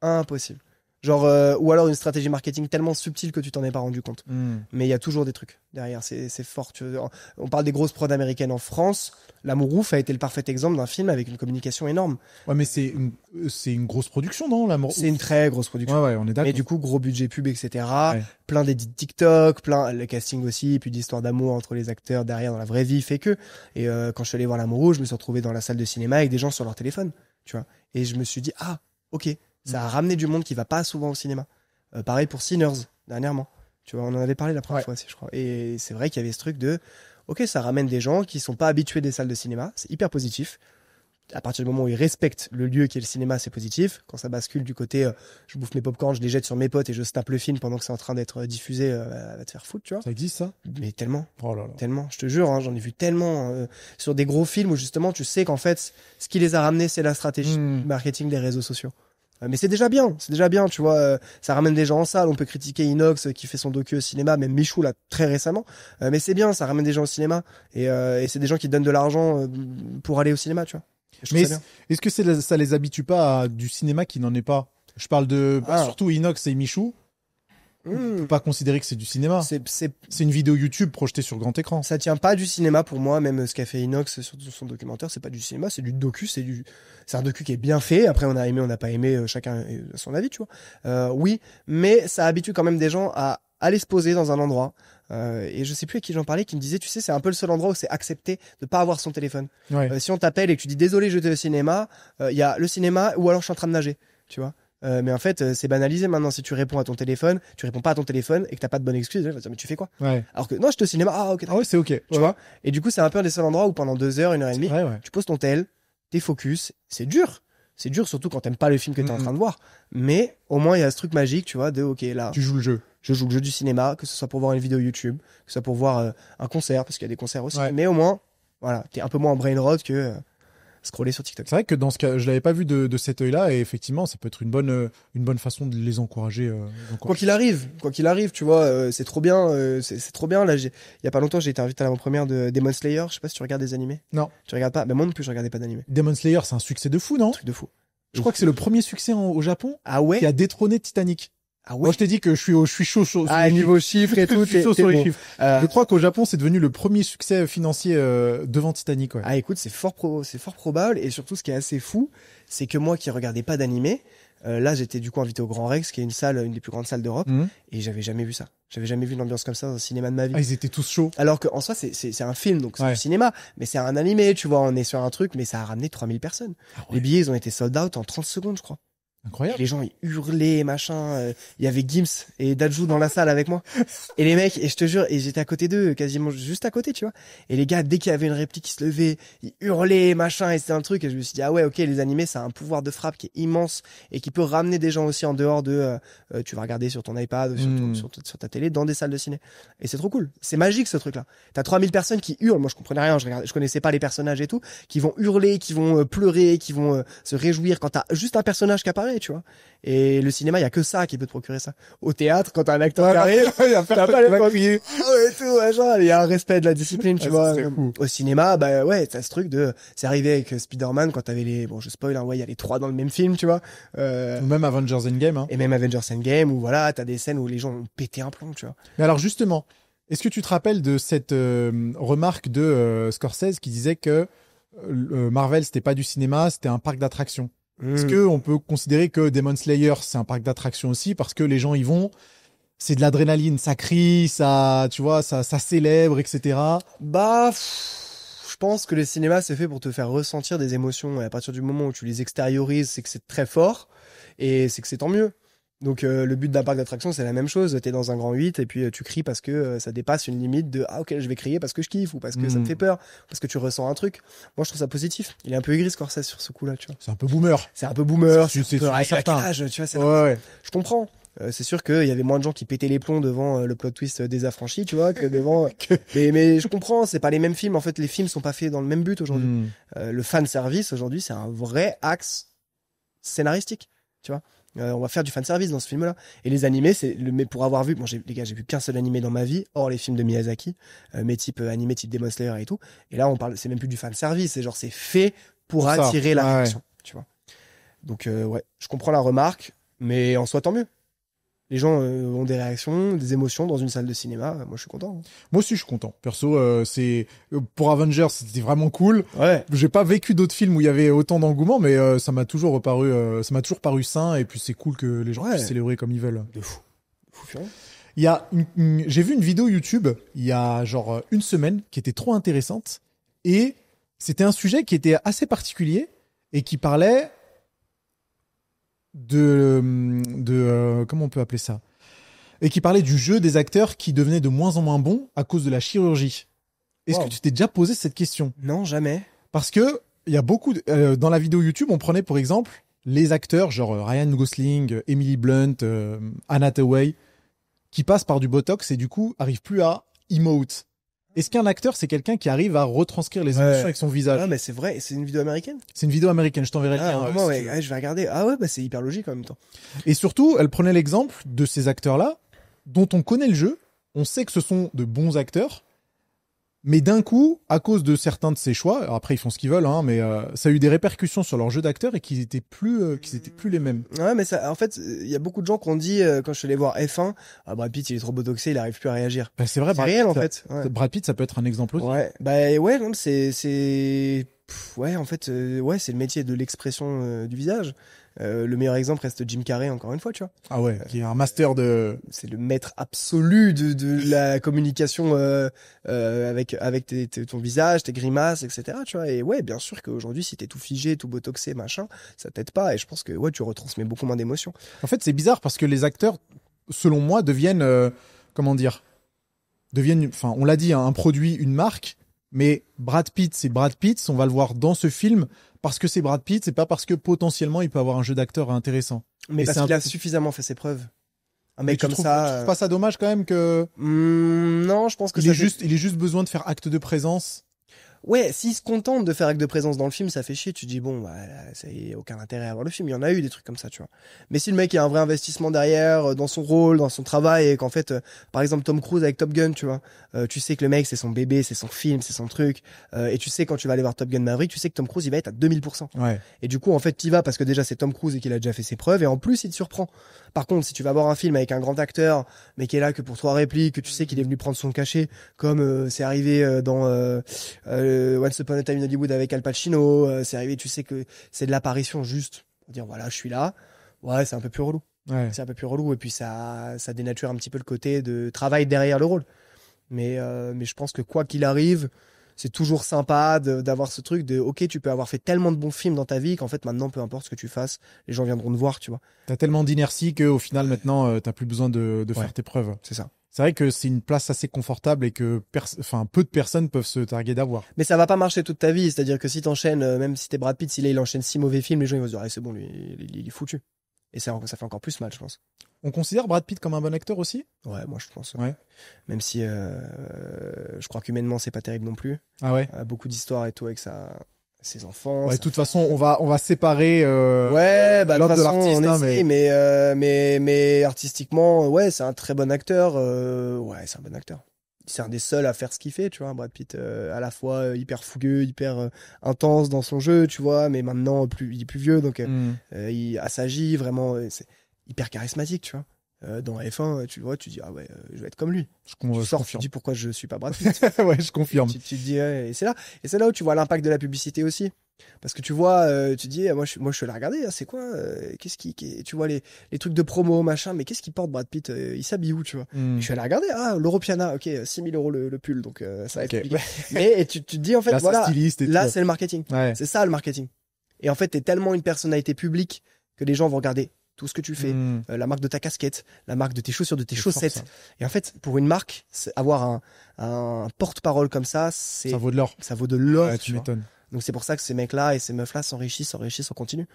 Impossible. Genre, ou alors une stratégie marketing tellement subtile que tu t'en es pas rendu compte. Mais il y a toujours des trucs derrière, c'est fort. On parle des grosses prods américaines en France. L'amour ouf a été le parfait exemple d'un film avec une communication énorme. Ouais, mais c'est une grosse production, non, l'amour. C'est une très grosse production. Ouais, on est d'accord. Mais du coup, gros budget pub, etc. Ouais. Plein d'édits TikTok, le casting aussi, et puis d'histoires d'amour entre les acteurs derrière dans la vraie vie fait que. Et quand je suis allé voir L'amour rouge, je me suis retrouvé dans la salle de cinéma avec des gens sur leur téléphone, tu vois. Et je me suis dit, ah, ok, ça a ramené du monde qui va pas souvent au cinéma. Pareil pour Sinners, dernièrement. Tu vois, on en avait parlé la première fois aussi, je crois. Et c'est vrai qu'il y avait ce truc de, ok, ça ramène des gens qui sont pas habitués des salles de cinéma. C'est hyper positif. À partir du moment où ils respectent le lieu qui est le cinéma, c'est positif. Quand ça bascule du côté, je bouffe mes popcorn, je les jette sur mes potes et je snap le film pendant que c'est en train d'être diffusé, va te faire foutre, tu vois. Ça existe, ça? Mais tellement. Oh là là. Tellement. Je te jure, hein, j'en ai vu tellement sur des gros films où justement, tu sais qu'en fait, ce qui les a ramenés, c'est la stratégie marketing des réseaux sociaux. Mais c'est déjà bien, tu vois. Ça ramène des gens en salle. On peut critiquer Inox qui fait son docu au cinéma, même Michou là très récemment. Mais c'est bien, ça ramène des gens au cinéma et c'est des gens qui donnent de l'argent pour aller au cinéma, tu vois. Mais est-ce que ça les habitue pas à du cinéma qui n'en est pas? Je parle de surtout Inox et Michou. On peut pas considérer que c'est du cinéma. C'est une vidéo YouTube projetée sur grand écran. Ça tient pas du cinéma pour moi, même ce qu'a fait Inox sur son documentaire, c'est pas du cinéma, c'est du docu, c'est un docu qui est bien fait. Après, on a aimé, on n'a pas aimé, chacun a son avis, tu vois. Oui, mais ça habitue quand même des gens à aller se poser dans un endroit. Et je sais plus à qui j'en parlais, qui me disait, tu sais, c'est un peu le seul endroit où c'est accepté de pas avoir son téléphone. Ouais. Si on t'appelle et que tu dis désolé, je vais au cinéma, il y a le cinéma ou alors je suis en train de nager, tu vois. Mais en fait, c'est banalisé maintenant. Si tu réponds à ton téléphone, tu réponds pas à ton téléphone et que t'as pas de bonne excuse, je vais te dire, mais tu fais quoi? Ouais. Alors que non, j'étais au cinéma. Ah, ok. Ah ouais, c'est ok. Tu vois? Et du coup, c'est un peu un des seuls endroits où pendant 2 heures, 1 heure et demie, tu poses ton tel, t'es focus. C'est dur. C'est dur, surtout quand t'aimes pas le film que t'es en train de voir. Mais au moins, il y a ce truc magique, tu vois, de ok, là. Tu joues le jeu. Je joue le jeu du cinéma, que ce soit pour voir une vidéo YouTube, que ce soit pour voir un concert, parce qu'il y a des concerts aussi. Mais au moins, voilà, t'es un peu moins en brain rot que scroller sur TikTok. C'est vrai que dans ce cas, je l'avais pas vu de cet œil-là, et effectivement, ça peut être une bonne façon de les encourager. Quoi qu'il arrive, tu vois, c'est trop bien, c'est trop bien. Là, il y a pas longtemps, j'ai été invité à l'avant-première de Demon Slayer. Je sais pas si tu regardes des animés. Non. Tu regardes pas? Ben moi non plus, je regardais pas d'animés. Demon Slayer, c'est un succès de fou, non? Un truc de fou. Je crois que c'est le premier succès au Japon. Ah ouais? Qui a détrôné Titanic. Ah ouais? Moi, je t'ai dit que je suis chaud sur les niveau chiffres et tout. Je suis chaud sur les bon. chiffres. Je crois qu'au Japon, c'est devenu le premier succès financier devant Titanic. Ouais. Ah écoute, c'est fort probable. Et surtout, ce qui est assez fou, c'est que moi qui regardais pas d'animé, là, j'étais du coup invité au Grand Rex, qui est une des plus grandes salles d'Europe, et j'avais jamais vu ça. J'avais jamais vu une ambiance comme ça dans un cinéma de ma vie. Ah, ils étaient tous chauds. Alors qu'en soi, c'est un film, donc c'est du cinéma, mais c'est un animé, tu vois, on est sur un truc, mais ça a ramené 3000 personnes. Ah ouais. Les billets, ils ont été sold out en 30 secondes, je crois. Incroyable. Les gens, ils hurlaient, machin. Il y avait Gims et Dajou dans la salle avec moi. Et les mecs, et je te jure, et j'étais à côté d'eux, quasiment juste à côté, tu vois. Et les gars, dès qu'il y avait une réplique qui se levait, ils hurlaient, machin, et c'était un truc. Et je me suis dit, ah ouais, ok, les animés, ça a un pouvoir de frappe qui est immense et qui peut ramener des gens aussi en dehors de, tu vas regarder sur ton iPad, sur ta télé, dans des salles de ciné. Et c'est trop cool. C'est magique, ce truc-là. T'as 3000 personnes qui hurlent. Moi, je comprenais rien. Je connaissais pas les personnages et tout, qui vont hurler, qui vont pleurer, qui vont se réjouir quand t'as juste un personnage qui apparaît, tu vois. Et le cinéma, il y a que ça qui peut te procurer ça. Au théâtre, quand t'as un acteur qui arrive, t'as pas les crier. Et tout, machin. Il y a un respect de la discipline, tu vois. Au cinéma, bah ouais, t'as ce truc de, c'est arrivé avec Spider-Man quand t'avais bon, je spoil, hein, ouais, il y a les 3 dans le même film, tu vois. Ou même Avengers Endgame, hein. Et même Avengers Endgame, où voilà, t'as des scènes où les gens ont pété un plomb, tu vois. Mais alors, justement, est-ce que tu te rappelles de cette remarque de Scorsese qui disait que Marvel, c'était pas du cinéma, c'était un parc d'attractions? Est-ce que on peut considérer que Demon Slayer, c'est un parc d'attractions aussi parce que les gens y vont, c'est de l'adrénaline, ça crie, ça, tu vois, ça célèbre, etc. Bah, je pense que le cinéma, c'est fait pour te faire ressentir des émotions. Et à partir du moment où tu les extériorises, c'est que c'est très fort et c'est que c'est tant mieux. Donc le but d'un parc d'attractions, c'est la même chose. T'es dans un grand 8 et puis tu cries parce que ça dépasse une limite de ah ok, je vais crier parce que je kiffe ou parce que ça me fait peur, parce que tu ressens un truc. Moi, je trouve ça positif. Il est un peu aigri Scorsese sur ce coup-là, tu vois. C'est un peu boomer. C'est un peu boomer. C'est certain. Tu vois, ouais. Je comprends. C'est sûr qu'il y avait moins de gens qui pétaient les plombs devant le plot twist des Affranchis, tu vois, que devant. mais je comprends. C'est pas les mêmes films. En fait, les films sont pas faits dans le même but aujourd'hui. Le fan service aujourd'hui, c'est un vrai axe scénaristique, tu vois. On va faire du fanservice dans ce film-là. Et les animés, mais pour avoir vu, bon, les gars, j'ai vu qu'un seul animé dans ma vie, hors les films de Miyazaki, mais type animé, type Demon Slayer et tout. Et là, c'est même plus du fanservice, c'est genre, c'est fait pour attirer la réaction, tu vois. Donc, ouais, je comprends la remarque, Mais en soi, tant mieux. Les gens ont des réactions, des émotions dans une salle de cinéma. Moi, je suis content. Moi aussi, je suis content. Perso, pour Avengers, c'était vraiment cool. Ouais. J'ai pas vécu d'autres films où il y avait autant d'engouement, mais ça m'a toujours paru sain. Et puis c'est cool que les gens puissent célébrer comme ils veulent. De fou. Fou furieux. Il y a j'ai vu une vidéo YouTube il y a genre une semaine qui était trop intéressante et c'était un sujet qui était assez particulier et qui parlait de comment on peut appeler ça, et qui parlait du jeu des acteurs qui devenaient de moins en moins bons à cause de la chirurgie. Est-ce que tu t'es déjà posé cette question? Non, jamais. Parce que il y a beaucoup dans la vidéo YouTube, on prenait pour exemple les acteurs genre Ryan Gosling, Emily Blunt, Anne Hathaway qui passent par du botox et du coup arrivent plus à emote. Est-ce qu'un acteur, c'est quelqu'un qui arrive à retranscrire les émotions avec son visage? Ah, mais c'est vrai, c'est une vidéo américaine? C'est une vidéo américaine, je t'enverrai le lien. Vraiment, je vais regarder. Ah ouais, bah c'est hyper logique en même temps. Et surtout, elle prenait l'exemple de ces acteurs-là, dont on connaît le jeu, on sait que ce sont de bons acteurs, mais d'un coup, à cause de certains de ces choix, alors après ils font ce qu'ils veulent, hein, mais ça a eu des répercussions sur leur jeu d'acteur et qu'ils étaient plus les mêmes. Ouais, mais ça, en fait, il y a beaucoup de gens qui ont dit quand je suis allé voir F1, ah Brad Pitt il est trop botoxé, il arrive plus à réagir. Bah, c'est vrai, C'est réel en fait. Ouais. Brad Pitt, ça peut être un exemple aussi. Ouais, bah ouais, non, ouais, en fait, ouais, c'est le métier de l'expression du visage. Le meilleur exemple reste Jim Carrey, encore une fois, tu vois. Ah ouais, qui est un master de... C'est le maître absolu de la communication avec ton visage, tes grimaces, etc. Tu vois. Et ouais, bien sûr qu'aujourd'hui, si t'es tout figé, tout botoxé, machin, ça t'aide pas. Et je pense que ouais, tu retransmets beaucoup moins d'émotions. En fait, c'est bizarre parce que les acteurs, selon moi, deviennent, enfin, on l'a dit, hein, un produit, une marque. Mais Brad Pitt, c'est Brad Pitt. On va le voir dans ce film parce que c'est Brad Pitt. C'est pas parce que potentiellement il peut avoir un jeu d'acteur intéressant. Mais parce qu'il a suffisamment fait ses preuves. Un mec comme ça. Tu trouves pas ça dommage quand même que non, je pense que il est juste besoin de faire acte de présence. Ouais, s'il se contente de faire acte de présence dans le film, ça fait chier. Tu te dis, bon, bah, ça y est, aucun intérêt à voir le film. Il y en a eu des trucs comme ça, tu vois. Mais si le mec a un vrai investissement derrière, dans son rôle, dans son travail, et qu'en fait, par exemple, Tom Cruise avec Top Gun, tu vois, tu sais que le mec, c'est son bébé, c'est son film, c'est son truc, et tu sais, quand tu vas aller voir Top Gun Maverick, tu sais que Tom Cruise, il va être à 2000%. Ouais. Et du coup, en fait, t'y vas parce que déjà, c'est Tom Cruise et qu'il a déjà fait ses preuves, et en plus, il te surprend. Par contre, si tu vas voir un film avec un grand acteur, mais qui est là que pour 3 répliques, que tu sais qu'il est venu prendre son cachet, comme c'est arrivé dans Once Upon a Time in Hollywood avec Al Pacino, c'est arrivé, tu sais que c'est de l'apparition juste pour dire voilà, je suis là. Ouais, c'est un peu plus relou. Ouais. C'est un peu plus relou et puis ça dénature un petit peu le côté de travail derrière le rôle. Mais je pense que quoi qu'il arrive, c'est toujours sympa d'avoir ce truc de ok, tu peux avoir fait tellement de bons films dans ta vie qu'en fait maintenant peu importe ce que tu fasses, les gens viendront te voir, tu vois. T'as tellement d'inertie qu'au final maintenant t'as plus besoin de faire tes preuves. C'est ça. C'est vrai que c'est une place assez confortable et que peu de personnes peuvent se targuer d'avoir. Mais ça va pas marcher toute ta vie, c'est-à-dire que si t'enchaînes, même si t'es Brad Pitt, s'il enchaîne 6 mauvais films, les gens ils vont se dire ah, c'est bon, lui il est foutu. Et ça fait encore plus mal, je pense. On considère Brad Pitt comme un bon acteur aussi? Ouais, moi je pense. Ouais. Même si je crois qu'humainement c'est pas terrible non plus. Ah ouais. Beaucoup d'histoires et tout avec ses enfants. Ouais, de toute façon, on va séparer ouais, bah de toute façon, l'artiste, on essaie, mais artistiquement, ouais, c'est un très bon acteur. Ouais, c'est un bon acteur. C'est un des seuls à faire ce qu'il fait, tu vois. Brad Pitt, à la fois hyper fougueux, hyper intense dans son jeu, tu vois, mais maintenant il est plus vieux, donc il assagit vraiment. C'est hyper charismatique, tu vois. Dans F1, tu vois, tu dis ah ouais, je vais être comme lui. Tu sors, tu dis pourquoi je suis pas Brad Pitt. Ouais, je confirme. Tu te dis ouais, et c'est là où tu vois l'impact de la publicité aussi. Parce que tu vois, tu dis moi je suis allé regarder, c'est quoi, tu vois les trucs de promo machin, mais qu'est-ce qu'il porte Brad Pitt, il s'habille où, tu vois. Je suis allé regarder, l'Europiana, ok, 6 000 € le pull, donc ça va être compliqué. Mais tu te dis en fait là, voilà, là c'est le marketing, c'est ça le marketing. Et en fait t'es tellement une personnalité publique que les gens vont regarder tout ce que tu fais, la marque de ta casquette, la marque de tes chaussures, de tes chaussettes. Fort, et en fait, pour une marque, avoir un porte-parole comme ça, ça vaut de l'or. Ça vaut de l'or. Ouais, tu m'étonnes. Donc c'est pour ça que ces mecs-là et ces meufs-là s'enrichissent en continu.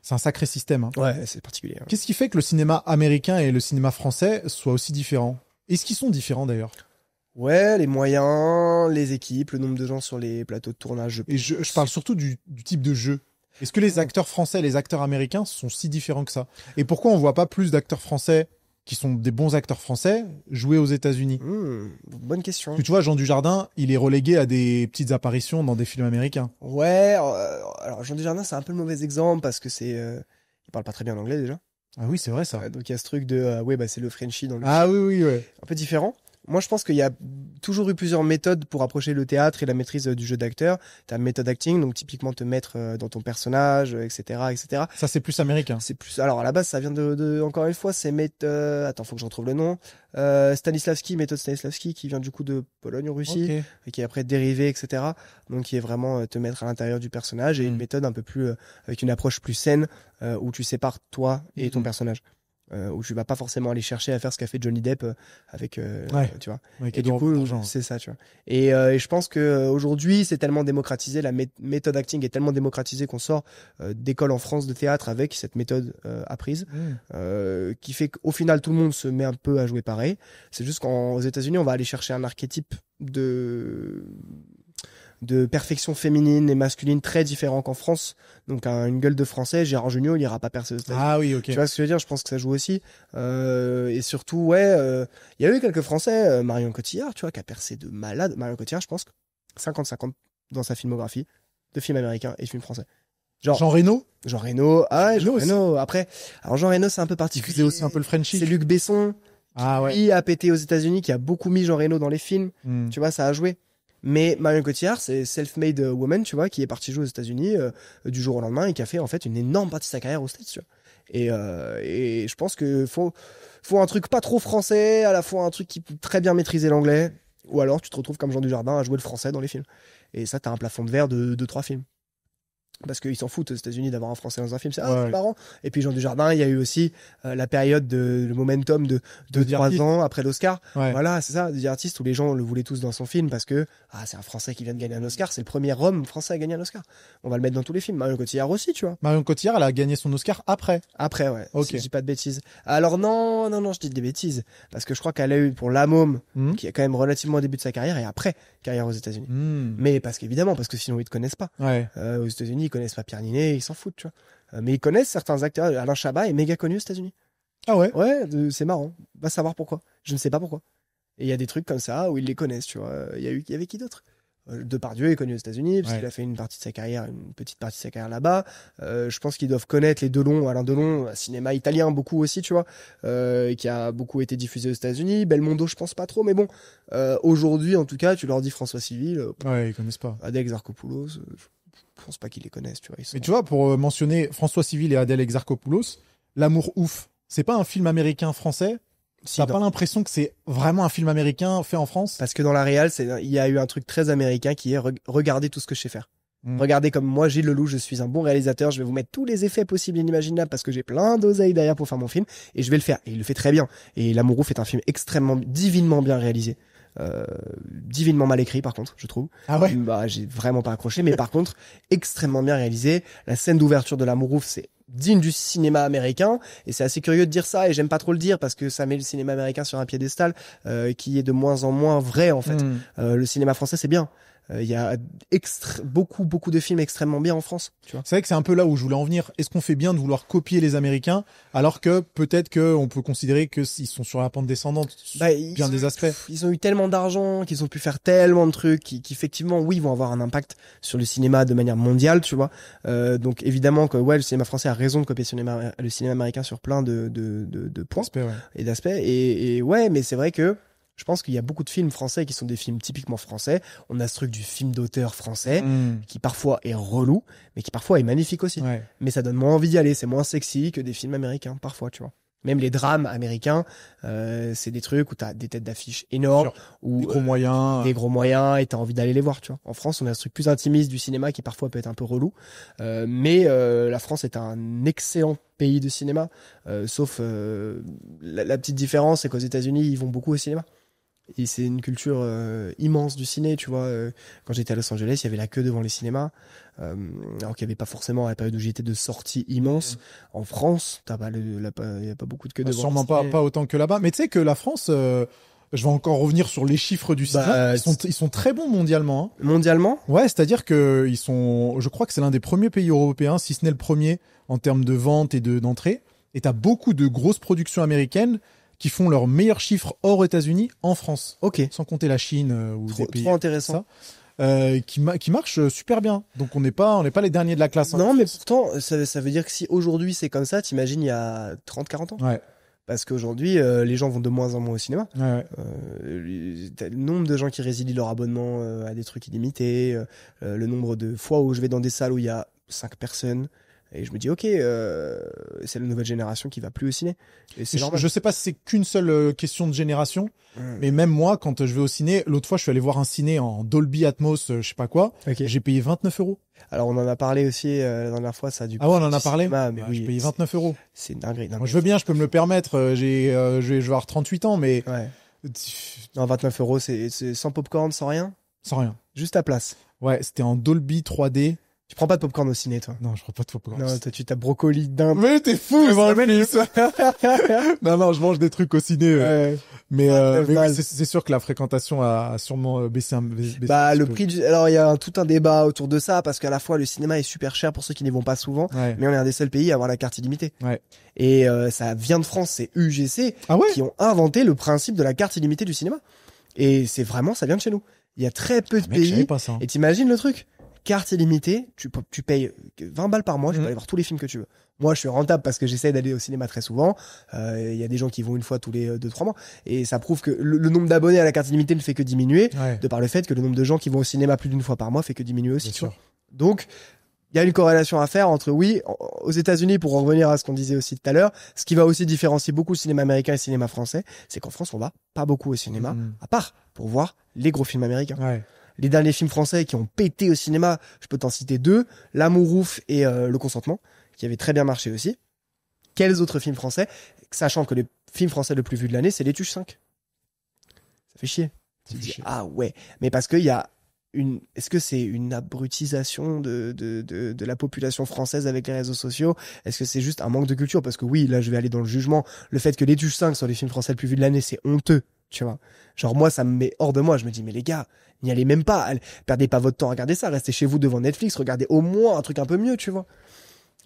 C'est un sacré système. Hein. Ouais, c'est particulier. Hein. Qu'est-ce qui fait que le cinéma américain et le cinéma français soient aussi différents? Est-ce qu'ils sont différents d'ailleurs? Ouais, les moyens, les équipes, le nombre de gens sur les plateaux de tournage. Et je parle surtout du type de jeu. Est-ce que les acteurs français et les acteurs américains sont si différents que ça? Et pourquoi on voit pas plus d'acteurs français qui sont des bons acteurs français jouer aux États-Unis? Bonne question. Parce que tu vois, Jean Dujardin, il est relégué à des petites apparitions dans des films américains. Ouais, alors Jean Dujardin, c'est un peu le mauvais exemple parce que il parle pas très bien anglais déjà. Ah oui, c'est vrai ça. Donc il y a ce truc de c'est le Frenchie dans le Ah oui, oui, ouais. un peu différent. Moi, je pense qu'il y a toujours eu plusieurs méthodes pour approcher le théâtre et la maîtrise du jeu d'acteur. T'as méthode acting, donc typiquement te mettre dans ton personnage, etc., etc. Ça, c'est plus américain. C'est plus. Alors à la base, ça vient encore une fois, c'est Attends, faut que je retrouve le nom. Stanislavski, méthode Stanislavski, qui vient du coup de Pologne ou Russie, Ok. et qui est après dérivé, etc. Donc qui est vraiment te mettre à l'intérieur du personnage et une méthode un peu plus avec une approche plus saine où tu sépares toi et ton personnage. Où tu vas pas forcément aller chercher à faire ce qu'a fait Johnny Depp avec tu vois. Avec Et du coup c'est ça, tu vois. Et je pense que aujourd'hui c'est tellement démocratisé, la méthode acting est tellement démocratisée qu'on sort d'écoles en France de théâtre avec cette méthode apprise qui fait qu'au final tout le monde se met un peu à jouer pareil. C'est juste qu'aux États-Unis on va aller chercher un archétype de perfection féminine et masculine très différent qu'en France. Donc une gueule de français, Gérard Jugnot, il ira pas percer aux États-Unis. Ah oui, ok. Tu vois ce que je veux dire? Je pense que ça joue aussi. Et surtout, il y a eu quelques Français, Marion Cotillard, tu vois, qui a percé de malade. Marion Cotillard, je pense que 50-50 dans sa filmographie de films américains et de films français. Genre Jean Reno. Jean Reno. Ah ouais, Jean Reno Reno. Après, alors Jean Reno, c'est un peu Il particulier. faisait aussi un peu le Frenchie. C'est Luc Besson. Ah ouais. Qui a pété aux États-Unis, qui a beaucoup mis Jean Reno dans les films. Tu vois, ça a joué. Mais Marion Cotillard, c'est self-made woman, tu vois, qui est partie jouer aux États-Unis du jour au lendemain et qui a fait en fait une énorme partie de sa carrière aux States, tu vois. Et je pense que faut un truc pas trop français, à la fois un truc qui peut très bien maîtriser l'anglais, ou alors tu te retrouves comme Jean Dujardin à jouer le français dans les films. Et ça, t'as un plafond de verre de 2-3 films. Parce qu'ils s'en foutent aux États-Unis d'avoir un Français dans un film, c'est marrant. Et puis Jean Dujardin, il y a eu aussi la période le momentum de 3 ans après l'Oscar. Ouais. Voilà, c'est ça, The Artist, où les gens le voulaient tous dans son film parce que c'est un Français qui vient de gagner un Oscar, c'est le premier homme français à gagner un Oscar. On va le mettre dans tous les films. Marion Cotillard aussi, tu vois. Marion Cotillard, elle a gagné son Oscar après. Après, ouais. Ok. Si je dis pas de bêtises. Alors non, je dis des bêtises parce que je crois qu'elle a eu pour La Môme, qui est quand même relativement au début de sa carrière, et après carrière aux États-Unis. Mais parce que sinon ils te connaissent pas. Ouais. Aux États-Unis, ils connaissent pas Pierre Ninet, ils s'en foutent, tu vois. Mais ils connaissent certains acteurs. Alain Chabat est méga connu aux États-Unis. Ah ouais. Ouais, c'est marrant. Va savoir pourquoi. Je ne sais pas pourquoi. Et il y a des trucs comme ça où ils les connaissent, tu vois. Il y avait qui d'autre? Depardieu est connu aux États-Unis parce qu'il a fait une petite partie de sa carrière là-bas. Je pense qu'ils doivent connaître les Delon, Alain Delon, cinéma italien beaucoup aussi, tu vois, qui a beaucoup été diffusé aux États-Unis. Belmondo, je pense pas trop, mais bon, aujourd'hui en tout cas, tu leur dis François Civil, Ouais, ils connaissent pas. Adèle Exarchopoulos, je pense pas qu'ils les connaissent, tu vois. Mais tu vois, pour mentionner François Civil et Adèle Exarchopoulos, L'amour ouf, c'est pas un film américain français. T'as pas l'impression que c'est vraiment un film américain fait en France? Parce que dans la réal, il y a eu un truc très américain qui est regardez tout ce que je sais faire. Regardez comme moi, Gilles Lelouch, je suis un bon réalisateur, je vais vous mettre tous les effets possibles et inimaginables parce que j'ai plein d'oseilles derrière pour faire mon film et je vais le faire. Et il le fait très bien. Et L'amour ouf est un film divinement bien réalisé. Divinement mal écrit par contre, je trouve. Ah ouais? Bah, j'ai vraiment pas accroché, mais par contre, extrêmement bien réalisé. La scène d'ouverture de L'amour ouf, c'est digne du cinéma américain, et c'est assez curieux de dire ça, et j'aime pas trop le dire parce que ça met le cinéma américain sur un piédestal qui est de moins en moins vrai en fait. Le cinéma français c'est bien. Il y a beaucoup de films extrêmement bien en France, tu vois. C'est vrai que c'est un peu là où je voulais en venir. Est-ce qu'on fait bien de vouloir copier les Américains alors que peut-être qu'on peut considérer que s'ils sont sur la pente descendante, bien des aspects. Ils ont eu tellement d'argent qu'ils ont pu faire tellement de trucs qui effectivement oui vont avoir un impact sur le cinéma de manière mondiale, tu vois. Donc évidemment que le cinéma français a raison de copier le cinéma américain sur plein de points et d'aspects et ouais, mais c'est vrai que je pense qu'il y a beaucoup de films français qui sont des films typiquement français. On a ce truc du film d'auteur français qui parfois est relou, mais qui parfois est magnifique aussi. Ouais. Mais ça donne moins envie d'y aller. C'est moins sexy que des films américains parfois, tu vois. Même les drames américains, c'est des trucs où t'as des têtes d'affiche énormes, ou des gros moyens, et t'as envie d'aller les voir, tu vois. En France, on a ce truc plus intimiste du cinéma qui parfois peut être un peu relou, mais la France est un excellent pays de cinéma, sauf la petite différence, c'est qu'aux États-Unis, ils vont beaucoup au cinéma. Et c'est une culture immense du ciné, tu vois. Quand j'étais à Los Angeles, il y avait la queue devant les cinémas, alors qu'il n'y avait pas forcément à la période où j'étais de sorties immenses. En France, il n'y a pas beaucoup de queue devant. Sûrement pas autant que là-bas. Mais tu sais que la France, je vais encore revenir sur les chiffres du cinéma. Ils sont très bons mondialement. Hein. Mondialement ? Ouais, c'est-à-dire que je crois que c'est l'un des premiers pays européens, si ce n'est le premier, en termes de vente et d'entrée. Et t'as beaucoup de grosses productions américaines qui font leurs meilleurs chiffres hors États-Unis en France. Ok. Sans compter la Chine ou des pays. Trop intéressant. qui marche super bien. Donc on n'est pas les derniers de la classe. Hein. Non, mais pourtant, ça veut dire que si aujourd'hui c'est comme ça, t'imagines il y a 30-40 ans. Ouais. Parce qu'aujourd'hui, les gens vont de moins en moins au cinéma. Ouais. T'as le nombre de gens qui résilient leur abonnement à des trucs illimités, le nombre de fois où je vais dans des salles où il y a 5 personnes, et je me dis, ok, c'est la nouvelle génération qui va plus au ciné. Et c'est normal. Je sais pas si c'est qu'une seule question de génération, mais même moi, quand je vais au ciné, l'autre fois, je suis allé voir un ciné en Dolby Atmos, je sais pas quoi, Okay. j'ai payé 29 €. Alors on en a parlé aussi la dernière fois, ça a dû. Ah ouais, on en a parlé. Cinéma, mais Bah, oui, j'ai payé 29 €. C'est une dinguerie. Moi, je veux bien, je peux me le permettre. Je vais avoir 38 ans, mais Ouais. Non, 29 euros, c'est sans popcorn, sans rien, sans rien. juste ta place. Ouais, c'était en Dolby 3D. Tu prends pas de popcorn au ciné, toi? Non, je prends pas de popcorn. Non, toi, tu t'as brocoli dinde. Mais t'es fou, Non, je mange des trucs au ciné. Ouais. Mais mal. oui, c'est sûr que la fréquentation a sûrement baissé un baissé Bah, un le petit prix du, alors il y a tout un débat autour de ça, parce qu'à la fois le cinéma est super cher pour ceux qui n'y vont pas souvent, peu. Ouais. mais on est un des seuls pays à avoir la carte illimitée. Ouais. Et ça vient de France, c'est UGC Ah ouais? qui ont inventé le principe de la carte illimitée du cinéma. Et c'est vraiment, ça vient de chez nous. Il y a très peu de Mec, je savais pays. pas ça. Hein. Et t'imagines le truc? Carte illimitée, tu payes 20 balles par mois, tu peux Mhm. aller voir tous les films que tu veux. Moi, je suis rentable parce que j'essaie d'aller au cinéma très souvent. Il y a des gens qui vont une fois tous les 2-3 mois. Et ça prouve que le nombre d'abonnés à la carte illimitée ne fait que diminuer, Ouais. de par le fait que le nombre de gens qui vont au cinéma plus d'une fois par mois fait que diminuer aussi. Bien tu vois. sûr. Donc, il y a une corrélation à faire entre, oui, aux États-Unis, pour en revenir à ce qu'on disait aussi tout à l'heure, ce qui va aussi différencier beaucoup le cinéma américain et le cinéma français, c'est qu'en France, on va pas beaucoup au cinéma, Mhm. à part pour voir les gros films américains. Ouais. Les derniers films français qui ont pété au cinéma, je peux t'en citer 2, L'amour ouf et Le consentement, qui avaient très bien marché aussi. Quels autres films français, sachant que le film français le plus vu de l'année, c'est Les Tuches 5. Ça fait chier. Tu te dis, ah ouais, mais parce qu'il y a est-ce que c'est une abrutisation de la population française avec les réseaux sociaux? Est-ce que c'est juste un manque de culture? Parce que oui, là, je vais aller dans le jugement. Le fait que Les Tuches 5 soit les films français le plus vu de l'année, c'est honteux, tu vois. Genre, moi, ça me met hors de moi. Je me dis, mais les gars, n'y allez même pas. Perdez pas votre temps à regarder ça. Restez chez vous devant Netflix. Regardez au moins un truc un peu mieux, tu vois.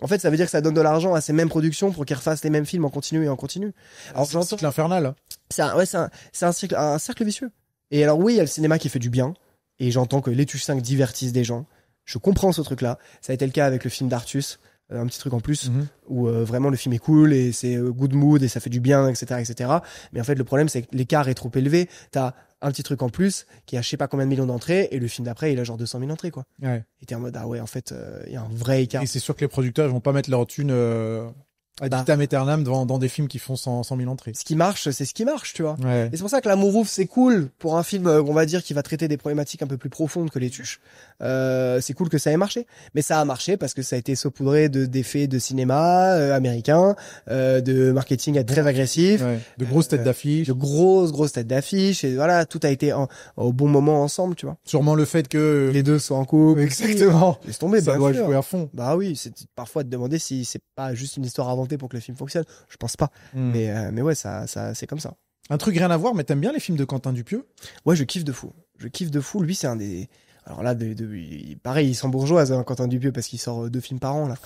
En fait, ça veut dire que ça donne de l'argent à ces mêmes productions pour qu'ils refassent les mêmes films en continu et en continu. Alors, C'est un cycle infernal. c'est un cercle vicieux. Et alors oui, il y a le cinéma qui fait du bien. Et j'entends que Les Tuches 5 divertissent des gens. Je comprends ce truc-là. Ça a été le cas avec le film d'Artus. Un petit truc en plus, Mhm. où vraiment le film est cool et c'est good mood et ça fait du bien, etc., etc. Mais en fait, le problème, c'est que l'écart est trop élevé. T'as un petit truc en plus qui a je sais pas combien de millions d'entrées et le film d'après, il a genre 200 000 entrées, quoi. Ouais. Et t'es en mode, ah ouais, en fait, il y a un vrai écart. Et c'est sûr que les producteurs ils vont pas mettre leur thune ad Bah. vitam aeternam dans des films qui font 100 000 entrées. Ce qui marche, c'est ce qui marche, tu vois. Ouais. Et c'est pour ça que L'amour ouf, c'est cool pour un film, on va dire, qui va traiter des problématiques un peu plus profondes que Les Tuches. C'est cool que ça ait marché. Mais ça a marché parce que ça a été saupoudré d'effets de cinéma américain, de marketing très agressif, Ouais. De grosses têtes d'affiche. de grosses têtes d'affiche. Et voilà, tout a été au bon moment ensemble, tu vois. Sûrement le fait que Les deux sont en couple. exactement. Laisse tomber, Ça bien doit sûr. jouer à fond. Bah oui, c'est parfois de demander si c'est pas juste une histoire inventée pour que le film fonctionne. Je pense pas. Mm. Mais ouais, ça, c'est comme ça. Un truc rien à voir, mais t'aimes bien les films de Quentin Dupieux? Ouais, je kiffe de fou. Lui, c'est un des. Alors là, pareil, il s'embourgeoise, hein, Quentin Dupieux, parce qu'il sort 2 films par an, là.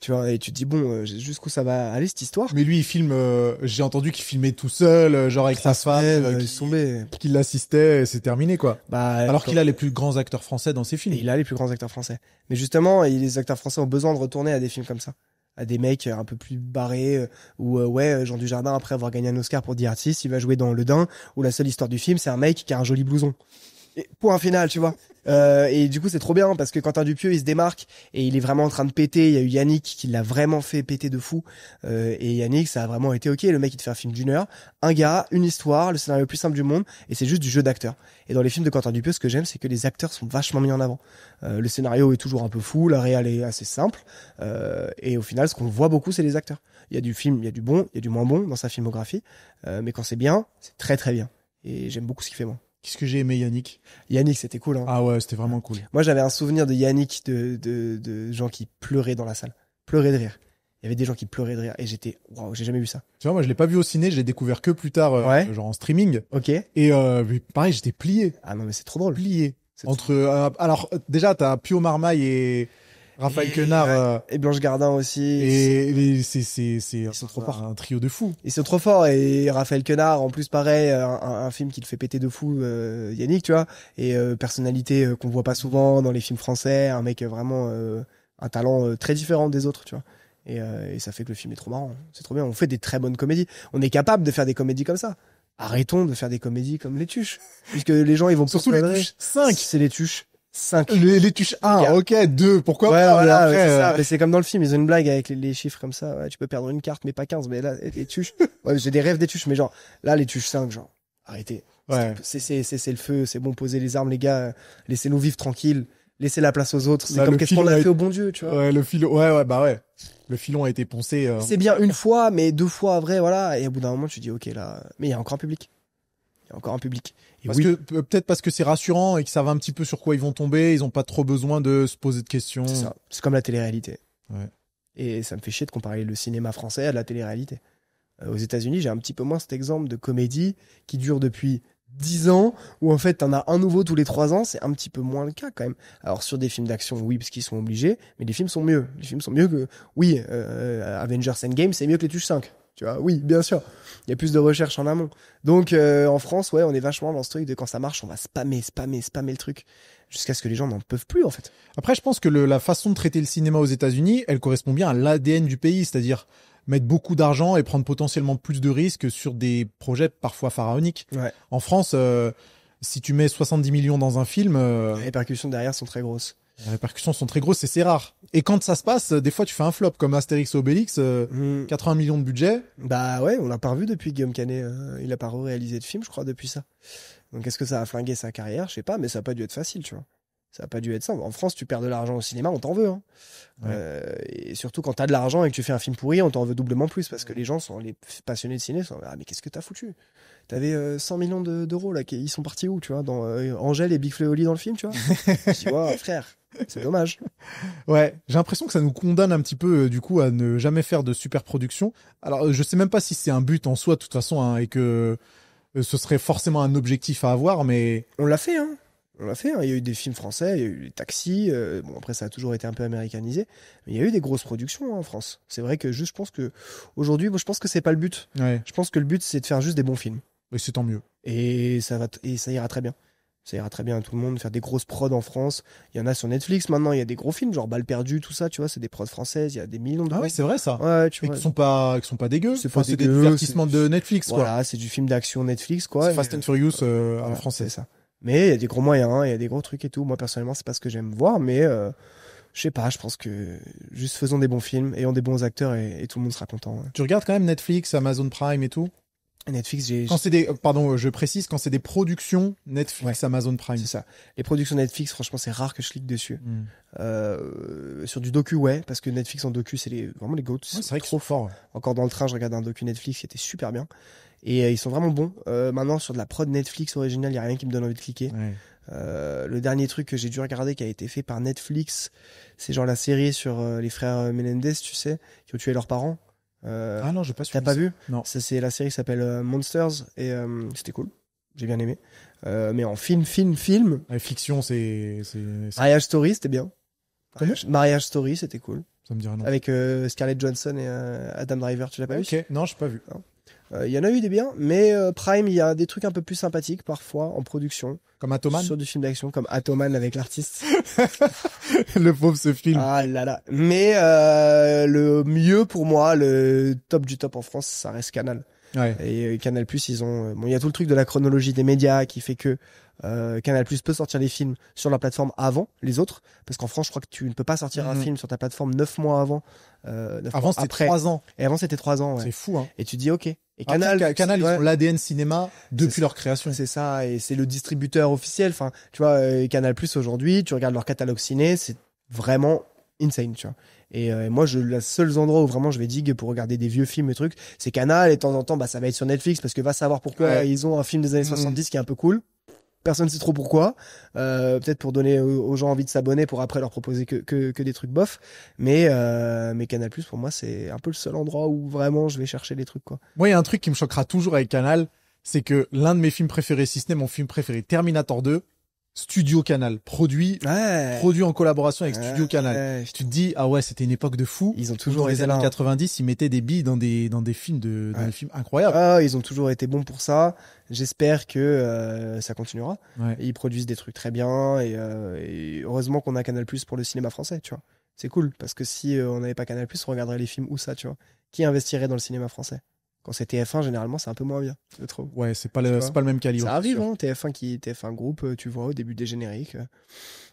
Tu vois, et tu te dis, bon, jusqu'où ça va aller, cette histoire? Mais lui, il filme. J'ai entendu qu'il filmait tout seul, genre avec sa femme, il tombait. qui l'assistait, et c'est terminé quoi. Bah, Alors qu'il a les plus grands acteurs français dans ses films. Et il a les plus grands acteurs français. Mais justement, les acteurs français ont besoin de retourner à des films comme ça. À des mecs un peu plus barrés, où Jean Dujardin, après avoir gagné un Oscar pour The Artist, il va jouer dans Le Dain, où la seule histoire du film, c'est un mec qui a un joli blouson. Et point final, tu vois. Et du coup, c'est trop bien parce que Quentin Dupieux, il se démarque et il est vraiment en train de péter. Il y a eu Yannick qui l'a vraiment fait péter de fou. Et Yannick, ça a vraiment été ok. Le mec, il te fait un film d'1 heure, un gars, une histoire, le scénario le plus simple du monde, et c'est juste du jeu d'acteur. Et dans les films de Quentin Dupieux, ce que j'aime, c'est que les acteurs sont vachement mis en avant. Le scénario est toujours un peu fou, la réal est assez simple. Et au final, ce qu'on voit beaucoup, c'est les acteurs. Il y a du film, il y a du bon, il y a du moins bon dans sa filmographie. Mais quand c'est bien, c'est très très bien. Et j'aime beaucoup ce qu'il fait, moi. Qu'est-ce que j'ai aimé, Yannick? Yannick, c'était cool, hein. Ah ouais, c'était vraiment cool. Moi, j'avais un souvenir de Yannick de gens qui pleuraient dans la salle. Pleuraient de rire. Il y avait des gens qui pleuraient de rire et j'étais, waouh, j'ai jamais vu ça. Tu vois, moi, je l'ai pas vu au ciné, je l'ai découvert que plus tard, Ouais. genre en streaming. Ok. Et mais pareil, j'étais plié. Ah non, mais c'est trop drôle. Plié. C'est Entre, alors, déjà, t'as Pio Marmaille Raphaël Quenard Et Blanche Gardin aussi. c'est Ils sont trop forts. un trio de fous. Ils sont trop forts. Et Raphaël Quenard, en plus, pareil, un film qui le fait péter de fou, Yannick, tu vois. Et personnalité qu'on voit pas souvent dans les films français. Un mec vraiment un talent très différent des autres, tu vois. Et ça fait que le film est trop marrant. C'est trop bien. On fait des très bonnes comédies. On est capable de faire des comédies comme ça. Arrêtons de faire des comédies comme Les Tuches. Puisque les gens, ils vont Surtout plus Les Tuches 5. C'est Les Tuches 5. Les Tuches 1, ok, 2, pourquoi Ouais, pas, voilà, mais ouais, après, c'est ça. Mais c'est comme dans le film, ils ont une blague avec les chiffres comme ça. Ouais, tu peux perdre une carte, mais pas 15. Mais là, les tuches. Ouais, j'ai des rêves des tuches, mais genre, là, les tuches 5, genre, arrêtez. Ouais. C'est le feu, c'est bon, posez les armes, les gars. Laissez-nous vivre tranquille. Laissez la place aux autres. C'est Là, comme le qu'est-ce qu'on filon a a fait au bon Dieu, tu vois. Ouais, le filon, ouais. Le filon a été poncé. C'est bien une fois, mais 2 fois, vrai, voilà. Et au bout d'un moment, tu dis, ok, là, mais il y a encore un public. Il y a encore un public. Et Parce oui, que peut-être parce que c'est rassurant et qu'ils savent un petit peu sur quoi ils vont tomber, ils ont pas trop besoin de se poser de questions. c'est ça. C'est comme la télé-réalité. Ouais. Et ça me fait chier de comparer le cinéma français à la télé-réalité. Aux États-Unis, j'ai un petit peu moins cet exemple de comédie qui dure depuis 10 ans, où en fait, t'en as un nouveau tous les 3 ans, c'est un petit peu moins le cas quand même. Alors sur des films d'action, oui, parce qu'ils sont obligés, mais les films sont mieux. Les films sont mieux que... Oui, Avengers Endgame, c'est mieux que Les Tuches 5. Tu vois, oui, bien sûr. Il y a plus de recherche en amont. Donc en France, ouais, on est vachement dans ce truc de quand ça marche, on va spammer le truc, jusqu'à ce que les gens n'en peuvent plus en fait. Après, je pense que la façon de traiter le cinéma aux États-Unis, elle correspond bien à l'ADN du pays, c'est-à-dire mettre beaucoup d'argent et prendre potentiellement plus de risques sur des projets parfois pharaoniques. Ouais. En France, si tu mets 70 millions dans un film, Les répercussions derrière sont très grosses. les répercussions sont très grosses et c'est rare. Et quand ça se passe, des fois tu fais un flop comme Astérix et Obélix, 80 millions de budget. Bah ouais, on l'a pas revu depuis Guillaume Canet. Il a pas réalisé de film, je crois, depuis ça. Donc est-ce que ça a flingué sa carrière? Je sais pas, mais ça a pas dû être facile, tu vois. Ça a pas dû être simple. En France, tu perds de l'argent au cinéma, on t'en veut. Hein. Ouais. Et surtout quand t'as de l'argent et que tu fais un film pourri, on t'en veut doublement plus parce que les gens sont les passionnés de ciné. Sont, ah mais qu'est-ce que t'as foutu? T'avais 100 millions d'euros là, ils sont partis où, tu vois, dans Angèle et Big Flo et Oli dans le film, tu vois. Je dis ouais, frère, c'est dommage. Ouais, j'ai l'impression que ça nous condamne un petit peu du coup à ne jamais faire de super production. Alors je sais même pas si c'est un but en soi de toute façon hein, et que ce serait forcément un objectif à avoir, mais On l'a fait, hein. On l'a fait, hein. Il y a eu des films français, il y a eu les taxis. Bon, après, ça a toujours été un peu américanisé. Mais il y a eu des grosses productions hein, en France. C'est vrai que juste, je pense que aujourd'hui, moi, je pense que c'est pas le but. ouais, Je pense que le but, c'est de faire juste des bons films. et c'est tant mieux. Et ça ira très bien. Ça ira très bien à tout le monde, faire des grosses prods en France. Il y en a sur Netflix maintenant, il y a des gros films, genre Balles perdues, tout ça, tu vois, c'est des prods françaises, il y a des millions de Ah prods. oui, c'est vrai ça. Ouais, tu Et vois. qui sont pas dégueux. C'est Enfin, pas c'est des dégueu, divertissements c'est- de Netflix quoi. Voilà, c'est du film d'action Netflix, quoi. C'est Fast and Furious à la Voilà, française. c'est ça. Mais il y a des gros moyens, hein, il y a des gros trucs et tout. Moi, personnellement, c'est pas ce que j'aime voir, mais je sais pas, je pense que juste faisons des bons films, ayons des bons acteurs et tout le monde sera content. Ouais. Tu regardes quand même Netflix, Amazon Prime et tout. Netflix, j'ai. Quand c'est des, pardon, je précise, quand c'est des productions Netflix, Amazon Prime. C'est ça. Les productions Netflix, franchement, c'est rare que je clique dessus. Hmm. Sur du docu, ouais, parce que Netflix en docu, c'est vraiment les goats. Ouais, c'est vrai qu'ils sont forts. Encore dans le train, je regardais un docu Netflix qui était super bien. Et ils sont vraiment bons. Maintenant, sur de la prod Netflix originale, il n'y a rien qui me donne envie de cliquer. Ouais. Le dernier truc que j'ai dû regarder qui a été fait par Netflix, c'est genre la série sur les frères Menendez, tu sais, qui ont tué leurs parents. Ah non, j'ai pas T'as suivi. pas ça. vu? Non. Ça, c'est la série qui s'appelle Monsters et c'était cool. J'ai bien aimé. Mais en film, La fiction, c'est, Marriage Story, c'était bien. Comment Marriage Story, c'était cool. ça me dit rien. Non. Avec Scarlett Johansson et Adam Driver, tu l'as pas vu? Ok, non, j'ai pas vu. Il y en a eu des biens, mais Prime, il y a des trucs un peu plus sympathiques parfois en production. Comme Atoman. Sur du film d'action, comme Atoman avec l'artiste. Le pauvre ce film. Ah là là. Mais le mieux pour moi, le top du top en France, ça reste Canal. Ouais. Et Canal+, ils ont... Bon, il y a tout le truc de la chronologie des médias qui fait que Canal+ peut sortir les films sur leur plateforme avant les autres. Parce qu'en France, je crois que tu ne peux pas sortir un film sur ta plateforme 9 mois avant. 9 Avant, mois c'était après. 3 ans. Et avant, c'était 3 ans, ouais. C'est fou, hein. Et tu dis, ok. Et Après, Canal, ils ouais. ont l'ADN cinéma depuis C'est leur création. C'est ça, et c'est le distributeur officiel. Enfin, tu vois, Canal+ aujourd'hui, tu regardes leur catalogue ciné, c'est vraiment insane, tu vois. Et moi, la seule endroit où vraiment je vais dig pour regarder des vieux films et trucs, c'est Canal. Et de temps en temps, bah, ça va être sur Netflix parce que va savoir pourquoi Ouais. ils ont un film des années 70 qui est un peu cool. Personne ne sait trop pourquoi. Peut-être pour donner aux gens envie de s'abonner pour après leur proposer que des trucs bof. Mais Canal+, pour moi, c'est un peu le seul endroit où vraiment je vais chercher des trucs, quoi. Moi, il y a un truc qui me choquera toujours avec Canal, c'est que l'un de mes films préférés, si ce n'est mon film préféré, Terminator 2, Studio Canal, produit en collaboration avec Studio Canal. Ouais, Tu te dis, ah ouais, c'était une époque de fou. ils ont toujours Dans les été années là. 90, ils mettaient des billes dans des films dans des films incroyables. Ah, ils ont toujours été bons pour ça. J'espère que ça continuera. Ouais. Et ils produisent des trucs très bien. Et heureusement qu'on a Canal+ pour le cinéma français, tu vois. C'est cool parce que si on n'avait pas Canal+, on regarderait les films où ça, tu vois. Qui investirait dans le cinéma français? Quand c'est TF1, généralement, c'est un peu moins bien, je trouve. Ouais, c'est pas Tu vois. c'est pas le même calibre. Ça arrive, c'est sûr. hein, TF1 groupe, tu vois, au début des génériques.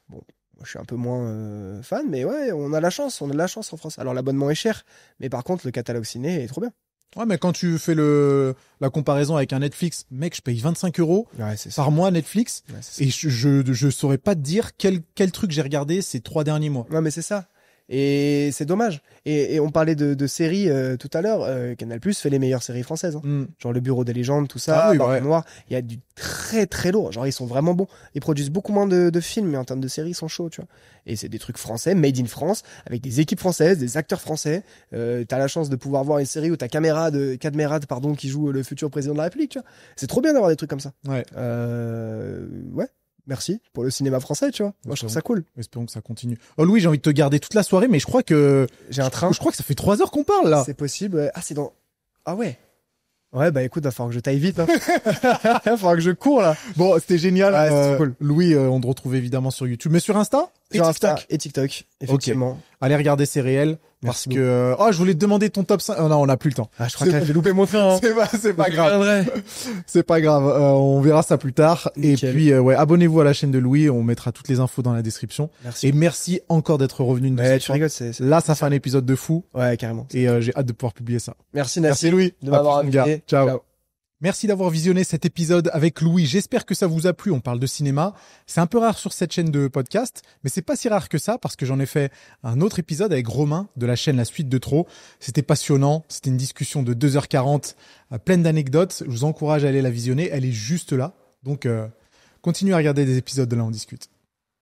Bon, moi, je suis un peu moins fan, mais ouais, on a de la chance en France. Alors l'abonnement est cher, mais par contre, le catalogue ciné est trop bien. Ouais, mais quand tu fais la comparaison avec un Netflix, mec, je paye 25 € Ouais, c'est ça. par mois Netflix Ouais, c'est ça. et je saurais pas te dire quel truc j'ai regardé ces 3 derniers mois. Ouais, mais c'est ça. Et c'est dommage. Et on parlait de séries tout à l'heure. Canal+ fait les meilleures séries françaises. Hein. Hmm. Genre Le Bureau des légendes, tout ça, Ah oui, Barbe ouais. Noire. Il y a du très très lourd. Genre ils sont vraiment bons. Ils produisent beaucoup moins de films, mais en termes de séries, ils sont chauds, tu vois. Et c'est des trucs français, made in France, avec des équipes françaises, des acteurs français. T'as la chance de pouvoir voir une série où t'as Cadmerade, pardon, qui joue le futur président de la République, tu vois. C'est trop bien d'avoir des trucs comme ça. Ouais. Ouais. Merci pour le cinéma français, tu vois. Moi, je trouve ça cool. Espérons que ça continue. Oh Louis, j'ai envie de te garder toute la soirée, mais je crois que J'ai un train. je crois que ça fait 3 heures qu'on parle là. C'est possible. Ouais. Ah, c'est dans. Ah ouais. Ouais, bah écoute, va falloir que je taille vite. Hein. Va falloir que je cours là. Bon, c'était génial. Ouais, c'était cool. Louis, on te retrouve évidemment sur YouTube, mais sur Insta et Sur TikTok. Insta et TikTok, effectivement. Allez regarder, c'est réel. Parce Merci que je voulais te demander ton top 5. Oh, non, on n'a plus le temps. Ah, je crois que là, j'ai loupé mon train. Hein. C'est pas grave. grave. C'est pas grave. On verra ça plus tard. Nickel. Et puis, ouais, abonnez-vous à la chaîne de Louis. On mettra toutes les infos dans la description. Merci. Et merci encore d'être revenu une Ouais, deuxième tu fois. rigoles, c'est. Là, ça fait un épisode de fou. Ouais, carrément. Et j'ai hâte de pouvoir publier ça. Merci, Merci Nassim, Louis. de À m'avoir plus, mon gars. invité. Ciao. Merci d'avoir visionné cet épisode avec Louis. J'espère que ça vous a plu. On parle de cinéma. C'est un peu rare sur cette chaîne de podcast, mais c'est pas si rare que ça parce que j'en ai fait un autre épisode avec Romain de la chaîne La Suite de Trop. C'était passionnant. C'était une discussion de 2h40, pleine d'anecdotes. Je vous encourage à aller la visionner. Elle est juste là. Donc, continuez à regarder des épisodes de Là on discute.